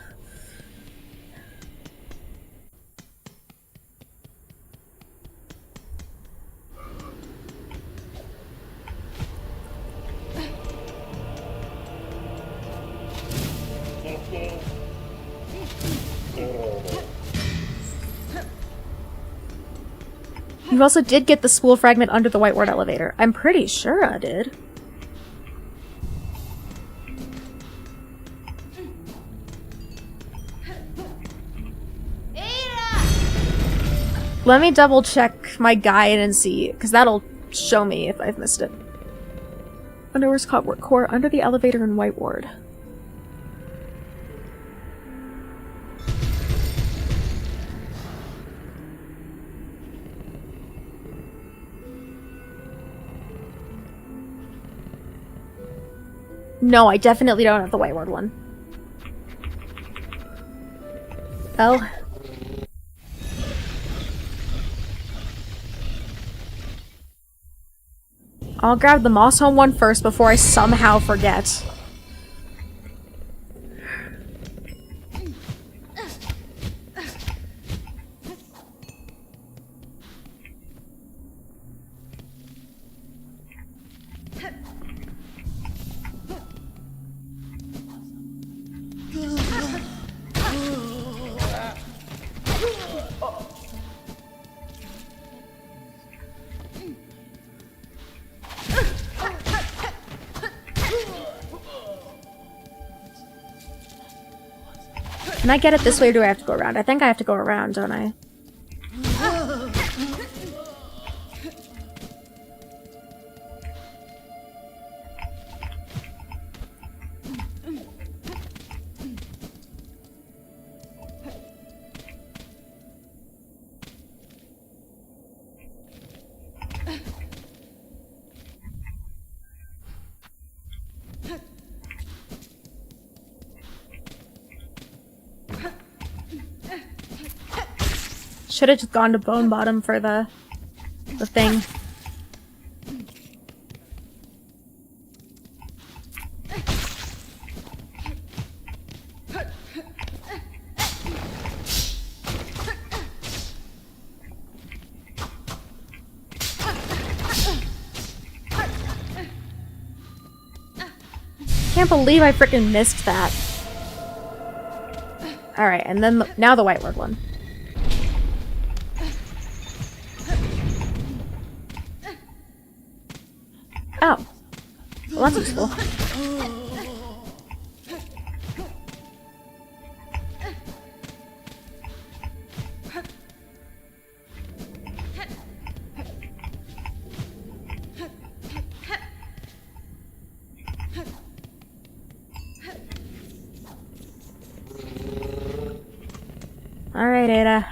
You also did get the spool fragment under the whiteboard elevator. I'm pretty sure I did. Let me double check my guide and see, because that'll show me if I've missed it. Underwear's core under the elevator in White Ward. No, I definitely don't have the White Ward one. Well. I'll grab the Moss Home one first before I somehow forget. Can I get it this way or do I have to go around? I think I have to go around, don't I? Should have just gone to Bone Bottom for the thing. Can't believe I freaking missed that. Alright, and then now the White Ward one. Oh. Well, that's useful. Alright, Ada.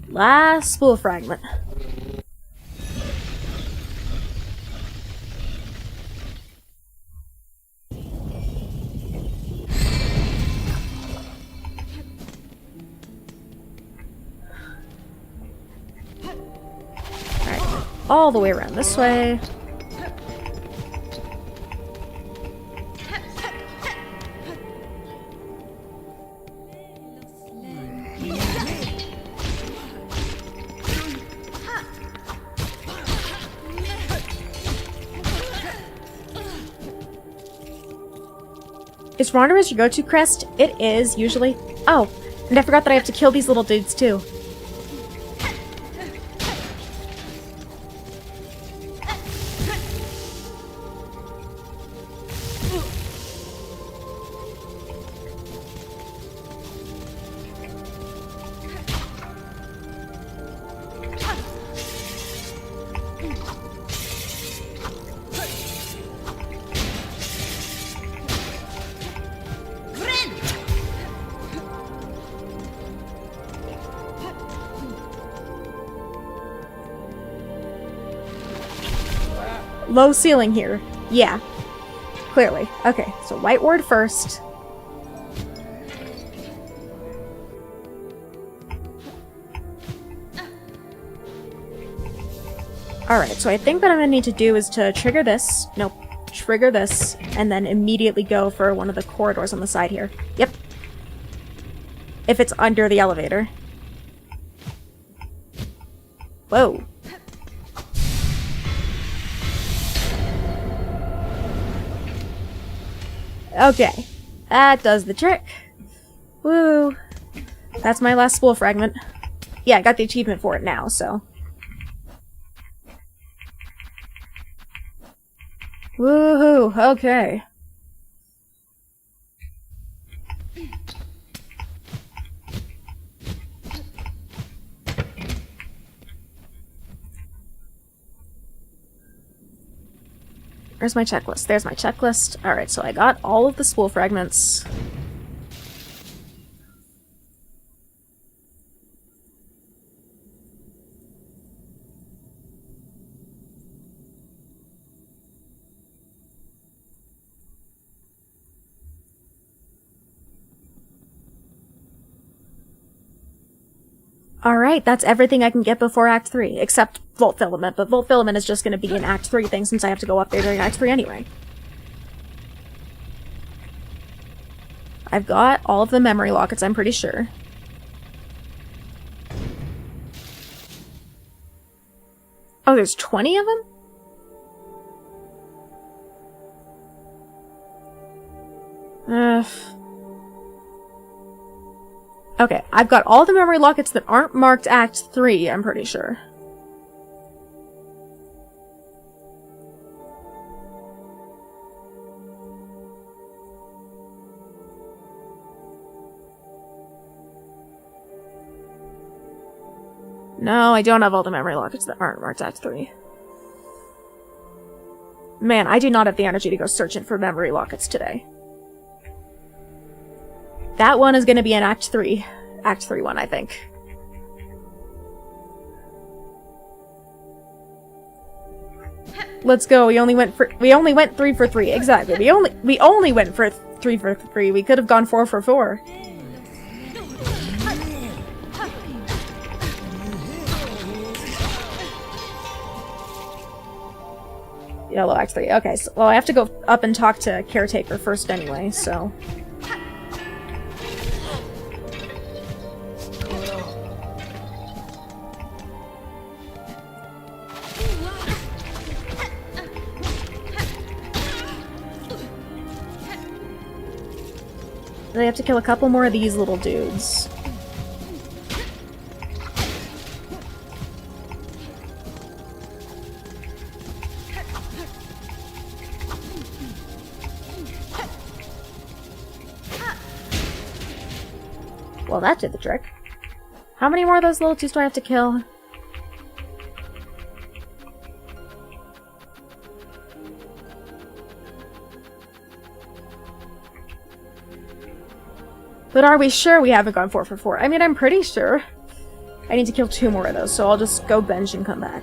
Last spool fragment. all the way around this way. Is Ronderus your go-to crest? It is, usually. Oh, and I forgot that I have to kill these little dudes, too. Low ceiling here. Yeah. Clearly. Okay, so White Ward first. Alright, so I think what I'm gonna need to do is to trigger this. Nope. Trigger this, and then immediately go for one of the corridors on the side here. Yep. If it's under the elevator. Whoa. Okay, that does the trick. Woo. That's my last spool fragment. Yeah, I got the achievement for it now, so. Woohoo, okay. Where's my checklist? There's my checklist. Alright, so I got all of the spool fragments. Alright, that's everything I can get before Act 3, except Volt Filament, but Volt Filament is just going to be an Act 3 thing since I have to go up there during Act 3 anyway. I've got all of the memory lockets, I'm pretty sure. Oh, there's 20 of them? Okay, I've got all the memory lockets that aren't marked Act 3, I'm pretty sure. No, I don't have all the memory lockets that aren't marked Act 3. Man, I do not have the energy to go searching for memory lockets today. That one is going to be an Act 3 one, I think. Let's go. We only went 3 for 3. Exactly. We only went for 3 for 3. We could have gone 4 for 4. Yellow Act 3. Okay, so well, I have to go up and talk to Caretaker first anyway, so. They have to kill a couple more of these little dudes. Well, that did the trick. How many more of those little dudes do I have to kill? But are we sure we haven't gone 4 for 4? I mean, I'm pretty sure. I need to kill 2 more of those, so I'll just go bench and come back.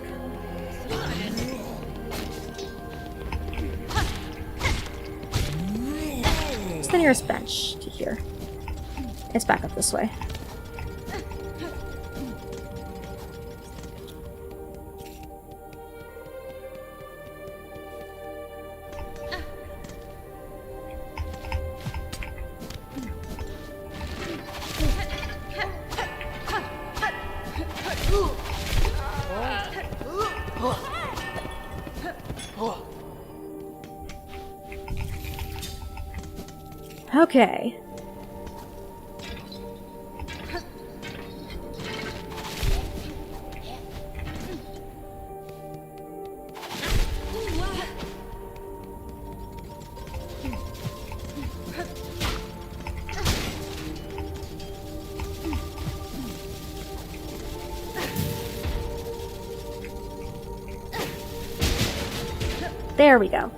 What's the nearest bench to here? It's back up this way. Okay. There we go.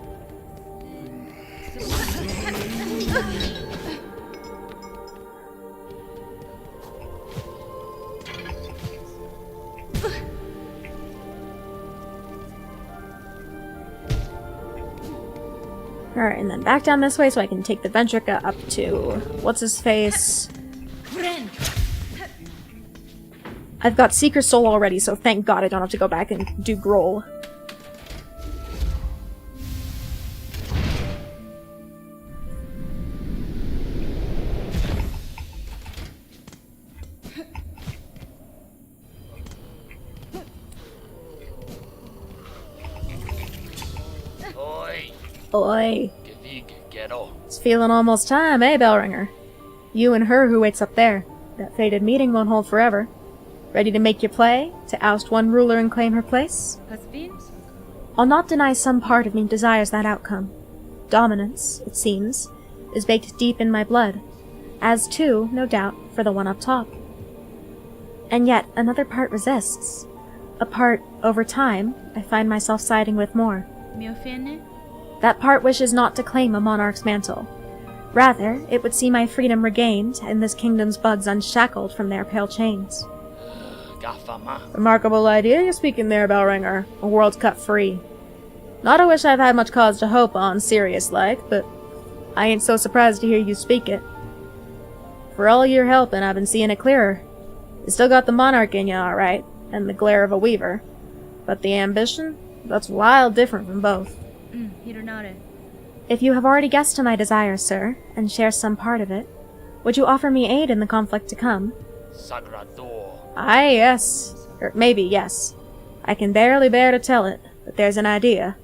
Alright, and then back down this way so I can take the Ventrica up to... what's-his-face? I've got Seeker's Soul already, so thank God I don't have to go back and do Groll. Oi. It's feeling almost time, eh, Bellringer? You and her who waits up there. That fated meeting won't hold forever. Ready to make your play? To oust one ruler and claim her place? I'll not deny some part of me desires that outcome. Dominance, it seems, is baked deep in my blood. As too, no doubt, for the one up top. And yet, another part resists. A part, over time, I find myself siding with more. That part wishes not to claim a monarch's mantle. Rather, it would see my freedom regained, and this kingdom's bugs unshackled from their pale chains. Remarkable idea you're speaking there, Bellringer. A world cut free. Not a wish I've had much cause to hope on, serious-like, but I ain't so surprised to hear you speak it. For all your helping, I've been seeing it clearer. You still got the monarch in you, alright, and the glare of a weaver. But the ambition? That's wild different from both. If you have already guessed to my desire, sir, and share some part of it, would you offer me aid in the conflict to come? Aye, yes. Or maybe yes. I can barely bear to tell it, but there's an idea.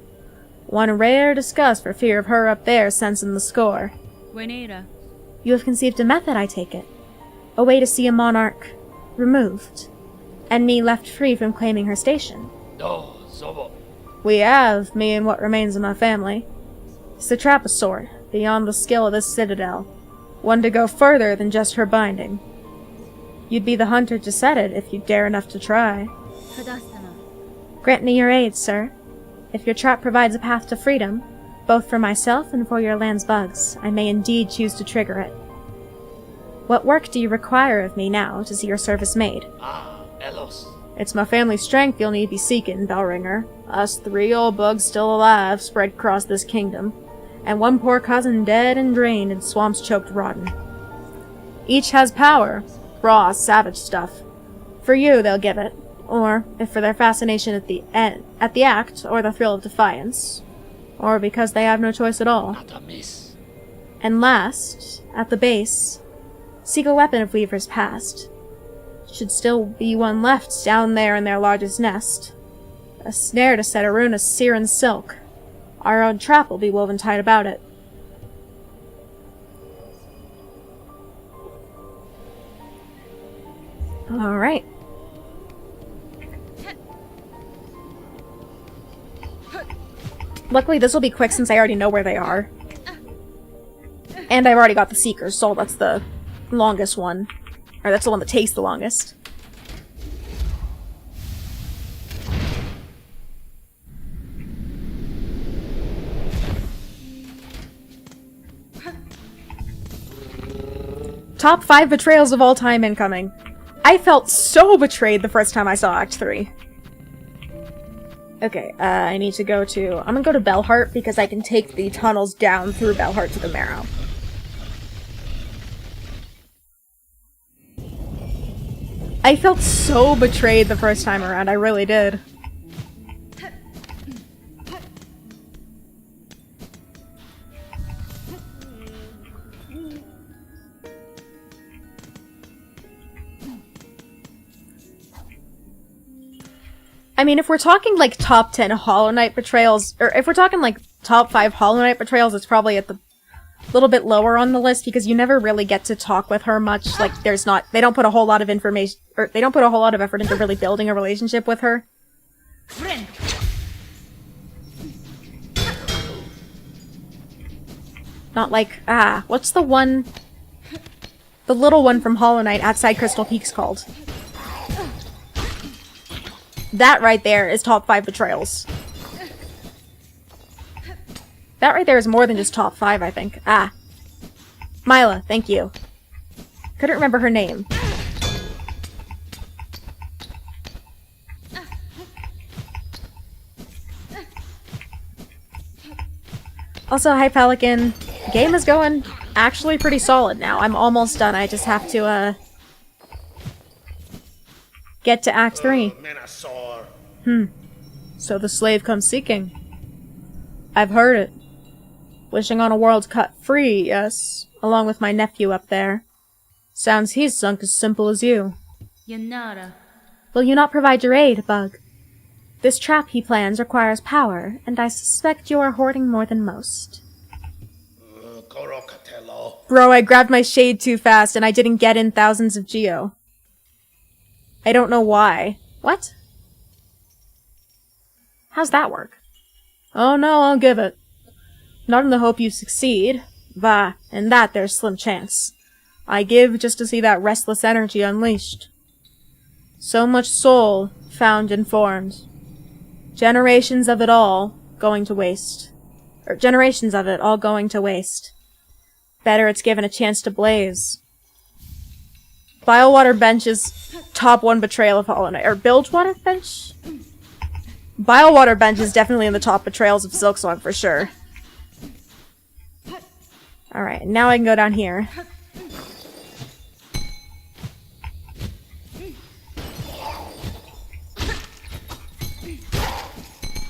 One rare disgust for fear of her up there sensing the score. You have conceived a method, I take it. A way to see a monarch removed, and me left free from claiming her station. We have, me and what remains of my family. It's to trap a sort, beyond the skill of this citadel. One to go further than just her binding. You'd be the hunter to set it, if you dare enough to try. Grant me your aid, sir. If your trap provides a path to freedom, both for myself and for your land's bugs, I may indeed choose to trigger it. What work do you require of me now to see your service made? It's my family strength you'll need to be seeking, Bellringer. Us 3 old bugs still alive spread across this kingdom, and one poor cousin dead and drained and swamps choked rotten. Each has power, raw, savage stuff. For you, they'll give it, or if for their fascination at the act, or the thrill of defiance, or because they have no choice at all. And last, at the base, seek a weapon of Weaver's past. Should still be one left down there in their largest nest. A snare to set a rune of Siren silk. Our own trap will be woven tight about it. Alright. Luckily this will be quick since I already know where they are. And I've already got the Seeker's Soul, that's the longest one. Or that's the one that takes the longest. Top 5 betrayals of all time incoming. I felt so betrayed the first time I saw Act 3. Okay, I need to go to... I'm gonna go to Bellheart because I can take the tunnels down through Bellheart to the Marrow. I felt so betrayed the first time around, I really did. I mean, if we're talking, like, top 10 Hollow Knight betrayals, or if we're talking, like, top 5 Hollow Knight betrayals, it's probably at the little bit lower on the list, because you never really get to talk with her much. Like, they don't put a whole lot of information, or they don't put a whole lot of effort into really building a relationship with her. Not like, what's the one, the little one from Hollow Knight outside Crystal Peaks called? That right there is top 5 betrayals. That right there is more than just top 5, I think. Mila, thank you. Couldn't remember her name. Also, hi Pelican. The game is going actually pretty solid now. I'm almost done. I just have to, get to Act 3. So the slave comes seeking. I've heard it. Wishing on a world cut free, yes. Along with my nephew up there. Sounds he's sunk as simple as you. Yanara. Will you not provide your aid, Bug? This trap he plans requires power, and I suspect you are hoarding more than most. Bro, I grabbed my shade too fast, and I didn't get in thousands of geo. I don't know why. What? How's that work? Oh no, I'll give it. Not in the hope you succeed. Bah, in that there's slim chance. I give just to see that restless energy unleashed. So much soul found and formed. Generations of it all going to waste. Or generations of it all going to waste. Better it's given a chance to blaze. Bilewater Bench is top 1 betrayal of Hollow Knight. Or Bilgewater Bench? Bilewater Bench is definitely in the top betrayals of Silksong for sure. Alright, now I can go down here.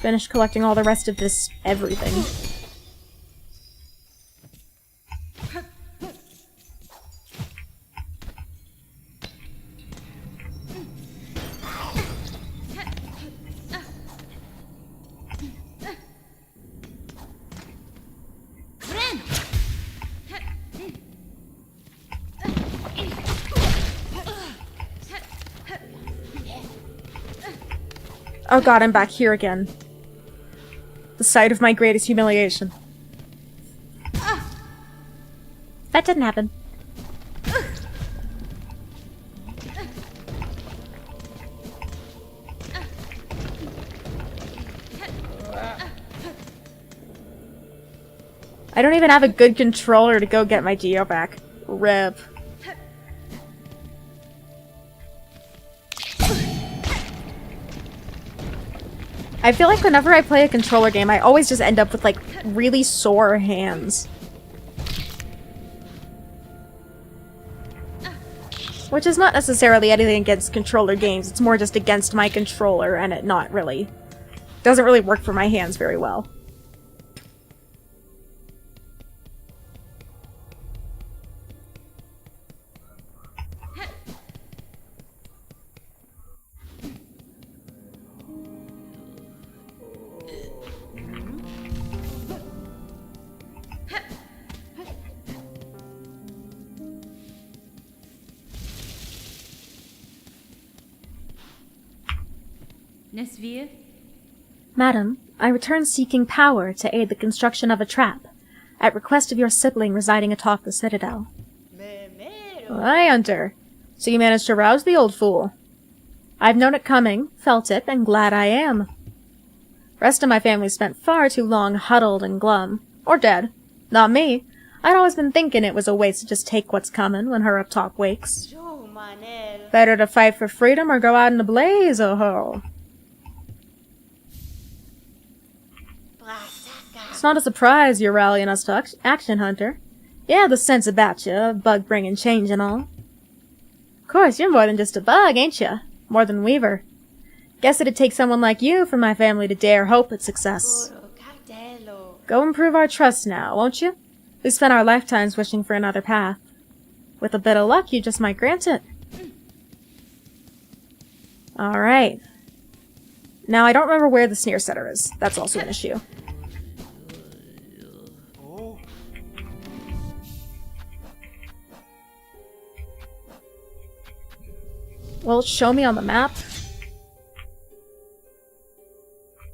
Finish collecting all the rest of this everything. Oh god, I'm back here again. The site of my greatest humiliation. That didn't happen. I don't even have a good controller to go get my Geo back. RIP. I feel like whenever I play a controller game, I always just end up with, like, really sore hands. Which is not necessarily anything against controller games, it's more just against my controller, and it not really... doesn't really work for my hands very well. Nesvir? Madam, I return seeking power to aid the construction of a trap, at request of your sibling residing atop the citadel. Aye, Hunter. So you managed to rouse the old fool. I've known it coming, felt it, and glad I am. Rest of my family spent far too long huddled and glum. Or dead. Not me. I'd always been thinking it was a waste to just take what's coming when her up top wakes. Better to fight for freedom or go out in a blaze, oh ho. It's not a surprise you're rallying us to action, Hunter. Yeah, the sense about you, a bug bringing change and all. Of course, you're more than just a bug, ain't you? More than Weaver. Guess it'd take someone like you for my family to dare hope at success. Go improve our trust now, won't you? We spent our lifetimes wishing for another path. With a bit of luck, you just might grant it. Alright. Now, I don't remember where the Sneer Setter is. That's also an issue. Oh. Will it show me on the map?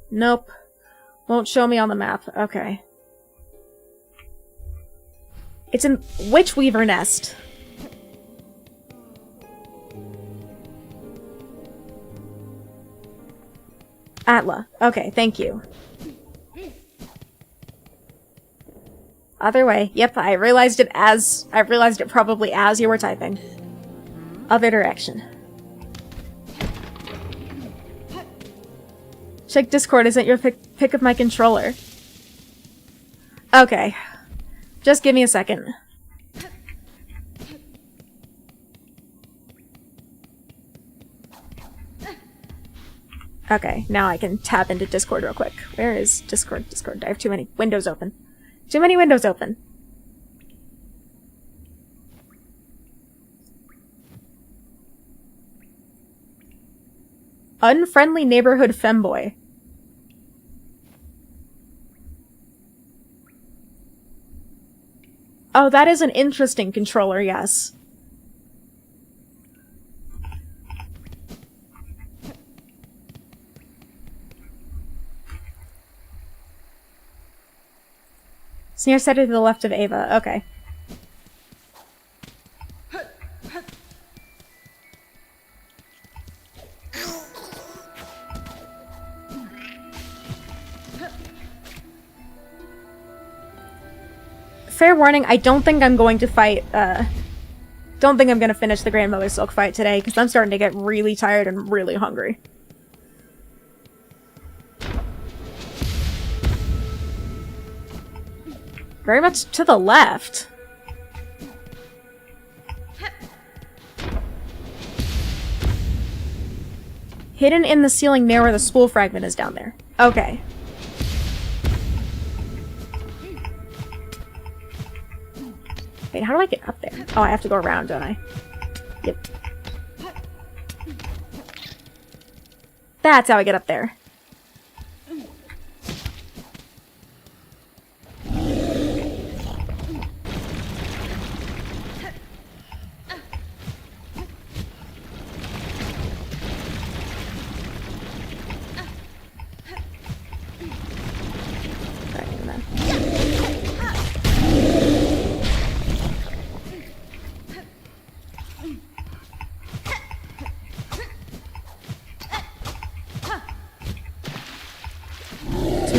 Nope. Won't show me on the map. Okay. It's in Witchweaver Nest. Atla. Okay, thank you. Other way. Yep, I realized it probably as you were typing. Other direction. Check Discord isn't your pick of my controller. Okay. Just give me a second. Okay, now I can tap into Discord real quick. Where is Discord? Discord. I have too many windows open. Too many windows open. Unfriendly neighborhood femboy. Oh, that is an interesting controller, yes. Sneer Setter to the left of Ava. Okay. Fair warning, I don't think I'm going to fight, don't think I'm gonna finish the Grandmother Silk fight today, because I'm starting to get really tired and really hungry. Very much to the left. Hidden in the ceiling near where the spool fragment is down there. Okay. Wait, how do I get up there? Oh, I have to go around, don't I? Yep. That's how I get up there.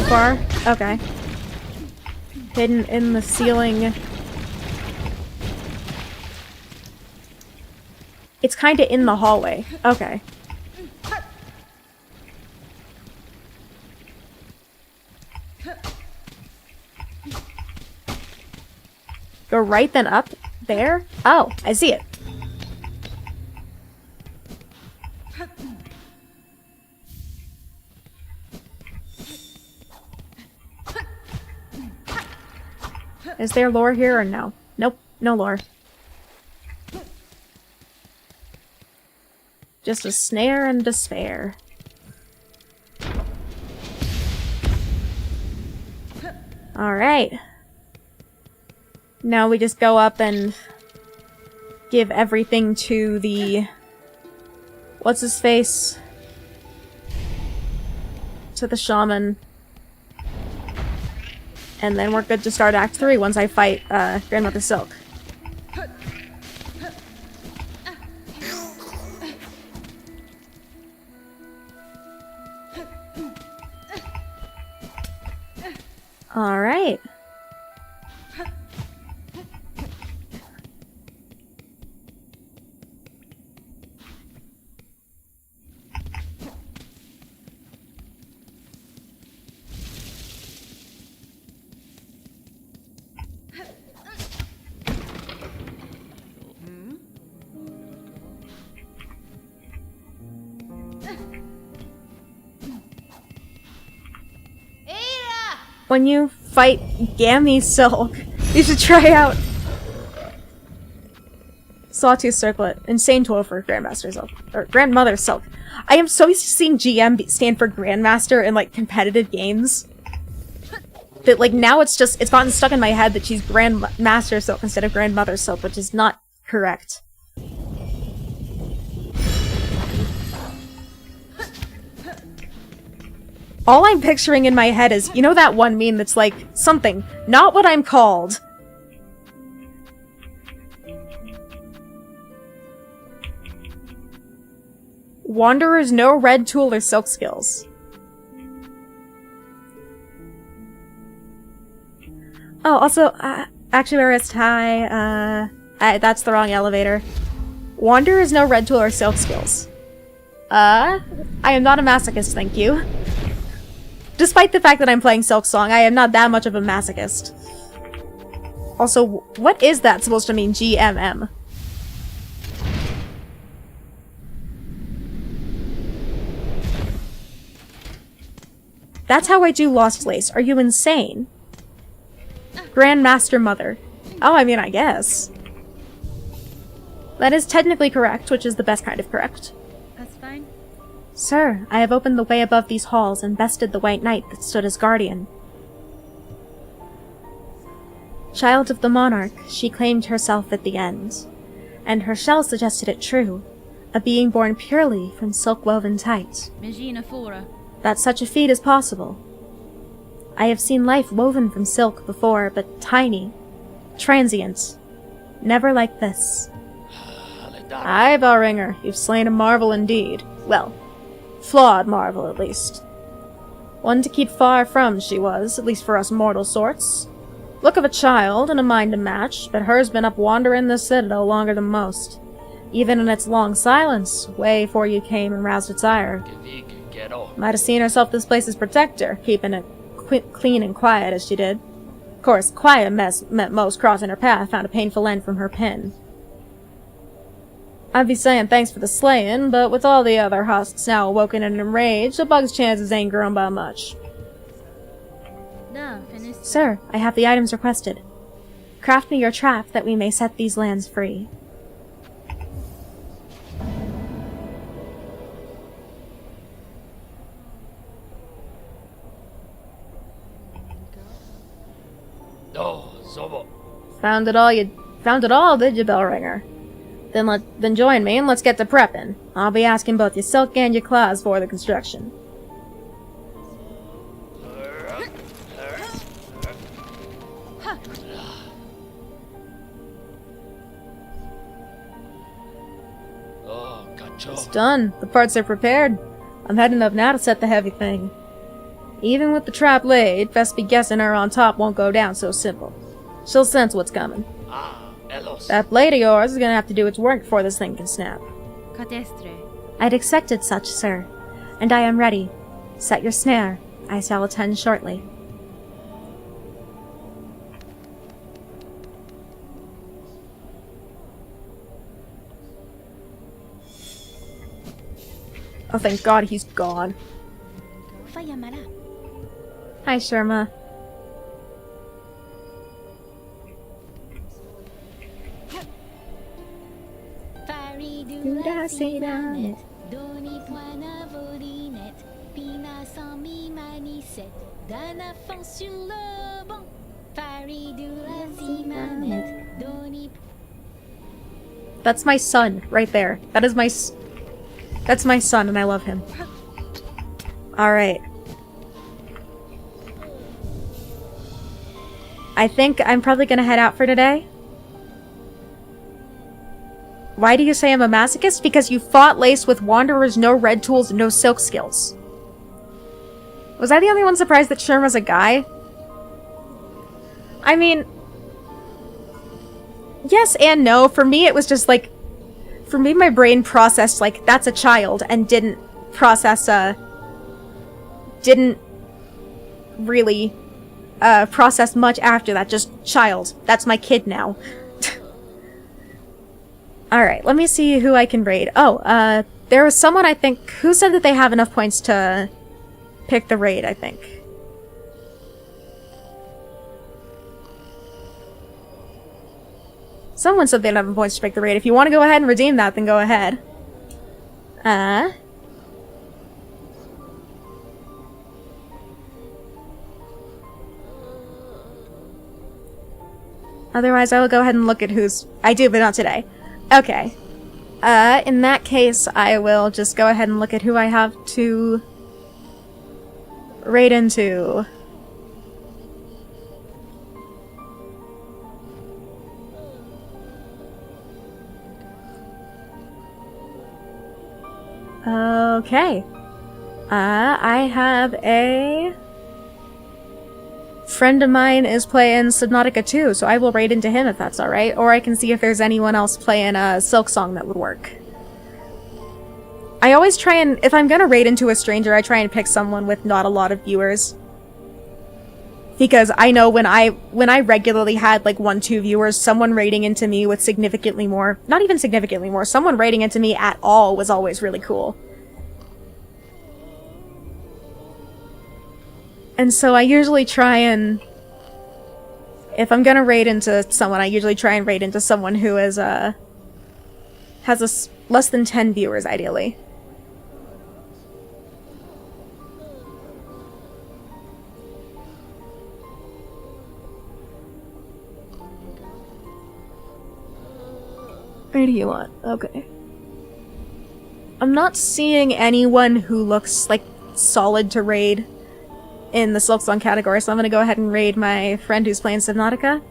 Far? Okay. Hidden in the ceiling. It's kinda in the hallway. Okay. Go right then up there? Oh, I see it. Is there lore here or no? Nope, no lore. Just a snare and despair. Alright. Now we just go up and give everything to the... What's his face? To the shaman. And then we're good to start Act 3 once I fight Grandmother Silk. Alright. When you fight Gammy Silk, you should try out Sawtooth Circlet. Insane 12 for Grandmaster Silk. Or Grandmother Silk. I am so used to seeing GM stand for Grandmaster in, like, competitive games. That, like, now it's gotten stuck in my head that she's Grandmaster Silk instead of Grandmother Silk, which is not correct. All I'm picturing in my head is, you know that one meme that's like, something, not what I'm called. Wanderers, no red tool or silk skills. Oh, also, Actuarist, hi, that's the wrong elevator. Wanderers, no red tool or silk skills. I am not a masochist, thank you. Despite the fact that I'm playing Silksong, I am not that much of a masochist. Also, what is that supposed to mean, GMM? That's how I do Lost Lace. Are you insane? Grandmaster Mother. Oh, I mean, I guess. That is technically correct, which is the best kind of correct. That's fine. Sir, I have opened the way above these halls and bested the White Knight that stood as guardian. Child of the monarch, she claimed herself at the end. And her shell suggested it true. A being born purely from silk-woven tight. Megina Fora. That such a feat is possible. I have seen life woven from silk before, but tiny, transient, never like this. Aye, Bellringer, you've slain a marvel indeed. Well, flawed marvel at least. One to keep far from, she was, at least for us mortal sorts. Look of a child and a mind to match, but hers been up wandering the citadel longer than most. Even in its long silence, way before you came and roused its ire. Might have seen herself this place's protector, keeping it clean and quiet as she did. Of course, quiet meant most crossing her path found a painful end from her pen. I'd be saying thanks for the slaying, but with all the other husks now awoken and enraged, the bug's chances ain't grown by much. No, finished. Sir, I have the items requested. Craft me your trap that we may set these lands free. Found it all, did you, Bellringer? Then join me and let's get to prepping. I'll be asking both your silk and your claws for the construction. It's done. The parts are prepared. I'm heading up now to set the heavy thing. Even with the trap laid, best be guessing her on top won't go down so simple. She'll sense what's coming. That blade of yours is gonna have to do its work before this thing can snap. Cadestre. I'd expected such, sir. And I am ready. Set your snare. I shall attend shortly. Oh, thank God he's gone. Hi, Sherma. That's my son, right there. That's my son, and I love him. Alright. I think I'm probably gonna head out for today. Why do you say I'm a masochist? Because you fought Lace with Wanderers, no red tools, no silk skills. Was I the only one surprised that Sherma's a guy? I mean... yes and no. For me, it was just like... for me, my brain processed, like, that's a child, and didn't process, didn't really, process much after that. Just child. That's my kid now. Alright, let me see who I can raid. Oh, there was someone, I think, who said that they have enough points to pick the raid, I think. Someone said they didn't have the points to pick the raid. If you want to go ahead and redeem that, then go ahead. Otherwise, I will go ahead and look at who's... I do, but not today. Okay. In that case, I will just go ahead and look at who I have to... raid into. Okay. I have a... friend of mine is playing Subnautica 2, so I will raid into him if that's alright. Or I can see if there's anyone else playing Silksong that would work. I always try and... if I'm gonna raid into a stranger, I try and pick someone with not a lot of viewers. Because I know when I regularly had like 1-2 viewers, someone raiding into me with significantly more... not even significantly more, someone raiding into me at all was always really cool. And so I usually try and... if I'm gonna raid into someone, I usually try and raid into someone who is, has less than 10 viewers, ideally. Where do you want? Okay. I'm not seeing anyone who looks, like, solid to raid in the Silksong category, so I'm gonna go ahead and raid my friend who's playing Subnautica.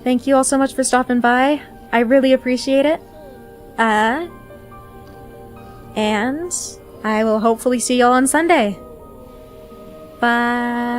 Thank you all so much for stopping by. I really appreciate it. And I will hopefully see y'all on Sunday. Bye.